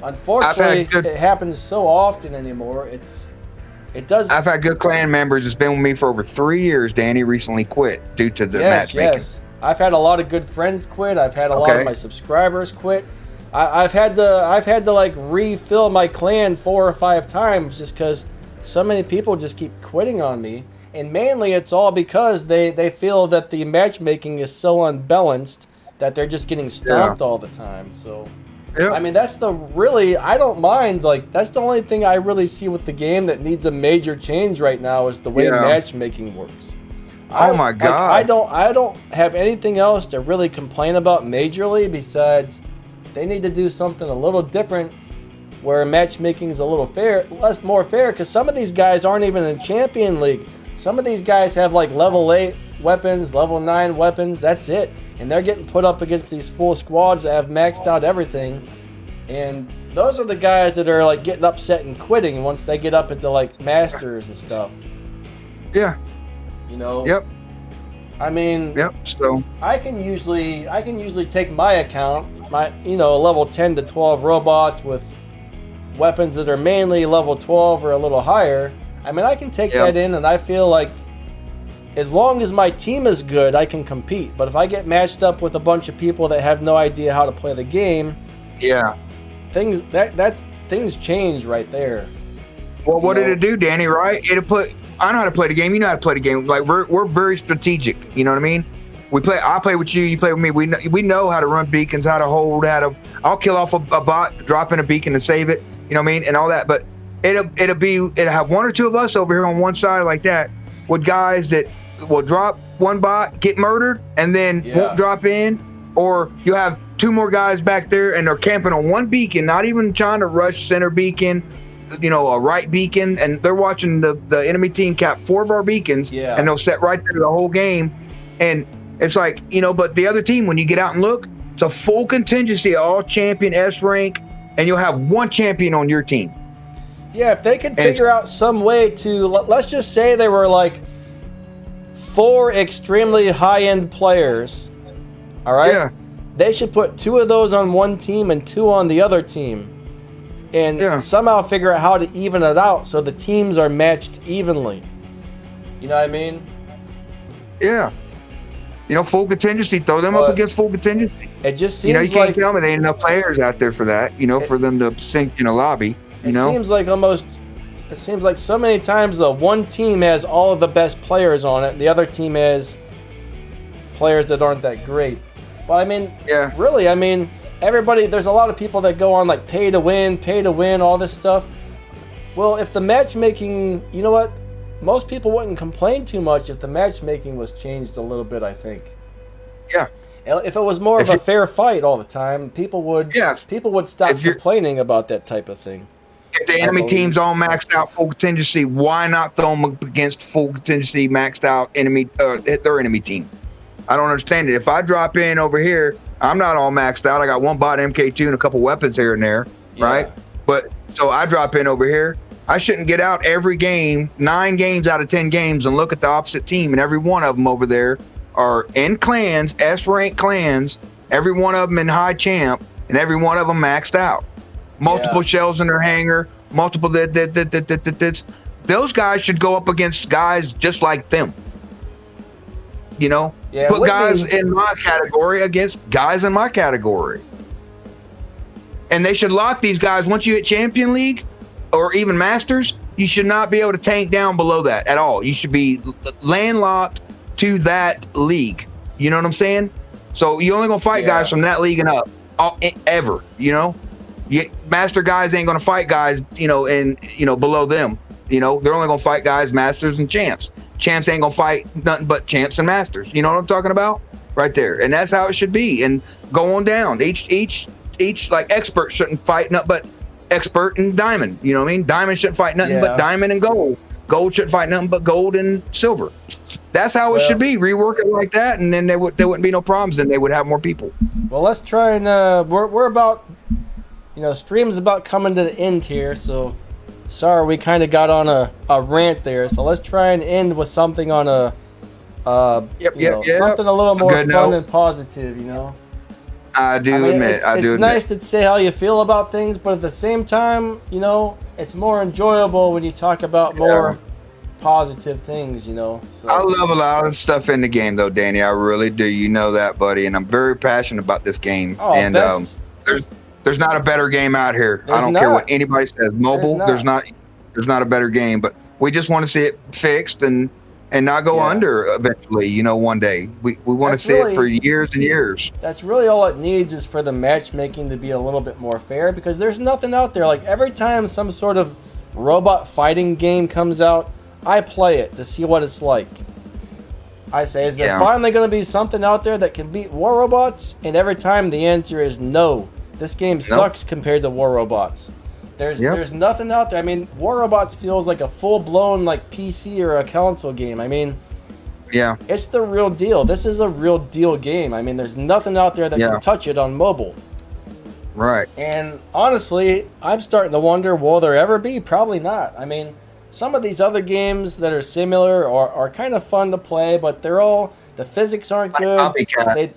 unfortunately, it happens so often anymore. It does. I've had good clan members that's been with me for over 3 years. Danny recently quit due to the matchmaking. Yes. I've had a lot of good friends quit. I've had a lot of my subscribers quit. I've had to like refill my clan 4 or 5 times just because so many people just keep quitting on me. And mainly it's all because they feel that the matchmaking is so unbalanced that they're just getting stomped all the time. So, I mean, that's I don't mind. Like, that's the only thing I really see with the game that needs a major change right now is the way matchmaking works. Oh my God. I don't have anything else to really complain about majorly besides they need to do something a little different where matchmaking is a little more fair, because some of these guys aren't even in Champion League. Some of these guys have like level 8 weapons, level 9 weapons, that's it. And they're getting put up against these full squads that have maxed out everything. And those are the guys that are like getting upset and quitting once they get up into like masters and stuff. Yeah. You know? Yep. I mean, so I can usually take my account, my level 10 to 12 robots with weapons that are mainly level 12 or a little higher. I mean, I can take that in, and I feel like as long as my team is good, I can compete. But if I get matched up with a bunch of people that have no idea how to play the game, things change right there. Well, what did it do, Danny? Right? I know how to play the game. You know how to play the game. Like we're very strategic. You know what I mean? I play with you. You play with me. We know how to run beacons, how to hold, I'll kill off a bot, drop in a beacon and save it. You know what I mean? And all that. But it'll have 1 or 2 of us over here on one side like that with guys that will drop one bot, get murdered, and then won't drop in. Or you'll have 2 more guys back there and they're camping on one beacon, not even trying to rush center beacon, a right beacon, and they're watching the enemy team cap 4 of our beacons, and they'll set right there the whole game. And it's like, but the other team, when you get out and look, it's a full contingency, all champion S rank, and you'll have 1 champion on your team. Yeah, if they could figure out some way to, let's just say they were like 4 extremely high-end players, all right? Yeah. They should put 2 of those on one team and 2 on the other team. And somehow figure out how to even it out so the teams are matched evenly. You know what I mean? Yeah. Full contingency. Throw them up against full contingency. It just seems you can't tell me there ain't enough players out there for that, for them to sink in a lobby, It seems like so many times the one team has all of the best players on it, and the other team has players that aren't that great. But I mean, really, there's a lot of people that go on like pay to win, all this stuff. Well, if the matchmaking, you know what? Most people wouldn't complain too much if the matchmaking was changed a little bit, I think. Yeah. If it was more of a fair fight all the time, people would stop complaining about that type of thing. If the enemy team's all maxed out full contingency, why not throw them up against full contingency maxed out their enemy team? I don't understand it. If I drop in over here, I'm not all maxed out. I got one bot MK2 and a couple weapons here and there, right? But so I drop in over here. I shouldn't get out every game, 9 games out of 10 games, and look at the opposite team, and every one of them over there are in clans, S-rank clans, every one of them in high champ, and every one of them maxed out. Multiple shells in their hangar, multiple those guys should go up against guys just like them. You know? Yeah, put guys in my category against guys in my category. And they should lock these guys. Once you hit Champion League or even Masters, you should not be able to tank down below that at all. You should be landlocked to that league. You know what I'm saying? So you're only going to fight guys from that league and up ever, you know? Master guys ain't going to fight guys, below them. You know, they're only going to fight guys, Masters and Champs. Champs ain't going to fight nothing but Champs and Masters. You know what I'm talking about? Right there. And that's how it should be. And go on down. Each like expert shouldn't fight nothing but expert and diamond. You know what I mean? Diamond shouldn't fight nothing but diamond and gold. Gold shouldn't fight nothing but gold and silver. That's how it should be. Rework it like that, and then there wouldn't be no problems. Then they would have more people. Well, let's try and we're about, stream's about coming to the end here. So sorry, we kind of got on a rant there. So let's try and end with something on something a little more fun and positive. I do admit. It's nice to say how you feel about things, but at the same time, it's more enjoyable when you talk about more positive things, So I love a lot of stuff in the game, though, Danny. I really do. You know that, buddy. And I'm very passionate about this game. And there's not a better game out here. I don't care what anybody says. Mobile, there's not a better game. But we just want to see it fixed and not go under eventually, one day. We want to see it for years and years. That's really all it needs, is for the matchmaking to be a little bit more fair, because there's nothing out there. Like, every time some sort of robot fighting game comes out, I play it to see what it's like. I say, is there finally going to be something out there that can beat War Robots? And every time the answer is no. This game sucks compared to War Robots. There's nothing out there. I mean, War Robots feels like a full-blown like PC or a console game. I mean, it's the real deal. This is a real deal game. I mean, there's nothing out there that can touch it on mobile. Right. And honestly, I'm starting to wonder, will there ever be? Probably not. I mean, some of these other games that are similar are kind of fun to play, but the physics aren't good.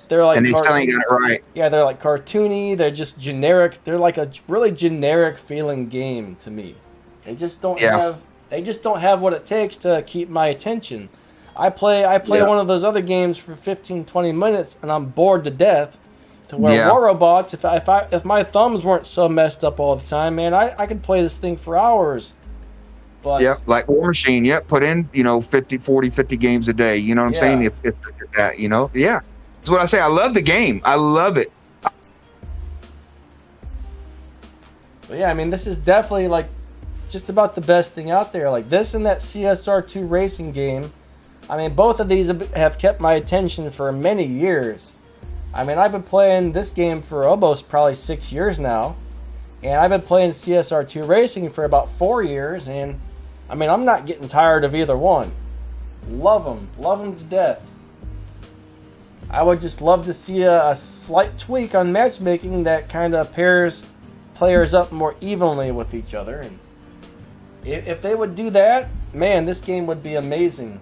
They're like, and they still ain't got it right. Yeah, they're like cartoony. They're just generic. They're like a really generic feeling game to me. They just don't have. They just don't have what it takes to keep my attention. I play one of those other games for 15, 20 minutes, and I'm bored to death. To where War Robots, if my thumbs weren't so messed up all the time, man, I could play this thing for hours. But like War Machine, put in, 50 games a day. You know what I'm saying? If that, that's what I say. I love the game. I love it. But yeah, I mean, this is definitely like just about the best thing out there. Like this and that CSR2 racing game. I mean, both of these have kept my attention for many years. I mean, I've been playing this game for almost probably 6 years now. And I've been playing CSR2 racing for about 4 years, and I mean, I'm not getting tired of either one. Love them to death. I would just love to see a slight tweak on matchmaking that kind of pairs players up more evenly with each other. And if they would do that, man, this game would be amazing.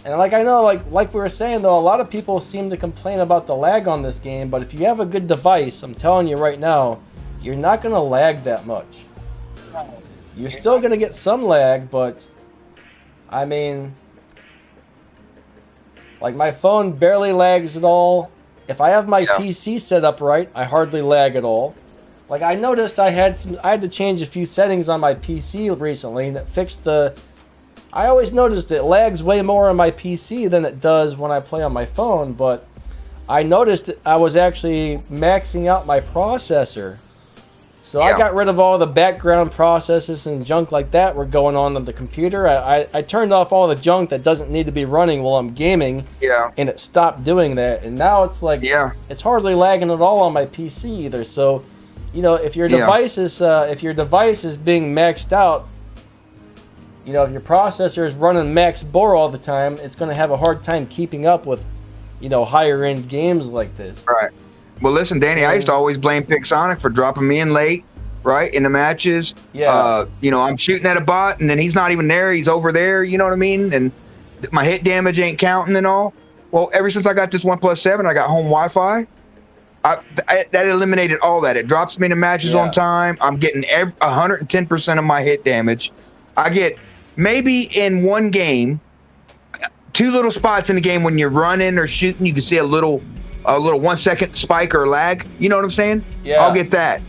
And like I know, like we were saying though, a lot of people seem to complain about the lag on this game, but if you have a good device, I'm telling you right now, you're not going to lag that much. You're still going to get some lag, but I mean, like my phone barely lags at all. If I have my PC set up right, I hardly lag at all. Like I noticed I had to change a few settings on my PC recently, and it fixed I always noticed it lags way more on my PC than it does when I play on my phone, but I noticed I was actually maxing out my processor. So I got rid of all the background processes and junk like that were going on the computer. I turned off all the junk that doesn't need to be running while I'm gaming. Yeah. And it stopped doing that. And now it's like, it's hardly lagging at all on my PC either. So, you know, if your device is being maxed out, you know, if your processor is running max bore all the time, it's going to have a hard time keeping up with, you know, higher end games like this. Right. Well, listen, Danny, I used to always blame Pixonic for dropping me in late, right, in the matches. Yeah. You know, I'm shooting at a bot, and then he's not even there. He's over there, you know what I mean? And my hit damage ain't counting and all. Well, ever since I got this OnePlus 7, I got home Wi-Fi. That eliminated all that. It drops me in the matches on time. I'm getting 110% of my hit damage. I get maybe in one game, 2 little spots in the game when you're running or shooting, you can see a little 1 second spike or lag. You know what I'm saying? Yeah. I'll get that.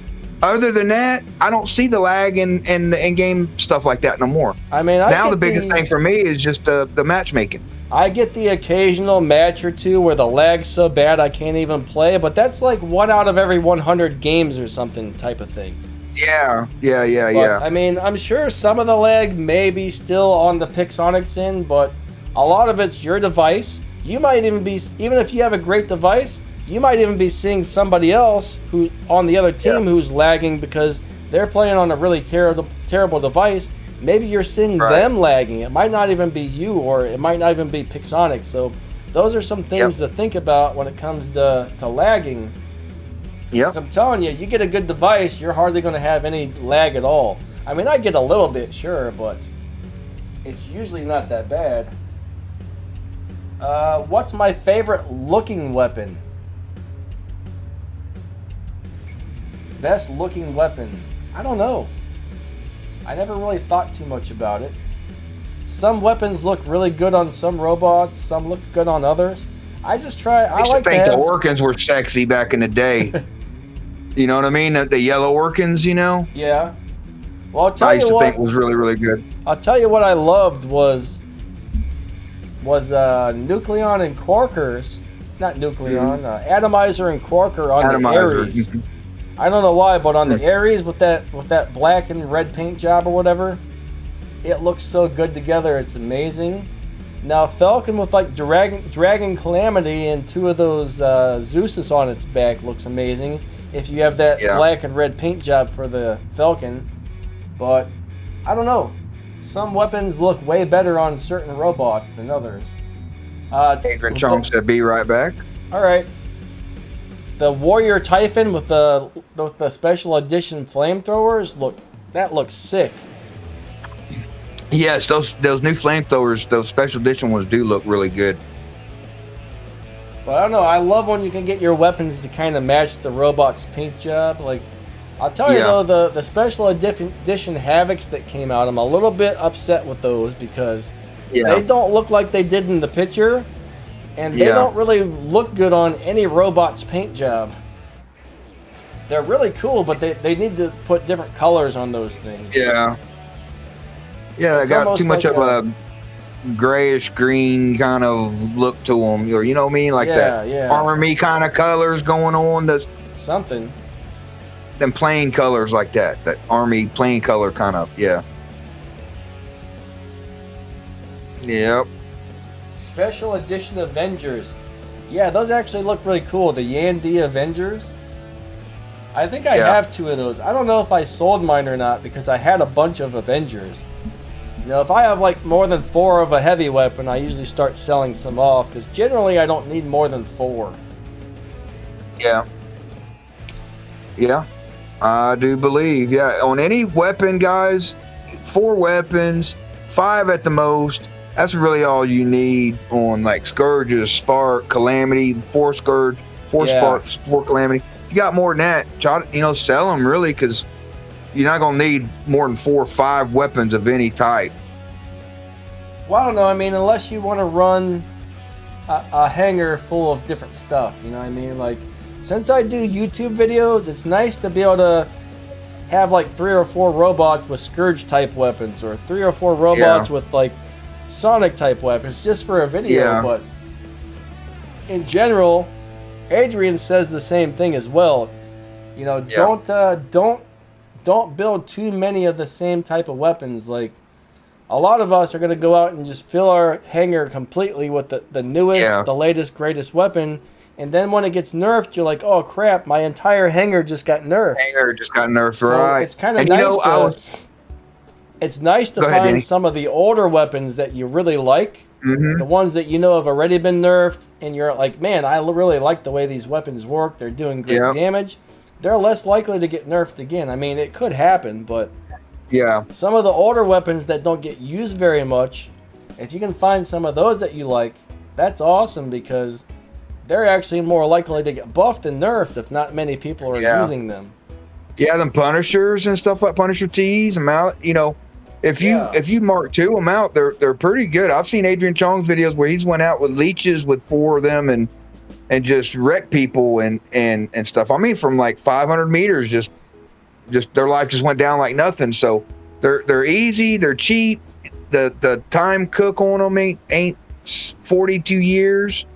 Other than that, I don't see the lag in the in-game stuff like that no more. I mean, now the biggest thing for me is just the matchmaking. I get the occasional match or two where the lag's so bad I can't even play, but that's like 1 out of every 100 games or something type of thing. Yeah. I mean, I'm sure some of the lag may be still on the Pixonic's end, but a lot of it's your device. You might even if you have a great device, you might even be seeing somebody else who on the other team who's lagging because they're playing on a really terrible device. Maybe you're seeing them lagging. It might not even be you, or it might not even be Pixonic. So those are some things to think about when it comes to lagging. Yeah. I'm telling you, you get a good device, you're hardly going to have any lag at all. I mean, I get a little bit, sure, but it's usually not that bad. What's my favorite looking weapon? Best looking weapon? I don't know. I never really thought too much about it. Some weapons look really good on some robots, some look good on others. I used to think the Orkans were sexy back in the day. You know what I mean? The yellow Orkans, you know? Yeah. Well, I used to think it was really, really good. I'll tell you what I loved was Nucleon and Quarkers. Not Nucleon, Atomizer and Quarker on the Ares. I don't know why, but on the Ares with that black and red paint job or whatever, it looks so good together. It's amazing. Now Falcon with like Dragon Calamity and 2 of those Zeuses on its back looks amazing. If you have that black and red paint job for the Falcon, but I don't know. Some weapons look way better on certain robots than others. Adrian Chong said, "Be right back." All right. The Warrior Typhon with the special edition flamethrowers looks sick. Yes, those new flamethrowers, those special edition ones do look really good. But I don't know. I love when you can get your weapons to kind of match the robot's paint job. Like, I'll tell you though, the special edition Havocs that came out, I'm a little bit upset with those because they don't look like they did in the picture. And they don't really look good on any robot's paint job. They're really cool, but they need to put different colors on those things. Yeah. Yeah, they got too much of a grayish green kind of look to them. Or, you know what I mean? Like that army kind of colors going on. Something. Them plain colors like that. That army plain color kind of, Yep. Special edition Avengers. Yeah, those actually look really cool. The Yandy Avengers. I think I have 2 of those. I don't know if I sold mine or not because I had a bunch of Avengers. You know, if I have like more than 4 of a heavy weapon, I usually start selling some off because generally I don't need more than 4. Yeah. Yeah. I do believe. Yeah. On any weapon, guys, 4 weapons, 5 at the most. That's really all you need on like Scourges, Spark, Calamity, 4 Scourge, 4 Sparks, 4 Calamity. If you got more than that, try to, sell them really because you're not going to need more than 4 or 5 weapons of any type. Well, I don't know. I mean, unless you want to run a hangar full of different stuff, you know what I mean? Like, since I do YouTube videos, it's nice to be able to have like 3 or 4 robots with Scourge type weapons or 3 or 4 robots with like Sonic type weapons just for a video, but in general, Adrian says the same thing as well. You know, don't build too many of the same type of weapons. Like, a lot of us are going to go out and just fill our hangar completely with the newest, the latest, greatest weapon. And then when it gets nerfed, you're like, oh, crap, my entire hangar just got nerfed. So right. it's kind of nice it's nice to find some of the older weapons that you really like. The ones that you know have already been nerfed. And you're like, man, I really like the way these weapons work. They're doing great damage. They're less likely to get nerfed again. I mean, it could happen, but some of the older weapons that don't get used very much, if you can find some of those that you like, that's awesome, because they're actually more likely to get buffed than nerfed if not many people are using them. Yeah, them Punishers and stuff like Punisher T's and out, you know, if you Mark II them out, they're pretty good. I've seen Adrian Chong's videos where he's went out with leeches with 4 of them and just wreck people and stuff. I mean, from like 500 meters, just their life just went down like nothing. So they're easy, they're cheap. The time cook on them ain't 42 years.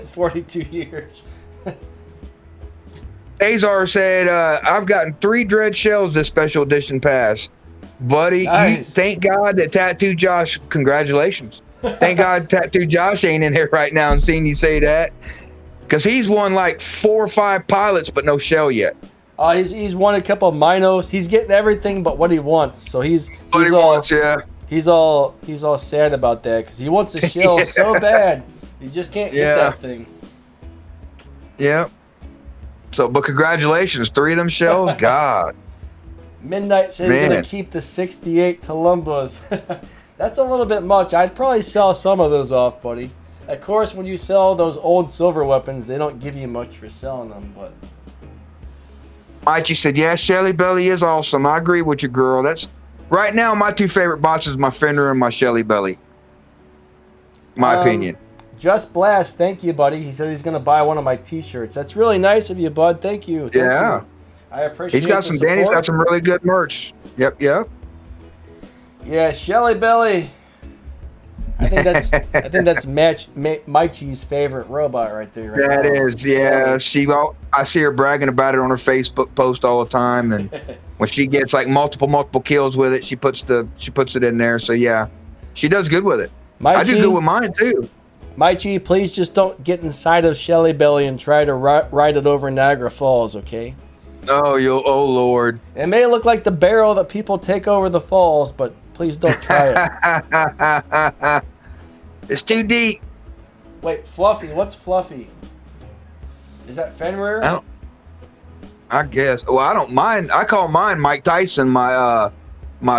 42 years. Azar said, I've gotten 3 dread shells this special edition pass. Buddy, you thank God that Tattoo Josh, congratulations. Thank God Tattoo Josh ain't in here right now and seeing you say that. Because he's won like 4 or 5 pilots, but no shell yet. He's won a couple of minos. He's getting everything but what he wants. So he's all sad about that, because he wants a shell so bad. You just can't get that thing. Yeah. So, but congratulations, 3 of them shells. God. Midnight says he's going to keep the 68 Tulumbas. That's a little bit much. I'd probably sell some of those off, buddy. Of course, when you sell those old silver weapons, they don't give you much for selling them, but... Mikey said, yeah, Shelly Belly is awesome. I agree with you, girl. That's... Right now, my 2 favorite bots is my Fenrir and my Shelly Belly. My opinion. Just Blast, thank you, buddy. He said he's going to buy one of my t-shirts. That's really nice of you, bud. Thank you. Thank you. I appreciate it. Danny's got some really good merch. Yep. Yeah, Shelly Belly. I think that's Maichi's favorite robot right there. That is, yeah. I see her bragging about it on her Facebook post all the time, and when she gets like multiple kills with it, she puts it in there. So yeah, she does good with it. I do good with mine too. Maichi, please just don't get inside of Shelly Belly and try to ride it over Niagara Falls, okay? Oh Lord. It may look like the barrel that people take over the falls, but please don't try it. It's too deep. Wait, Fluffy. What's Fluffy? Is that Fenrir? I guess. Well, I don't mind. I call mine Mike Tyson. My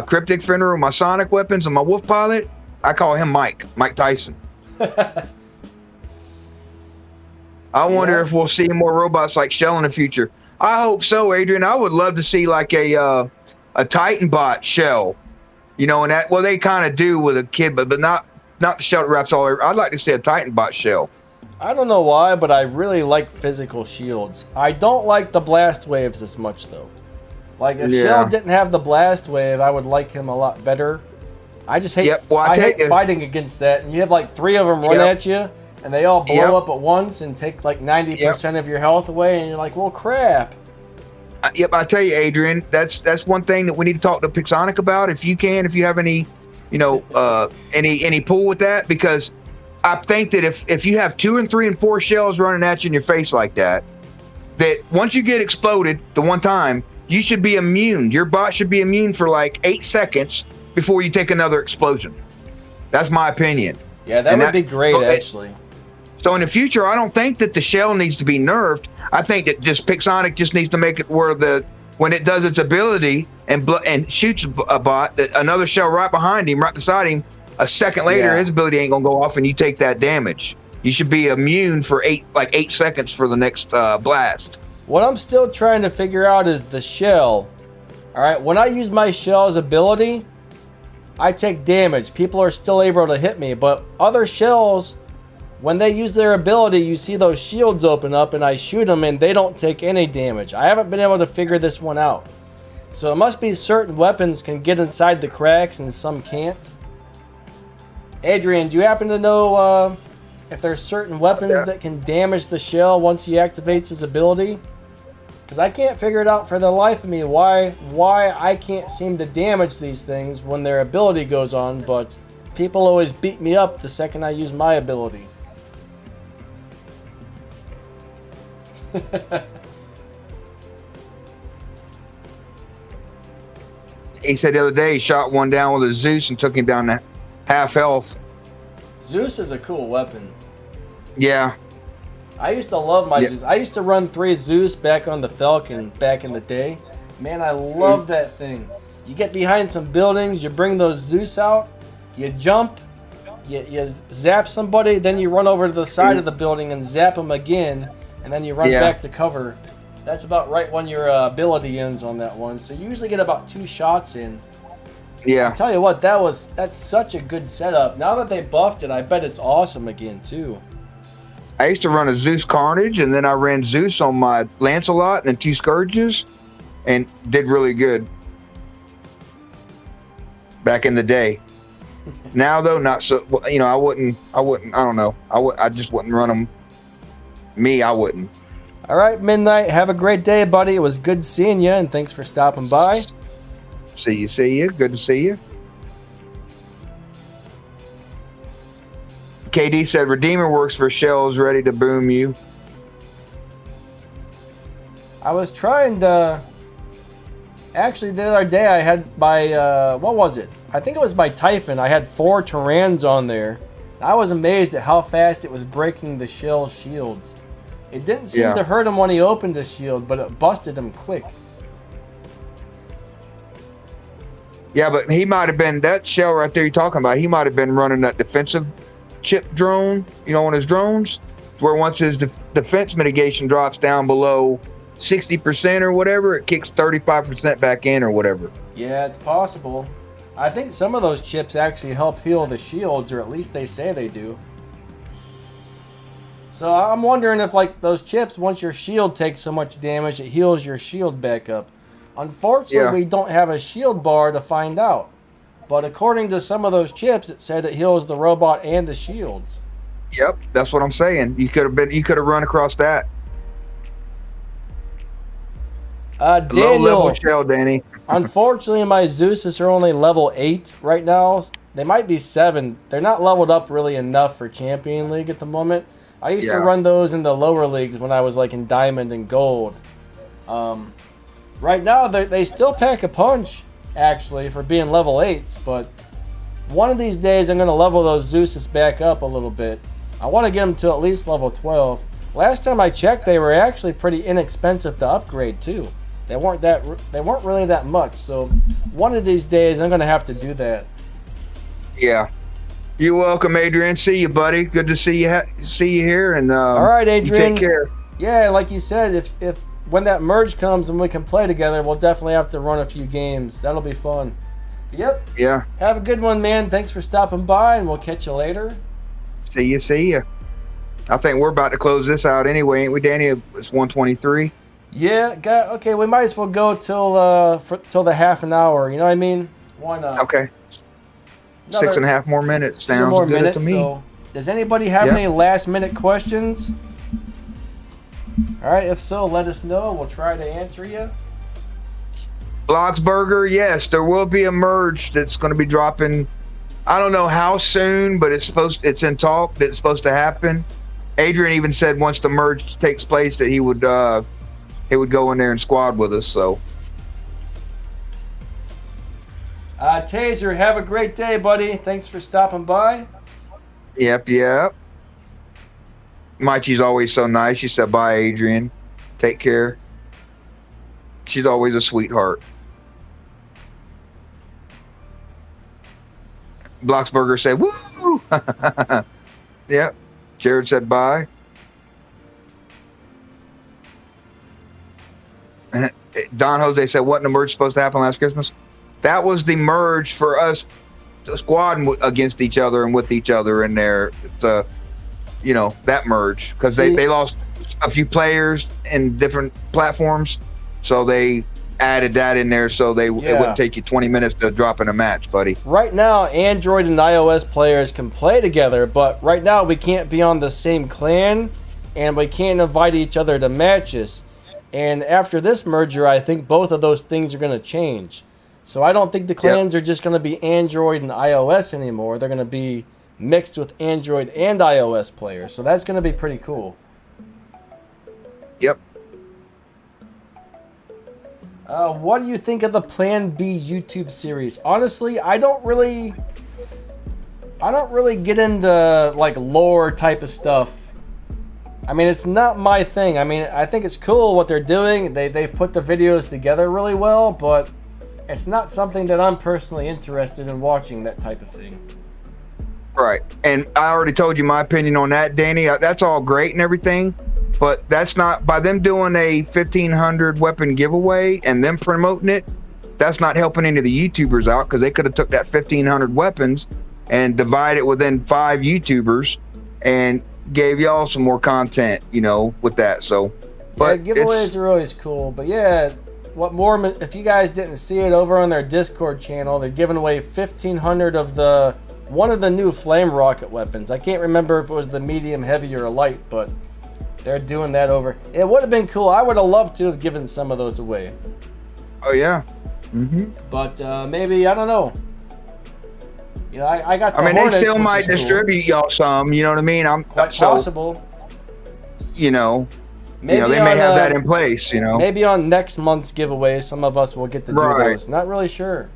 cryptic Fenrir, my sonic weapons, and my wolf pilot. I call him Mike Tyson. I wonder if we'll see more robots like Shell in the future. I hope so, Adrian. I would love to see like a Titan bot Shell. You know, and that, well, they kind of do with a kid, but not the shell that wraps all over. I'd like to see a Titan bot Shell. I don't know why, but I really like physical shields. I don't like the blast waves as much, though. Like, if Shell didn't have the blast wave, I would like him a lot better. I just hate, I hate fighting against that. And you have like 3 of them run at you, and they all blow up at once and take like 90% of your health away, and you're like, well, crap. I tell you, Adrian, that's one thing that we need to talk to Pixonic about. If you have any, any pull with that, because I think that if you have 2 and 3 and 4 shells running at you in your face like that, that once you get exploded the one time, you should be immune. Your bot should be immune for like 8 seconds before you take another explosion. That's my opinion. Yeah, that would be great, actually. So in the future, I don't think that the shell needs to be nerfed. I think that just Pixonic just needs to make it where when it does its ability and shoots a bot, that another shell right behind him, right beside him, a second later, his ability ain't gonna go off and you take that damage. You should be immune for 8 seconds for the next blast. What I'm still trying to figure out is the shell. All right, when I use my shell's ability, I take damage. People are still able to hit me, but other shells, when they use their ability, you see those shields open up and I shoot them and they don't take any damage. I haven't been able to figure this one out. So it must be certain weapons can get inside the cracks and some can't. Adrian, do you happen to know if there's certain weapons that can damage the shell once he activates his ability. Because I can't figure it out for the life of me why I can't seem to damage these things when their ability goes on, but people always beat me up the second I use my ability. He said the other day he shot one down with a Zeus and took him down to half health. Zeus is a cool weapon. Yeah. I used to love my Zeus. I used to run 3 Zeus back on the Falcon back in the day. Man, I loved that thing. You get behind some buildings, you bring those Zeus out, you jump, you zap somebody, then you run over to the side of the building and zap them again, and then you run back to cover. That's about right when your ability ends on that one. So you usually get about 2 shots in. Yeah. I'll tell you what, that's such a good setup. Now that they buffed it, I bet it's awesome again too. I used to run a Zeus Carnage, and then I ran Zeus on my Lancelot and then 2 Scourges, and did really good back in the day. Now though, not so. You know, I wouldn't. I don't know. I just wouldn't run them. I wouldn't. All right, Midnight. Have a great day, buddy. It was good seeing you, and thanks for stopping by. See you. Good to see you. KD said Redeemer works for shells ready to boom you. I was trying to... Actually, the other day I had my... what was it? I think it was my Typhon. I had 4 Tyrans on there. I was amazed at how fast it was breaking the shell shields. It didn't seem to hurt him when he opened the shield, but it busted him quick. Yeah, but he might have been... That shell right there you're talking about, he might have been running that defensive chip drone, you know, on his drones, where once his defense mitigation drops down below 60% or whatever, it kicks 35% back in or whatever. Yeah, it's possible. I think some of those chips actually help heal the shields, or at least they say they do. So I'm wondering if, like, those chips, once your shield takes so much damage, it heals your shield back up. Unfortunately, we don't have a shield bar to find out. But according to some of those chips, it said it heals the robot and the shields. Yep, that's what I'm saying. You could have run across that. Daniel, low level shell, Danny. Unfortunately, my Zeuses are only level 8 right now. They might be 7. They're not leveled up really enough for Champion League at the moment. I used to run those in the lower leagues when I was like in Diamond and Gold. Right now, they still pack a punch, actually, for being level 8s, but one of these days I'm going to level those Zeuses back up a little bit. I want to get them to at least level 12. Last time I checked, they were actually pretty inexpensive to upgrade too. They weren't really that much, so one of these days I'm going to have to do that. Yeah. You're welcome, Adrian. See you, buddy. Good to see you here, and all right, Adrian. Take care. Yeah, like you said, if when that merge comes and we can play together, we'll definitely have to run a few games. That'll be fun. Yep. Yeah. Have a good one, man. Thanks for stopping by, and we'll catch you later. See you. I think we're about to close this out anyway, ain't we, Danny? It's 1:23. Yeah. Okay. We might as well go till the half an hour. You know what I mean? Why not? Okay. 6.5 more minutes. Sounds good to me. So, does anybody have any last-minute questions? All right. If so, let us know. We'll try to answer you. Bloxburger, yes, there will be a merge that's going to be dropping. I don't know how soon, but it's in talk that it's supposed to happen. Adrian even said once the merge takes place that he would go in there and squad with us. So, Taser, have a great day, buddy. Thanks for stopping by. Yep. Maichi's always so nice. She said, "Bye, Adrian. Take care." She's always a sweetheart. Bloxburger said, "Woo!" Yep. Jared said, "Bye." Don Jose said, "Wasn't the merge supposed to happen last Christmas?" That was the merge for us, the squad against each other and with each other in there. That merge, because they lost a few players in different platforms, so they added that in there so it wouldn't take you 20 minutes to drop in a match, buddy. Right now, Android and iOS players can play together, but right now we can't be on the same clan, and we can't invite each other to matches. And after this merger, I think both of those things are going to change. So I don't think the clans are just going to be Android and iOS anymore. They're going to be mixed with Android and iOS players. So that's going to be pretty cool. Yep. What do you think of the Plan B YouTube series? Honestly, I don't really get into like lore type of stuff. I mean, it's not my thing. I mean, I think it's cool what they're doing. They put the videos together really well, but it's not something that I'm personally interested in watching, that type of thing. Right. And I already told you my opinion on that, Danny. That's all great and everything, but that's not, by them doing a 1,500 weapon giveaway and them promoting it, that's not helping any of the YouTubers out, because they could have took that 1,500 weapons and divided it within 5 YouTubers and gave y'all some more content, you know, with that. So, but yeah, giveaways are always cool. But yeah, what more? If you guys didn't see it, over on their Discord channel, they're giving away 1,500 of one of the new flame rocket weapons. I can't remember if it was the medium, heavy, or light, but they're doing that over. It would have been cool. I would have loved to have given some of those away. Oh yeah. But maybe, I don't know. You know, I got. I mean, Hornets, they still might distribute y'all some. You know what I mean? Quite possible. You know, maybe they may have that in place. You know, maybe on next month's giveaway, some of us will get to do those. Not really sure.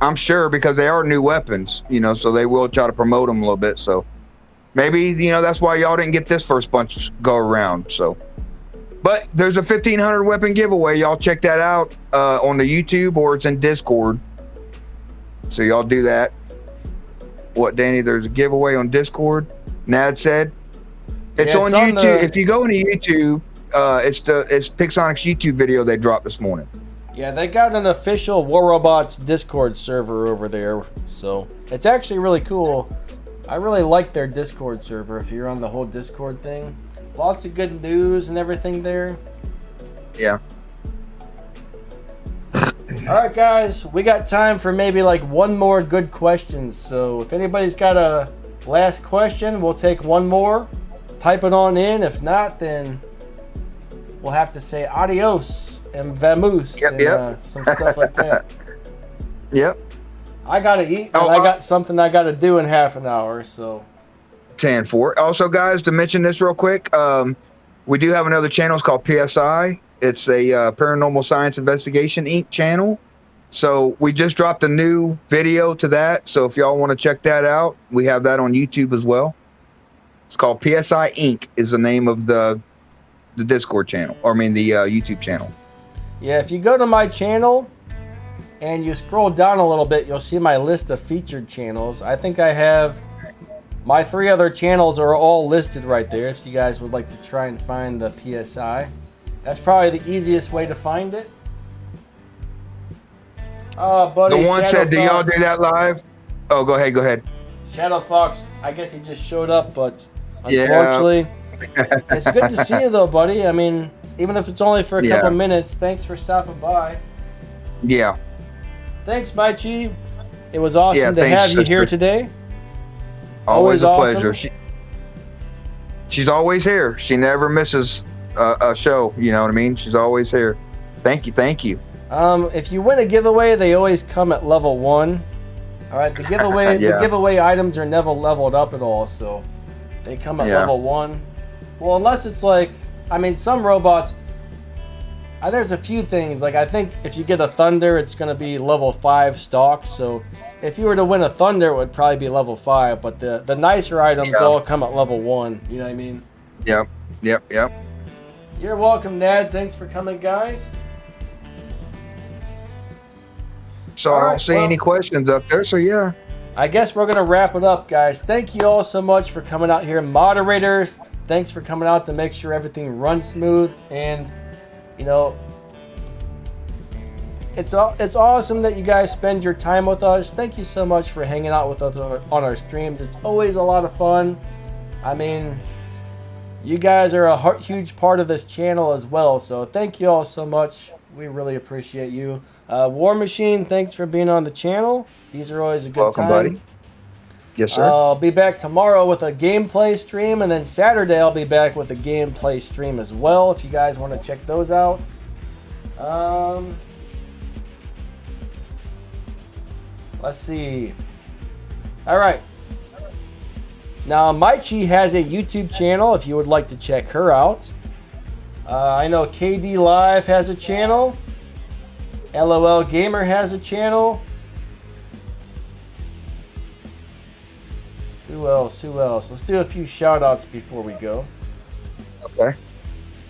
I'm sure, because they are new weapons. You know, so they will try to promote them a little bit. So maybe, you know, that's why y'all didn't get this first bunch go around. So, but there's a 1,500 weapon giveaway. Y'all check that out on the YouTube, or it's in Discord. So y'all do that. What, Danny? There's a giveaway on Discord. Nad said it's on YouTube. If you go into YouTube, it's Pixonic's YouTube video they dropped this morning. Yeah, they got an official War Robots Discord server over there, so it's actually really cool. I really like their Discord server. If you're on the whole Discord thing, lots of good news and everything there. Yeah. All right, guys, we got time for maybe like one more good question. So if anybody's got a last question, we'll take one more. Type it on in. If not, then we'll have to say adios and vamoose and some stuff like that. Yep. I gotta eat, and I got something I gotta do in half an hour. So 10-4. Also, guys, to mention this real quick, we do have another channel. It's called PSI. It's a Paranormal Science Investigation Inc. channel. So we just dropped a new video to that. So if y'all want to check that out, we have that on YouTube as well. It's called PSI Inc. is the name of the Discord channel, or I mean the YouTube channel. Yeah, if you go to my channel and you scroll down a little bit, you'll see my list of featured channels. I think I have my 3 other channels are all listed right there. If you guys would like to try and find the PSI. That's probably the easiest way to find it. Buddy, the one said, do y'all do that live? Oh, go ahead. Shadow Fox, I guess he just showed up, but unfortunately, it's good to see you though, buddy. I mean, even if it's only for a couple minutes, thanks for stopping by. Yeah. Thanks, Maichi. It was awesome to have you here today. Always a pleasure. She's always here. She never misses a show, you know what I mean? She's always here. Thank you. If you win a giveaway, they always come at level 1. All right, the giveaway the giveaway items are never leveled up at all, so they come at level 1. Well, unless it's like, I mean, some robots. There's a few things, like I think if you get a Thunder, it's going to be level 5 stock. So if you were to win a Thunder, it would probably be level 5. But the nicer items all come at level 1. You know what I mean? Yep. You're welcome, Dad. Thanks for coming, guys. So I don't see any questions up there, so yeah. I guess we're going to wrap it up, guys. Thank you all so much for coming out here. Moderators, thanks for coming out to make sure everything runs smooth. And, you know, it's awesome that you guys spend your time with us. Thank you so much for hanging out with us on our streams. It's always a lot of fun. I mean, you guys are a huge part of this channel as well. So thank you all so much. We really appreciate you. War Machine, thanks for being on the channel. These are always a good Welcome, time. buddy. Yes, sir. I'll be back tomorrow with a gameplay stream, and then Saturday I'll be back with a gameplay stream as well, if you guys want to check those out. Let's see. All right. Now, Maichi has a YouTube channel if you would like to check her out. I know KD Live has a channel. LOL Gamer has a channel. Who else? Who else? Let's do a few shout outs before we go. Okay.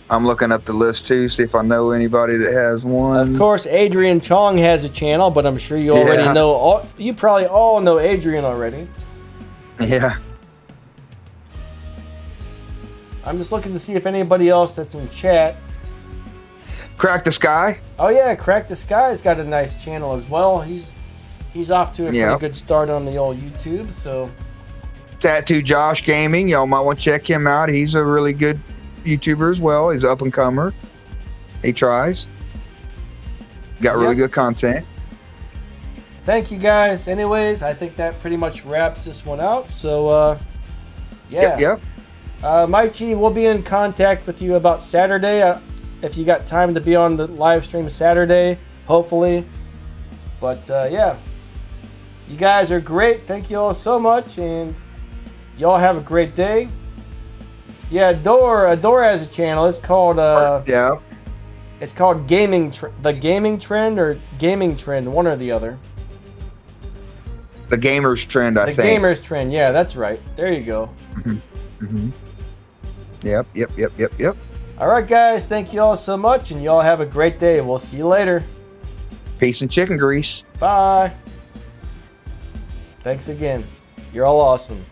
I'm looking up the list too, see if I know anybody that has one. Of course, Adrian Chong has a channel, but I'm sure you already know. You probably all know Adrian already. Yeah. I'm just looking to see if anybody else that's in chat. Crack the Sky. Oh yeah, Crack the Sky's got a nice channel as well. He's off to a pretty good start on the old YouTube. So Tattoo Josh Gaming, y'all might want to check him out. He's a really good YouTuber as well. He's up and comer. He tries. Got really good content. Thank you guys. Anyways, I think that pretty much wraps this one out. So yeah. Yep. Maichi, we'll be in contact with you about Saturday. If you got time to be on the live stream Saturday, hopefully. But yeah, you guys are great. Thank you all so much, and y'all have a great day. Yeah, Adore has a channel. It's called it's called the Gaming Trend or Gaming Trend, one or the other. The Gamers Trend, I think. The Gamers Trend. Yeah, that's right. There you go. Yep. All right, guys. Thank you all so much, and y'all have a great day. We'll see you later. Peace and chicken grease. Bye. Thanks again. You're all awesome.